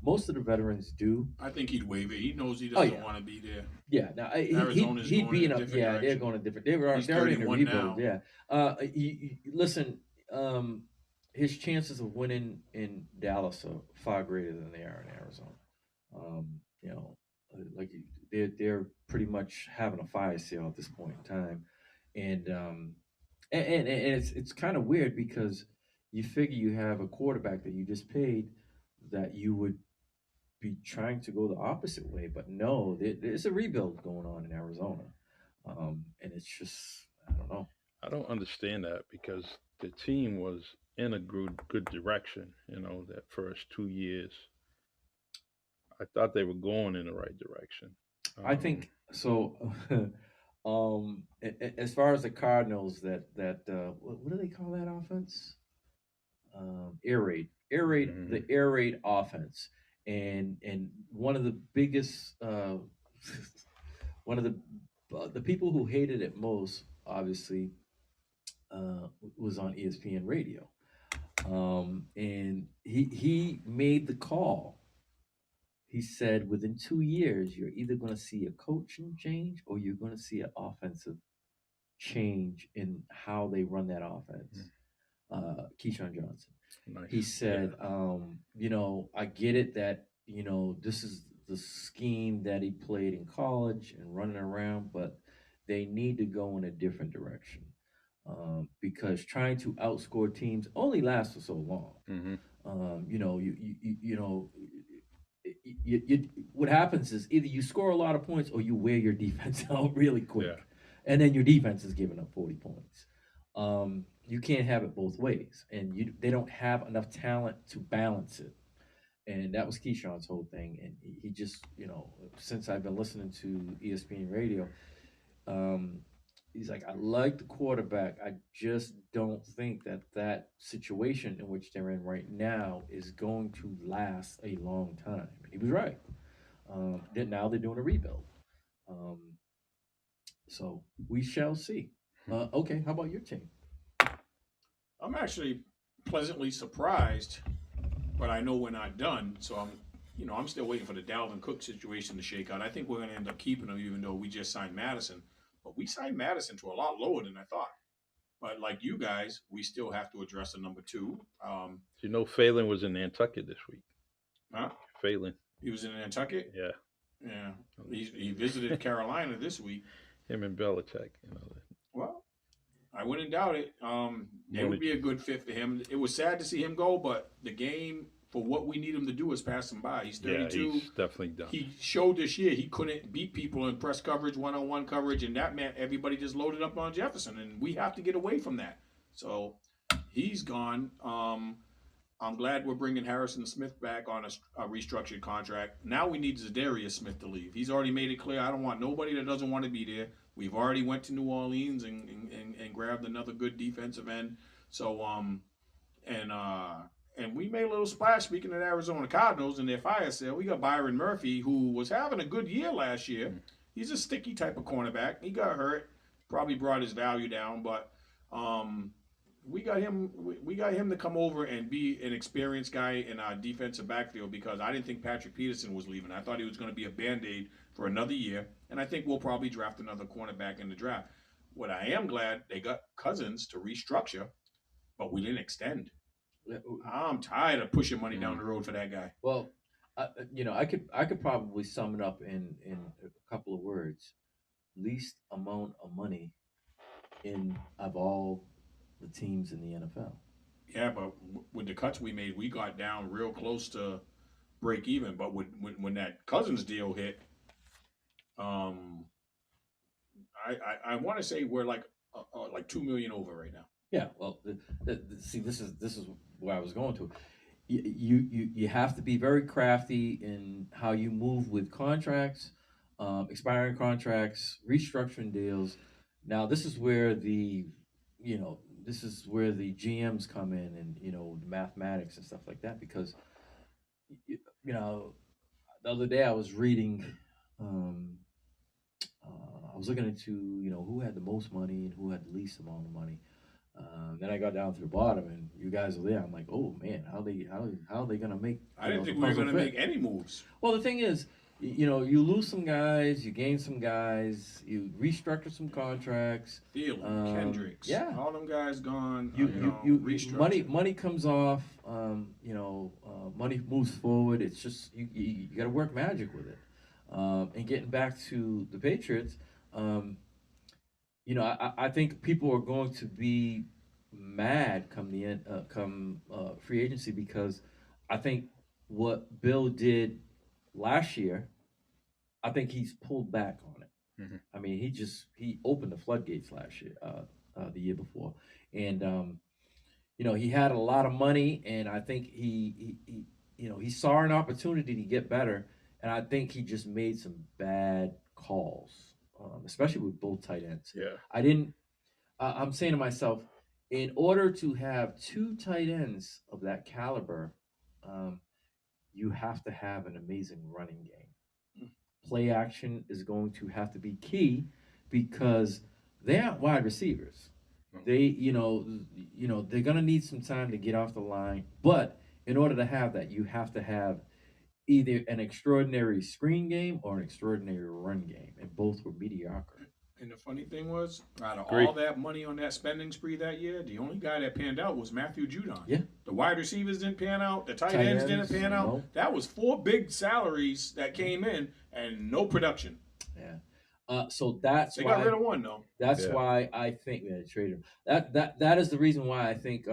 Most of the veterans do. I think he'd waive it. He knows he Oh, doesn't yeah. want to be there. Yeah, now Arizona's he'd going be in in a a different yeah. They're direction. going a different. They're He's in a 31 rebuild. now. Yeah. Listen. His chances of winning in Dallas are far greater than they are in Arizona. You know, like they're pretty much having a fire sale at this point in time, and it's kind of weird because you figure you have a quarterback that you just paid that you would be trying to go the opposite way, but no, there's a rebuild going on in Arizona, and it's just I don't know. I don't understand that because the team was in a good direction. That first 2 years, I thought they were going in the right direction. I think so. As far as the Cardinals, that what do they call that offense? Air raid, the air raid offense, and one of the biggest, one of the people who hated it most, obviously, was on ESPN Radio, and he made the call. He said within 2 years, you're either going to see a coaching change or you're going to see an offensive change in how they run that offense. Keyshawn Johnson. Nice. He said, I get it that, this is the scheme that he played in college and running around, but they need to go in a different direction, because trying to outscore teams only lasts for so long. What happens is either you score a lot of points or you wear your defense out really quick, Yeah. and then your defense is giving up 40 points. You can't have it both ways, and they don't have enough talent to balance it. And that was Keyshawn's whole thing. And he just, since I've been listening to ESPN Radio, he's like, I like the quarterback. I just don't think that situation in which they're in right now is going to last a long time. And he was right. Now they're doing a rebuild. So we shall see. Okay, how about your team? I'm actually pleasantly surprised, but I know we're not done. So I'm still waiting for the Dalvin Cook situation to shake out. I think we're going to end up keeping him, even though we just signed Madison. But we signed Madison to a lot lower than I thought. But like you guys, we still have to address the number two. You know, Phelan was in Nantucket this week. Huh? Phelan. He was in Nantucket. Yeah. Yeah. He visited Carolina this week. Him and Belichick. You know. Well, I wouldn't doubt it. It would be a good fit for him. It was sad to see him go, but the game for what we need him to do is pass him by. He's 32. Yeah, he's definitely done. He showed this year he couldn't beat people in press coverage, one-on-one coverage, and that meant everybody just loaded up on Jefferson, and we have to get away from that. So he's gone. I'm glad we're bringing Harrison Smith back on a restructured contract. Now we need Zadarius Smith to leave. He's already made it clear, I don't want nobody that doesn't want to be there. We've already went to New Orleans and grabbed another good defensive end. So and we made a little splash, speaking of Arizona Cardinals, in their fire sale. We got Byron Murphy, who was having a good year last year. He's a sticky type of cornerback. He got hurt, probably brought his value down, but we got him to come over and be an experienced guy in our defensive backfield, because I didn't think Patrick Peterson was leaving. I thought he was going to be a Band-Aid for another year, and I think we'll probably draft another cornerback in the draft. What I am glad, they got Cousins to restructure, but we didn't extend. I'm tired of pushing money down the road for that guy. Well, I could probably sum it up in a couple of words. Least amount of money of all the teams in the NFL. Yeah, but with the cuts we made, we got down real close to break even. But when that Cousins deal hit, I want to say we're like $2 million over right now. Yeah, well, see, this is where I was going to. You have to be very crafty in how you move with contracts, expiring contracts, restructuring deals. Now, this is where the GMs come in, and the mathematics and stuff like that, because the other day I was reading, I was looking into who had the most money and who had the least amount of money. Then I got down to the bottom, and you guys are there. I'm like, oh man, how are they gonna make? I didn't think we were gonna make any moves. Well, the thing is, you lose some guys, you gain some guys, you restructure some contracts. Thielen, Kendricks, yeah, all them guys gone. Money comes off. Money moves forward. It's just you got to work magic with it. And getting back to the Patriots, I think people are going to be mad come free agency, because I think what Bill did last year, I think he's pulled back on it. Mm-hmm. I mean, he opened the floodgates last year, the year before, and he had a lot of money, and I think he saw an opportunity to get better, and I think he just made some bad calls, especially with both tight ends. Yeah, I'm saying to myself, in order to have two tight ends of that caliber, you have to have an amazing running game. Play action is going to have to be key, because they aren't wide receivers. They, they're going to need some time to get off the line. But in order to have that, you have to have either an extraordinary screen game or an extraordinary run game, and both were mediocre. And the funny thing was, out of all that money on that spending spree that year, the only guy that panned out was Matthew Judon. Yeah. The wide receivers didn't pan out. The tight ends didn't pan out. No. That was 4 big salaries that came in and no production. Yeah. So that's they why got rid of one though. That's why I think they traded him. That is the reason why I think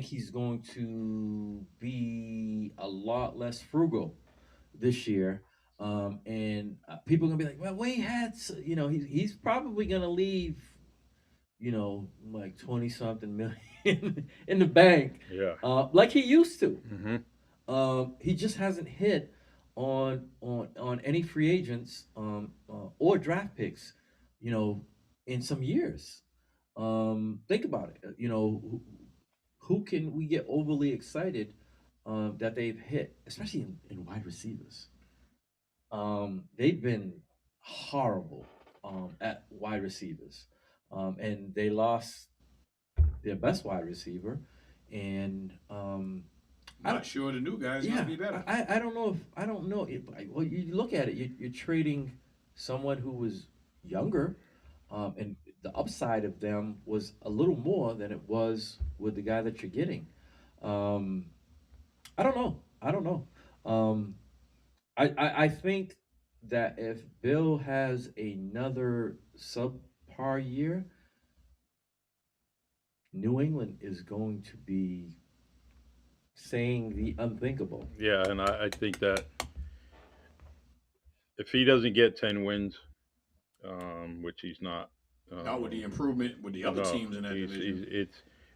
he's going to be a lot less frugal this year. And people are gonna be like, well, Wayne had, he's probably gonna leave, like 20-something million in the bank, like he used to. Mm-hmm. He just hasn't hit on any free agents or draft picks, in some years. Think about it. Who can we get overly excited that they've hit, especially in wide receivers? They've been horrible at wide receivers, and they lost their best wide receiver, and I Not sure the new guys yeah, gonna be better. I don't know if I don't know. Well, you look at it, you're trading someone who was younger, and the upside of them was a little more than it was with the guy that you're getting. Um, I don't know. I don't know. Um, I think that if Bill has another subpar year, New England is going to be saying the unthinkable. Yeah, and I think that if he doesn't get 10 wins, which he's not, Not with the um, improvement with the other no, teams in that division.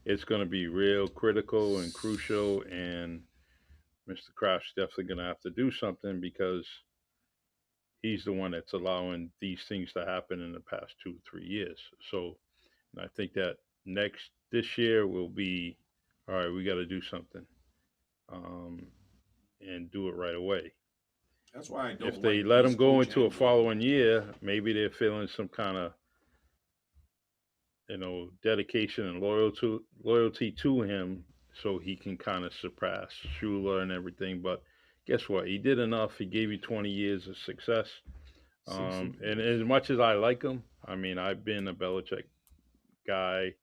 it's going to be real critical and crucial, and Mr. Kraft's definitely going to have to do something because he's the one that's allowing these things to happen in the past 2 3 years. So, and I think that this year will be all right. We got to do something, um, and do it right away. That's why I If don't they like let this him go coach into a angle. following year, maybe they're feeling some kind of dedication and loyalty to him, so he can kind of surpass Shula and everything. But guess what? He did enough. He gave you 20 years of success. And as much as I like him, I mean, I've been a Belichick guy.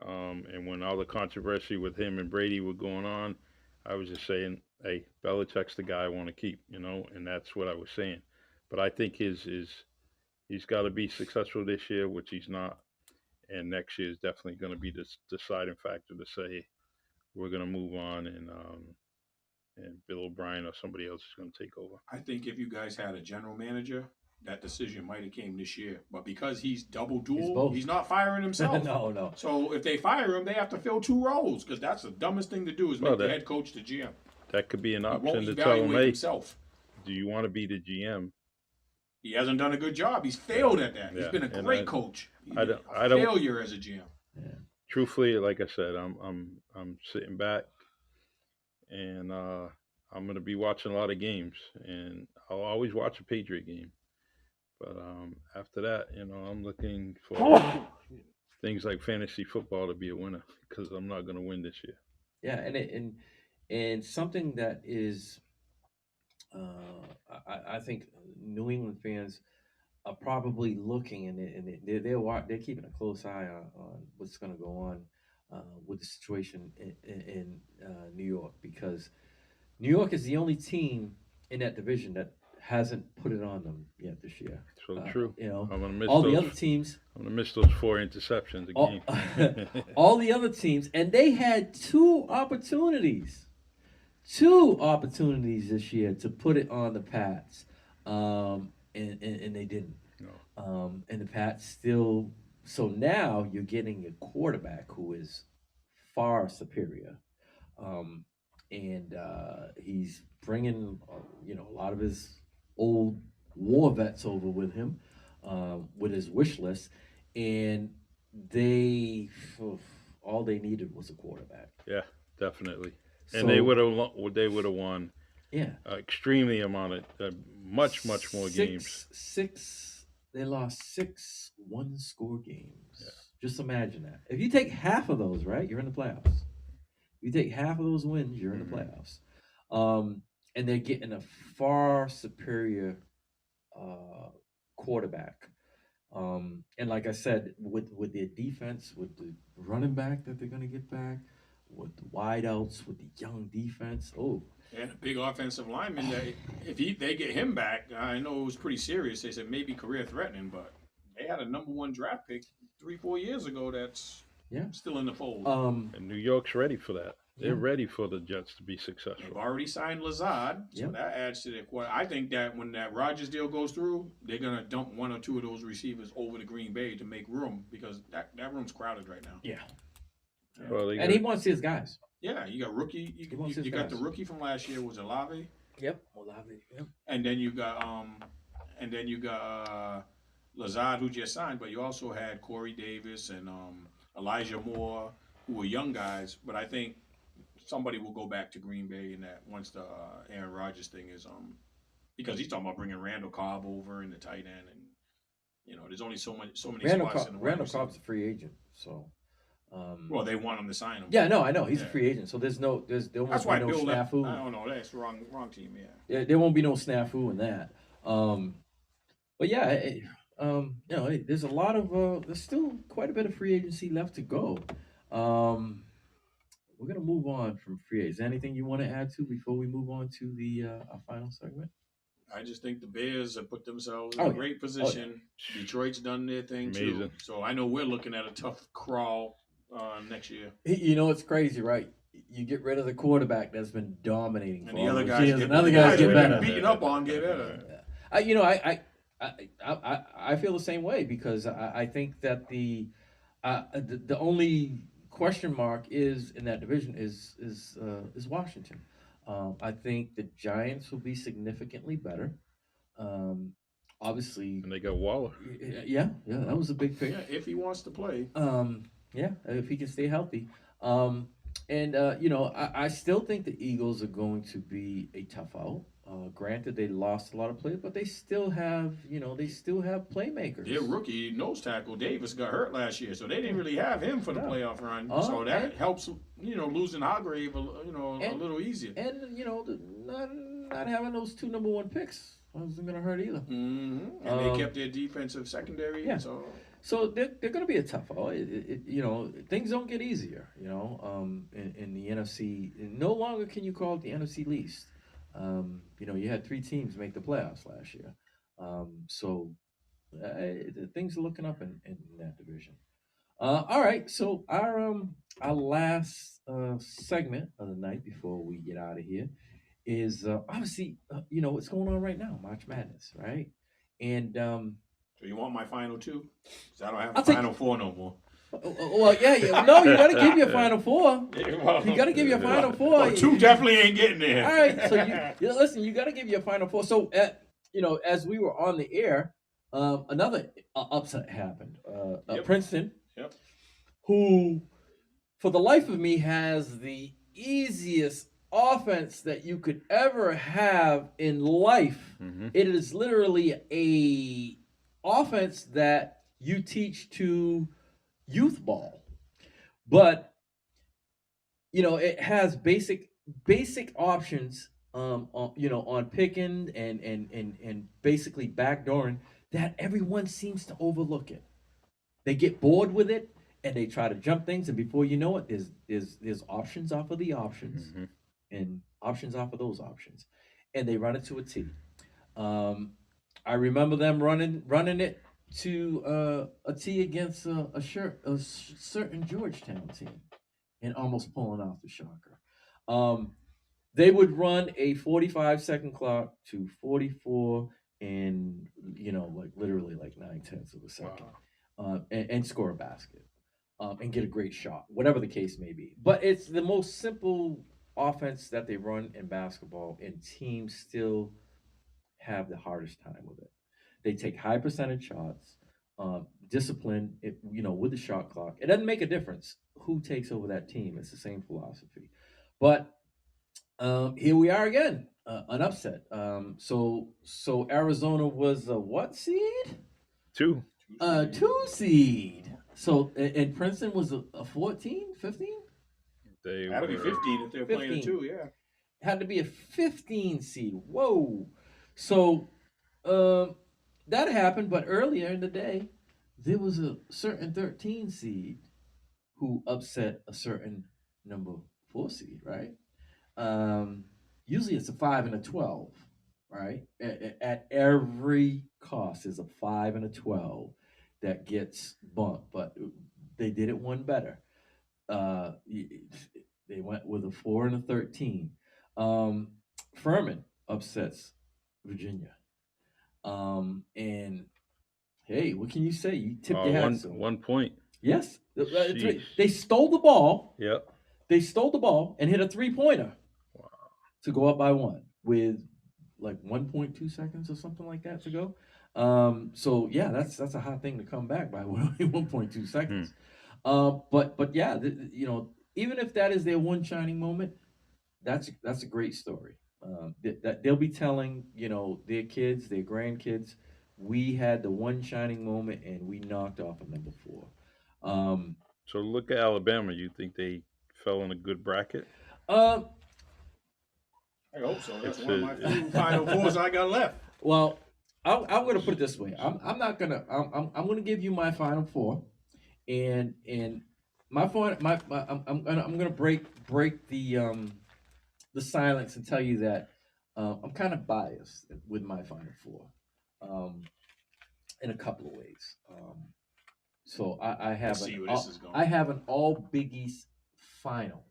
And when all the controversy with him and Brady were going on, I was just saying, hey, Belichick's the guy I want to keep, and that's what I was saying. But I think he's got to be successful this year, which he's not, and next year is definitely going to be the deciding factor to say we're going to move on, and Bill O'Brien or somebody else is going to take over. I think if you guys had a general manager, that decision might have came this year. But because he's double dual, both. he's not firing himself. No. So if they fire him, they have to fill two roles because that's the dumbest thing to do is make the head coach the GM. That could be an He won't option to tell him, evaluate hey, himself. do you want to be the GM? He hasn't done a good job. He's failed at that. He's Yeah, been a and great coach. He's I been don't- a I don't- failure as a GM. Truthfully, like I said, I'm sitting back, and I'm going to be watching a lot of games, and I'll always watch a Patriot game. But after that, I'm looking for things like fantasy football to be a winner because I'm not going to win this year. Yeah, and something that is, I think New England fans are probably looking and they're keeping a close eye on what's going to go on with the situation in New York, because New York is the only team in that division that hasn't put it on them yet this year. So true. I'm going to miss all those. the other teams. I'm going to miss those 4 interceptions a game. All the other teams, and they had two opportunities this year to put it on the Pats, and they didn't. No. And the Pats still. So now you're getting a quarterback who is far superior, and he's bringing a lot of his old war vets over with him, with his wish list, and all they needed was a quarterback. Yeah, definitely. So, And they would have won. Yeah. Extremely amount of much more games. They lost 6 one-score games. Yeah. Just imagine that. If you take half of those, right, you're in the playoffs. If you take half of those wins, you're in the playoffs. And they're getting a far superior quarterback. And like I said, with their defense, with the running back that they're going to get back, with the wideouts, with the young defense. Oh, and a big offensive lineman that if they get him back, I know it was pretty serious. They said maybe career threatening, but they had a #1 draft pick 3-4 years ago that's still in the fold. And New York's ready for that. They're Yeah. ready for the Jets to be successful. They've already signed Lazard, so that adds to the. I think that when that Rodgers deal goes through, they're gonna dump 1 or 2 of those receivers over to Green Bay to make room because that room's crowded right now. Yeah. Well, And he wants his guys. Yeah, you got rookie. You wants his got the guys. rookie from last year was Olave, Yep. Olave. Yep. and then you got Lazard who just signed, but you also had Corey Davis and Elijah Moore who were young guys. But I think somebody will go back to Green Bay in that once the Aaron Rodgers thing is because he's talking about bringing Randall Cobb over in the tight end, and There's only so many Randall spots in the wide Randall receiver. Cobb's a free agent, so. Well, they want him to sign him. Yeah, no, I know he's a Yeah. free agent, so there won't That's be why no Bill left. snafu. I don't know. That's wrong team. Yeah. There won't be no snafu in that. But yeah, there's a lot of there's still quite a bit of free agency left to go. We're gonna move on from free agents. Anything you want to add to before we move on to the our final segment? I just think the Bears have put themselves Oh, in a yeah. great position. Detroit's done their thing too. Amazing. So I know we're looking at a tough crawl next year. You know it's crazy, right? You get rid of the quarterback that's been dominating, And for the all other those guys years, get and other the guys guys get we've better. been beaten up on get better. I feel the same way because I think that the only question mark is in that division is Washington. I think the Giants will be significantly better. Obviously, And they got Waller. yeah, that was a big pick. Yeah, if he wants to play. Yeah, if he can stay healthy. I still think the Eagles are going to be a tough out. Granted, they lost a lot of players, but they still have playmakers. Their rookie nose tackle Davis got hurt last year, so they didn't really have him for the Yeah. playoff run. Oh, So that and- helps, losing Hargrave, a little easier. And not having those two number one picks wasn't going to hurt either. Mm-hmm. And they kept their defensive secondary. Yeah. So So they're going to be a tough out. Things don't get easier. In the NFC, no longer can you call it the NFC least. You had 3 teams make the playoffs last year. Things are looking up in that division. All right, so our last segment of the night before we get out of here is obviously what's going on right now, March Madness, right? And So you want my final 2? Because I don't have I'll a take- final 4 no more. well, yeah. No, you got to give your final 4. You got to give your final 4. Well, 2 definitely ain't getting there. All right, so listen. You got to give your final 4. So, as we were on the air, another upset happened. Yep. Princeton, Yep. who, for the life of me, has the easiest offense that you could ever have in life. Mm-hmm. It is literally a offense that you teach to youth ball, but it has basic options on picking and basically backdooring that everyone seems to overlook it. They get bored with it and they try to jump things, and before you know it, there's options off of the options Mm-hmm. and options off of those options, and they run it to a T. I remember them running it to a T against a certain Georgetown team, and almost pulling off the shocker. They would run a 45-second clock to 44, and literally 9/10 of a second, and score a basket, and get a great shot, whatever the case may be. But it's the most simple offense that they run in basketball, and teams still have the hardest time with it. They take high percentage shots, discipline, with the shot clock. It doesn't make a difference who takes over that team. It's the same philosophy. But here we are again, an upset. So Arizona was a what seed? 2. 2 seed. So and Princeton was a 14, 15? They That'll be were 15 if they're playing 15. a 2, yeah. Had to be a 15 seed. Whoa. So that happened, but earlier in the day, there was a certain 13 seed who upset a certain number 4 seed, right? Usually it's a 5 and a 12, right? At every cost, there's a 5 and a 12 that gets bumped, but they did it one better. They went with a 4 and a 13. Furman upsets Virginia. And hey, what can you say? You tipped your hat. 1 point. Yes. Sheesh. They stole the ball. Yep. They stole the ball and hit a 3-pointer to go up by 1 with 1.2 seconds or something like that to go. So yeah, that's a hot thing to come back by 1.2 seconds. But yeah, even if that is their one shining moment, that's a great story. That they'll be telling their kids, their grandkids, we had the one shining moment and we knocked off a number 4. Um, So look at Alabama. You think they fell in a good bracket? um, I hope so. That's It's one of my a- few Final Fours I got left. well, I'm going to put it this way. I'm not gonna. I'm going to give you my final 4, and my final my I'm gonna break the silence and tell you that I'm kind of biased with my final 4, in a couple of ways. So I have Let's see an where this is going. I have an all Big East final.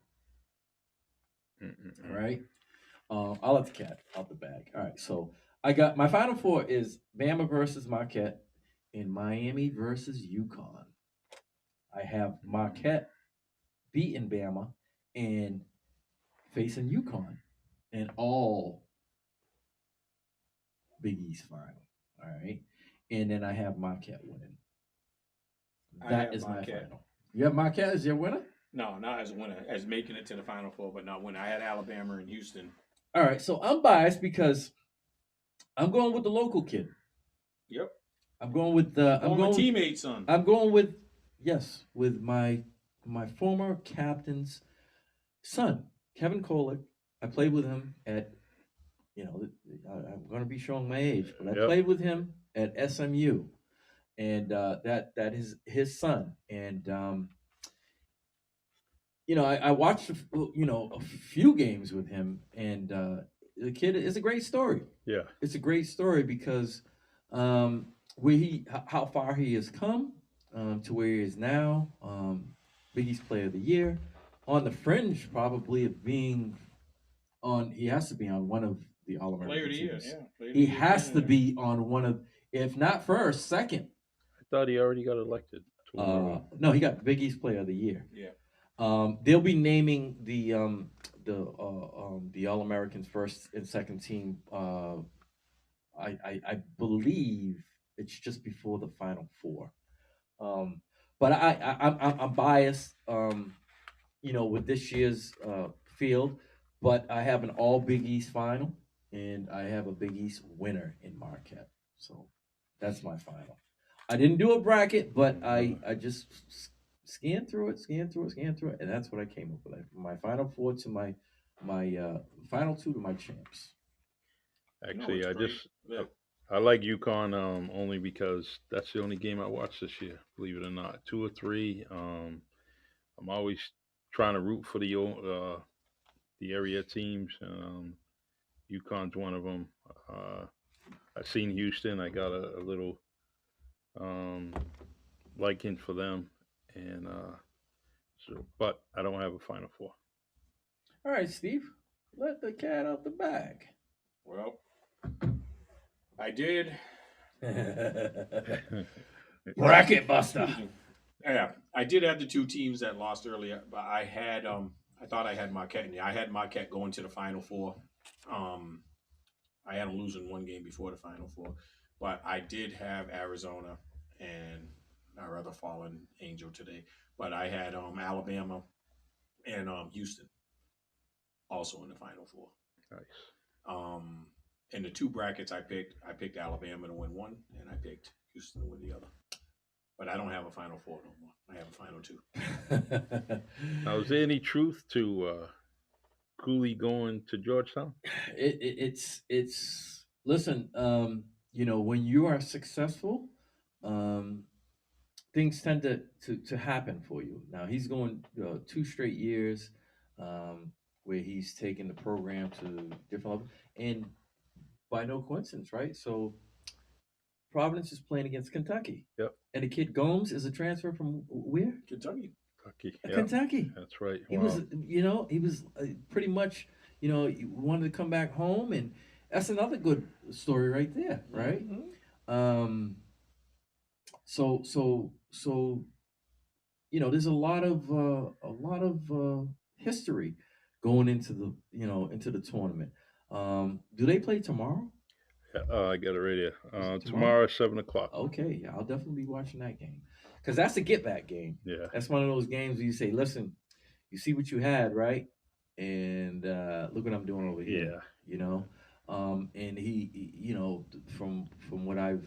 Mm-mm-mm. All right. I'll let the cat out the bag. All right. So I got my final 4 is Bama versus Marquette and Miami versus UConn. I have Marquette beating Bama and facing UConn in all Big East final. All right. And then I have Marquette winning. I That have is my Marquette. final. You have Marquette as your winner? No, not as a winner, as making it to the Final Four, but not winning. I had Alabama and Houston. All right. So I'm biased because I'm going with the local kid. Yep. I'm going with the. I'm Former going. teammate, son. I'm going with with my former captain's son, Kevin Kolick. I played with him at, I'm going to be showing my age, but I Yep. played with him at SMU, and that is his son. And I watched a few games with him, and the kid is a great story. Yeah. It's a great story because how far he has come, to where he is now, Big East Player of the Year, on the fringe probably of being on. He has to be on one of the All Player American of the Year, teams. yeah. Player of He the Year, has Player to of the Year. be on one of, if not first, second. I thought he already got elected. To one of them. No, he got Big East Player of the Year. Yeah. They'll be naming the All Americans first and second team. I believe it's just before the Final Four. But I'm biased. With this year's field, but I have an All Big East final, and I have a Big East winner in Marquette. So that's my final. I didn't do a bracket, but I just scanned through it, and that's what I came up with. My final 4 to my final 2 to my champs. Actually, it's I great. just Yeah. I like UConn only because that's the only game I watched this year. Believe it or not, 2 or 3. I'm always trying to root for the area teams. UConn's one of them. I've seen Houston. I got a little liking for them, and but I don't have a Final Four. All right, Steve, let the cat out the bag. Well, I did. Bracket buster. Yeah, I did have the 2 teams that lost earlier, but I had I thought I had Marquette. I had Marquette going to the Final Four. I had them losing one game before the Final Four, but I did have Arizona and our other fallen angel today. But I had Alabama and Houston also in the Final Four. Nice. In the 2 brackets I picked Alabama to win one, and I picked Houston to win the other. But I don't have a Final Four no more. I have a Final 2. Now, is there any truth to Cooley going to Georgetown? It's listen. When you are successful, things tend to happen for you. Now he's going 2 straight years where he's taken the program to different levels, and by no coincidence, right? So Providence is playing against Kentucky. Yep. And the kid Gomes is a transfer from where? Kentucky. Kentucky. Yeah, Kentucky. that's right. He Wow. was pretty much, he wanted to come back home, and that's another good story right there, right? Mm-hmm. So there's a lot of history going into the tournament. Do they play tomorrow? I got it right here. tomorrow? Tomorrow, 7:00. Okay, yeah, I'll definitely be watching that game because that's a get back game. Yeah. That's one of those games where you say, "Listen, you see what you had, right? And look what I'm doing over here." Yeah. You know, and from what I've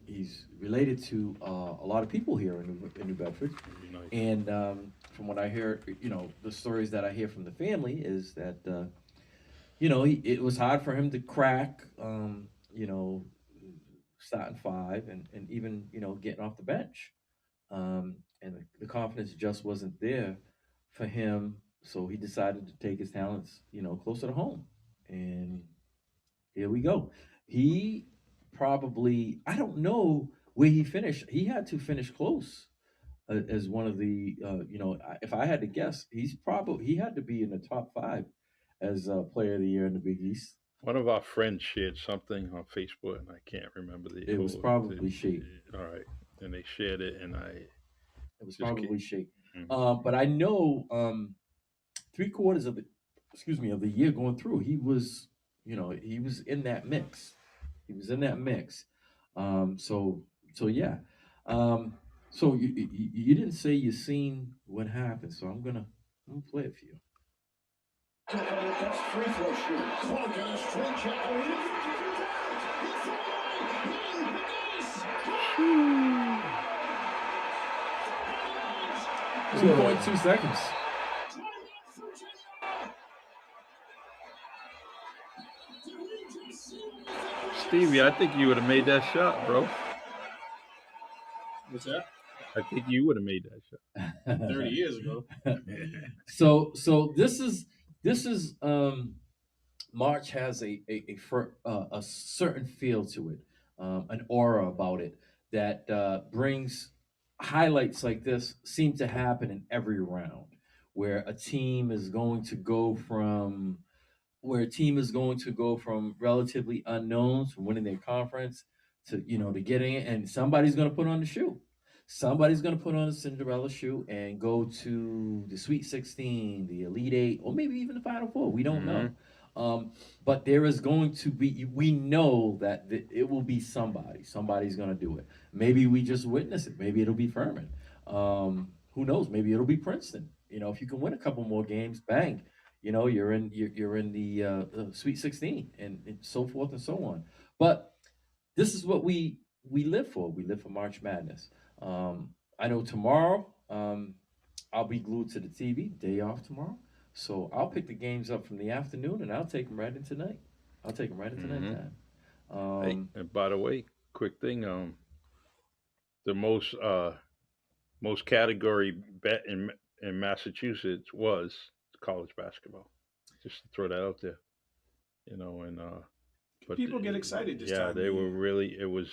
he's related to a lot of people here in New Bedford, Very nice. and from what I hear, the stories that I hear from the family is that it was hard for him to crack, starting five and even getting off the bench, and the confidence just wasn't there for him. So he decided to take his talents, closer to home, and here we go. He probably, I don't know where he finished. He had to finish close as one of the, if I had to guess, he had to be in the top five as Player of the Year in the Big East. One of our friends shared something on Facebook, and I can't remember It was probably Shake. All right, and they shared it, and I It was just probably Shake. Mhm. But I know 3 quarters of the year going through, he was in that mix. He was in that mix. So yeah. Um, so you didn't say you seen what happened, so I'm gonna play it for you. Took on the best free throw shooter. Clark on a straight shot. 2.2 seconds. Stevie, I think you would have made that shot, bro. What's that? I think you would have made that shot. 30 years ago. So this is March has a certain feel to it, an aura about it that brings highlights like this seem to happen in every round, where a team is going to go from relatively unknowns from winning their conference to to getting it, and somebody's going to put on the shoe. Somebody's going to put on a Cinderella shoe and go to the Sweet 16, the Elite Eight, or maybe even the Final Four. We don't know. Mhm. But there is going to be, we know that it will be somebody. Somebody's going to do it. Maybe we just witness it. Maybe it'll be Furman. Who knows? Maybe it'll be Princeton. If you can win a couple more games, bang, you're in the Sweet 16 and so forth and so on. But this is what we live for. We live for March Madness. I know tomorrow I'll be glued to the TV. Day off tomorrow, so I'll pick the games up from the afternoon and I'll take them right into night. I'll take them right into Mhm. nighttime. Hey, and by the way, quick thing, the most category bet in Massachusetts was college basketball. Just to throw that out there, and but People get excited this yeah, time of they were year. really. It was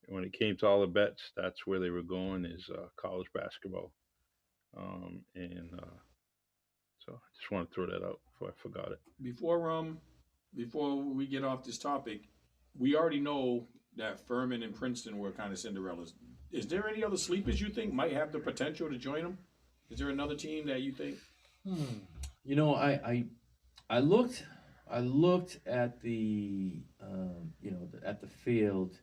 when it came to all the bets. That's where they were going is college basketball, and so I just want to throw that out before I forgot it. Before we get off this topic, we already know that Furman and Princeton were kind of Cinderellas. Is there any other sleepers you think might have the potential to join them? Is there another team that you think? Hmm. I looked at the at the field,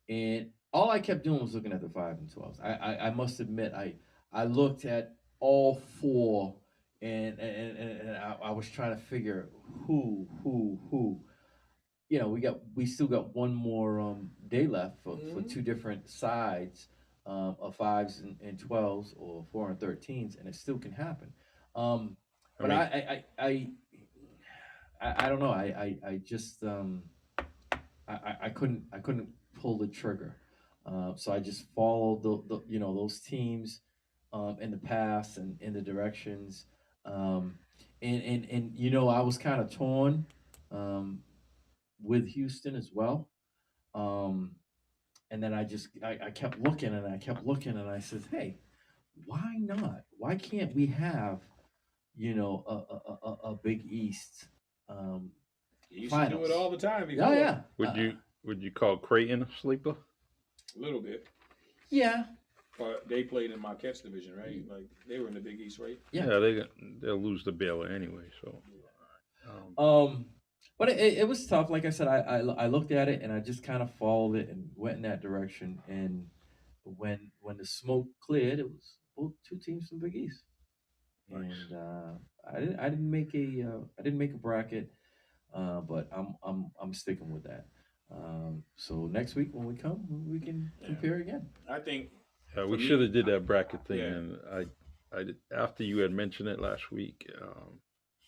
and all I kept doing was looking at the 5 and 12s. I must admit I looked at all four, and I was trying to figure who. We still got one more day left for Mhm. two different sides of 5s and 12s or 4 and 13s, and it still can happen. Um, I but mean, I don't know. I just I couldn't pull the trigger. So I just followed those teams in the past and in the directions. Um, and I was kind of torn um, with Houston as well. Um, and then I kept looking and I kept looking and I said, hey, why not? Why can't we have a Big East um, He used to do it finals? all the time Yeah, before. yeah, would you call Creighton a sleeper? A little bit. yeah, But they played in Marquette's division, right? Like they were in the Big East, right? yeah. Yeah, they'll lose the Baylor anyway. So, Um, but it was tough. Like I said, I looked at it and I just kind of followed it and went in that direction. And when the smoke cleared, it was both two teams from Big East. nice. And I didn't make a bracket. but I'm sticking with that. So next week when we come, we can compare again. I think We for me- should have did that bracket thing, Yeah. and I did, after you had mentioned it last week.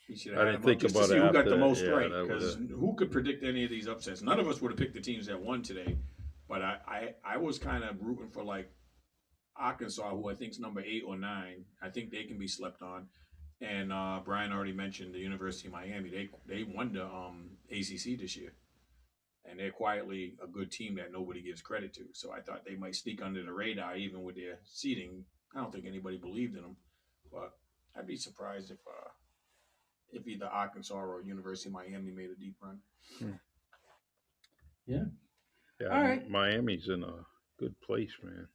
we should I have didn't had them think up just to about see it who got after the that. most Yeah, right. that Because would've- who could predict any of these upsets? None of us would have picked the teams that won today. But I was kind of rooting for like Arkansas, who I think is number 8 or 9. I think they can be slept on. And Brian already mentioned the University of Miami. They won the ACC this year, and they're quietly a good team that nobody gives credit to. So I thought they might sneak under the radar, even with their seeding. I don't think anybody believed in them, but I'd be surprised if either Arkansas or University of Miami made a deep run. Yeah. Yeah, All right. Miami's in a good place, man.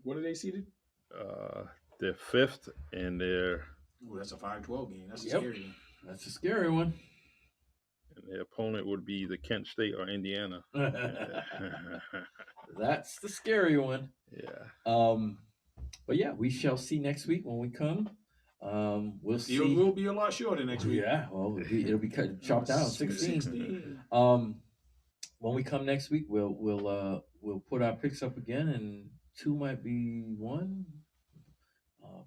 What are they seeded? They're 5th, and Ooh, that's a 5-12 game. That's a Yep. scary game. That's a scary one. their opponent would be either Kent State or Indiana. That's the scary one. Yeah. But yeah, we shall see next week when we come. We'll see. Field will be a lot shorter next week. Yeah, well, it'll be cut, chopped down 16. When we come next week, we'll put our picks up again, and 2 might be 1.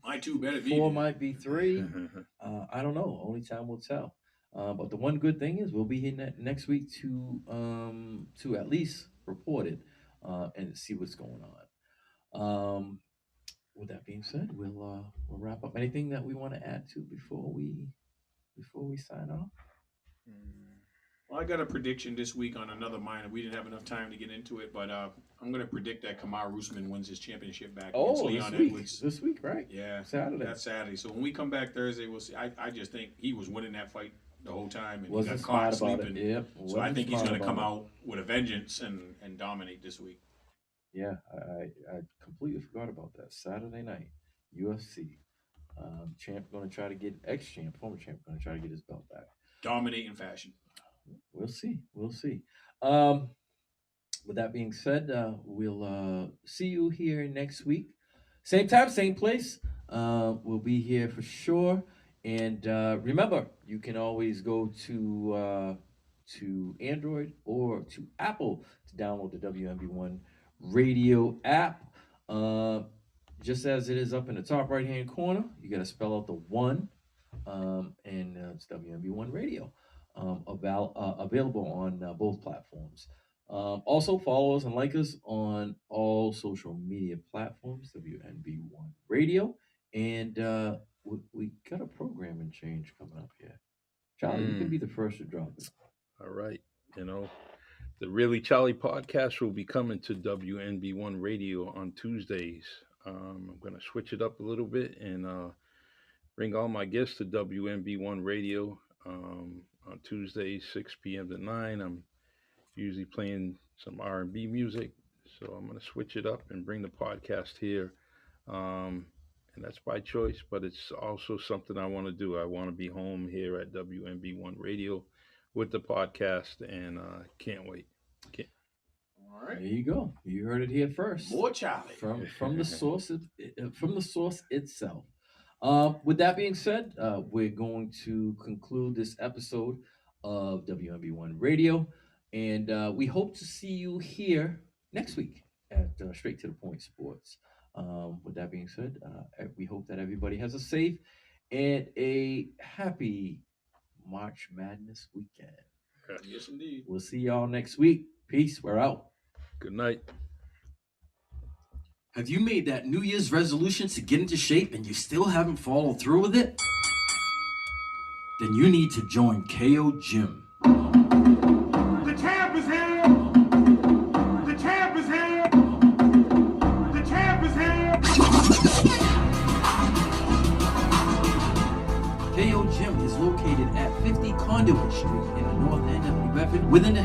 My 2 better be 4 there. might be 3. I don't know. Only time will tell. But the one good thing is we'll be here next week to at least report it and see what's going on. With that being said, we'll wrap up. Anything that we want to add to before we sign off? Well, I got a prediction this week on another minor. We didn't have enough time to get into it, but I'm going to predict that Kamaru Usman wins his championship back against Leon Edwards. This week, right? Yeah, Saturday. That's Saturday. So when we come back Thursday, we'll see. I just think he was winning that fight the whole time, and Wasn't he got caught smart about sleeping. it. Yep. So I wasn't think he's smart going to come about it. out with a vengeance and dominate this week. Yeah, I completely forgot about that. Saturday night, UFC. Champ going to try to get ex-champ, former champ going to try to get his belt back. Dominating fashion. We'll see. With that being said, we'll see you here next week. Same time, same place. We'll be here for sure. And remember, you can always go to Android or to Apple to download the WMB1 radio app. Just as it is up in the top right-hand corner, you got to spell out the 1, and it's WMB1 radio. Available on both platforms. Also, follow us and like us on all social media platforms, WNB1 Radio. And we got a programming change coming up here. Charlie, you can be the first to drop it. All right. The Really Charlie podcast will be coming to WNB1 Radio on Tuesdays. I'm going to switch it up a little bit and bring all my guests to WNB1 Radio on Tuesdays, 6 p.m. to 9. I'm usually playing some R&B music, so I'm going to switch it up and bring the podcast here. And that's by choice, but it's also something I want to do. I want to be home here at WNB1 Radio with the podcast, and can't wait. All right. There you go. You heard it here first. More Charlie. From the source itself. With that being said, we're going to conclude this episode of WMB1 Radio, and we hope to see you here next week at Straight to the Point Sports. With that being said, we hope that everybody has a safe and a happy March Madness weekend. Yes, indeed. We'll see y'all next week. Peace. We're out. Good night. Have you made that New Year's resolution to get into shape and you still haven't followed through with it? Then you need to join KO Gym. The champ is here! The champ is here! The champ is here! KO Gym is located at 50 Conduit Street in the north end of New Bedford within the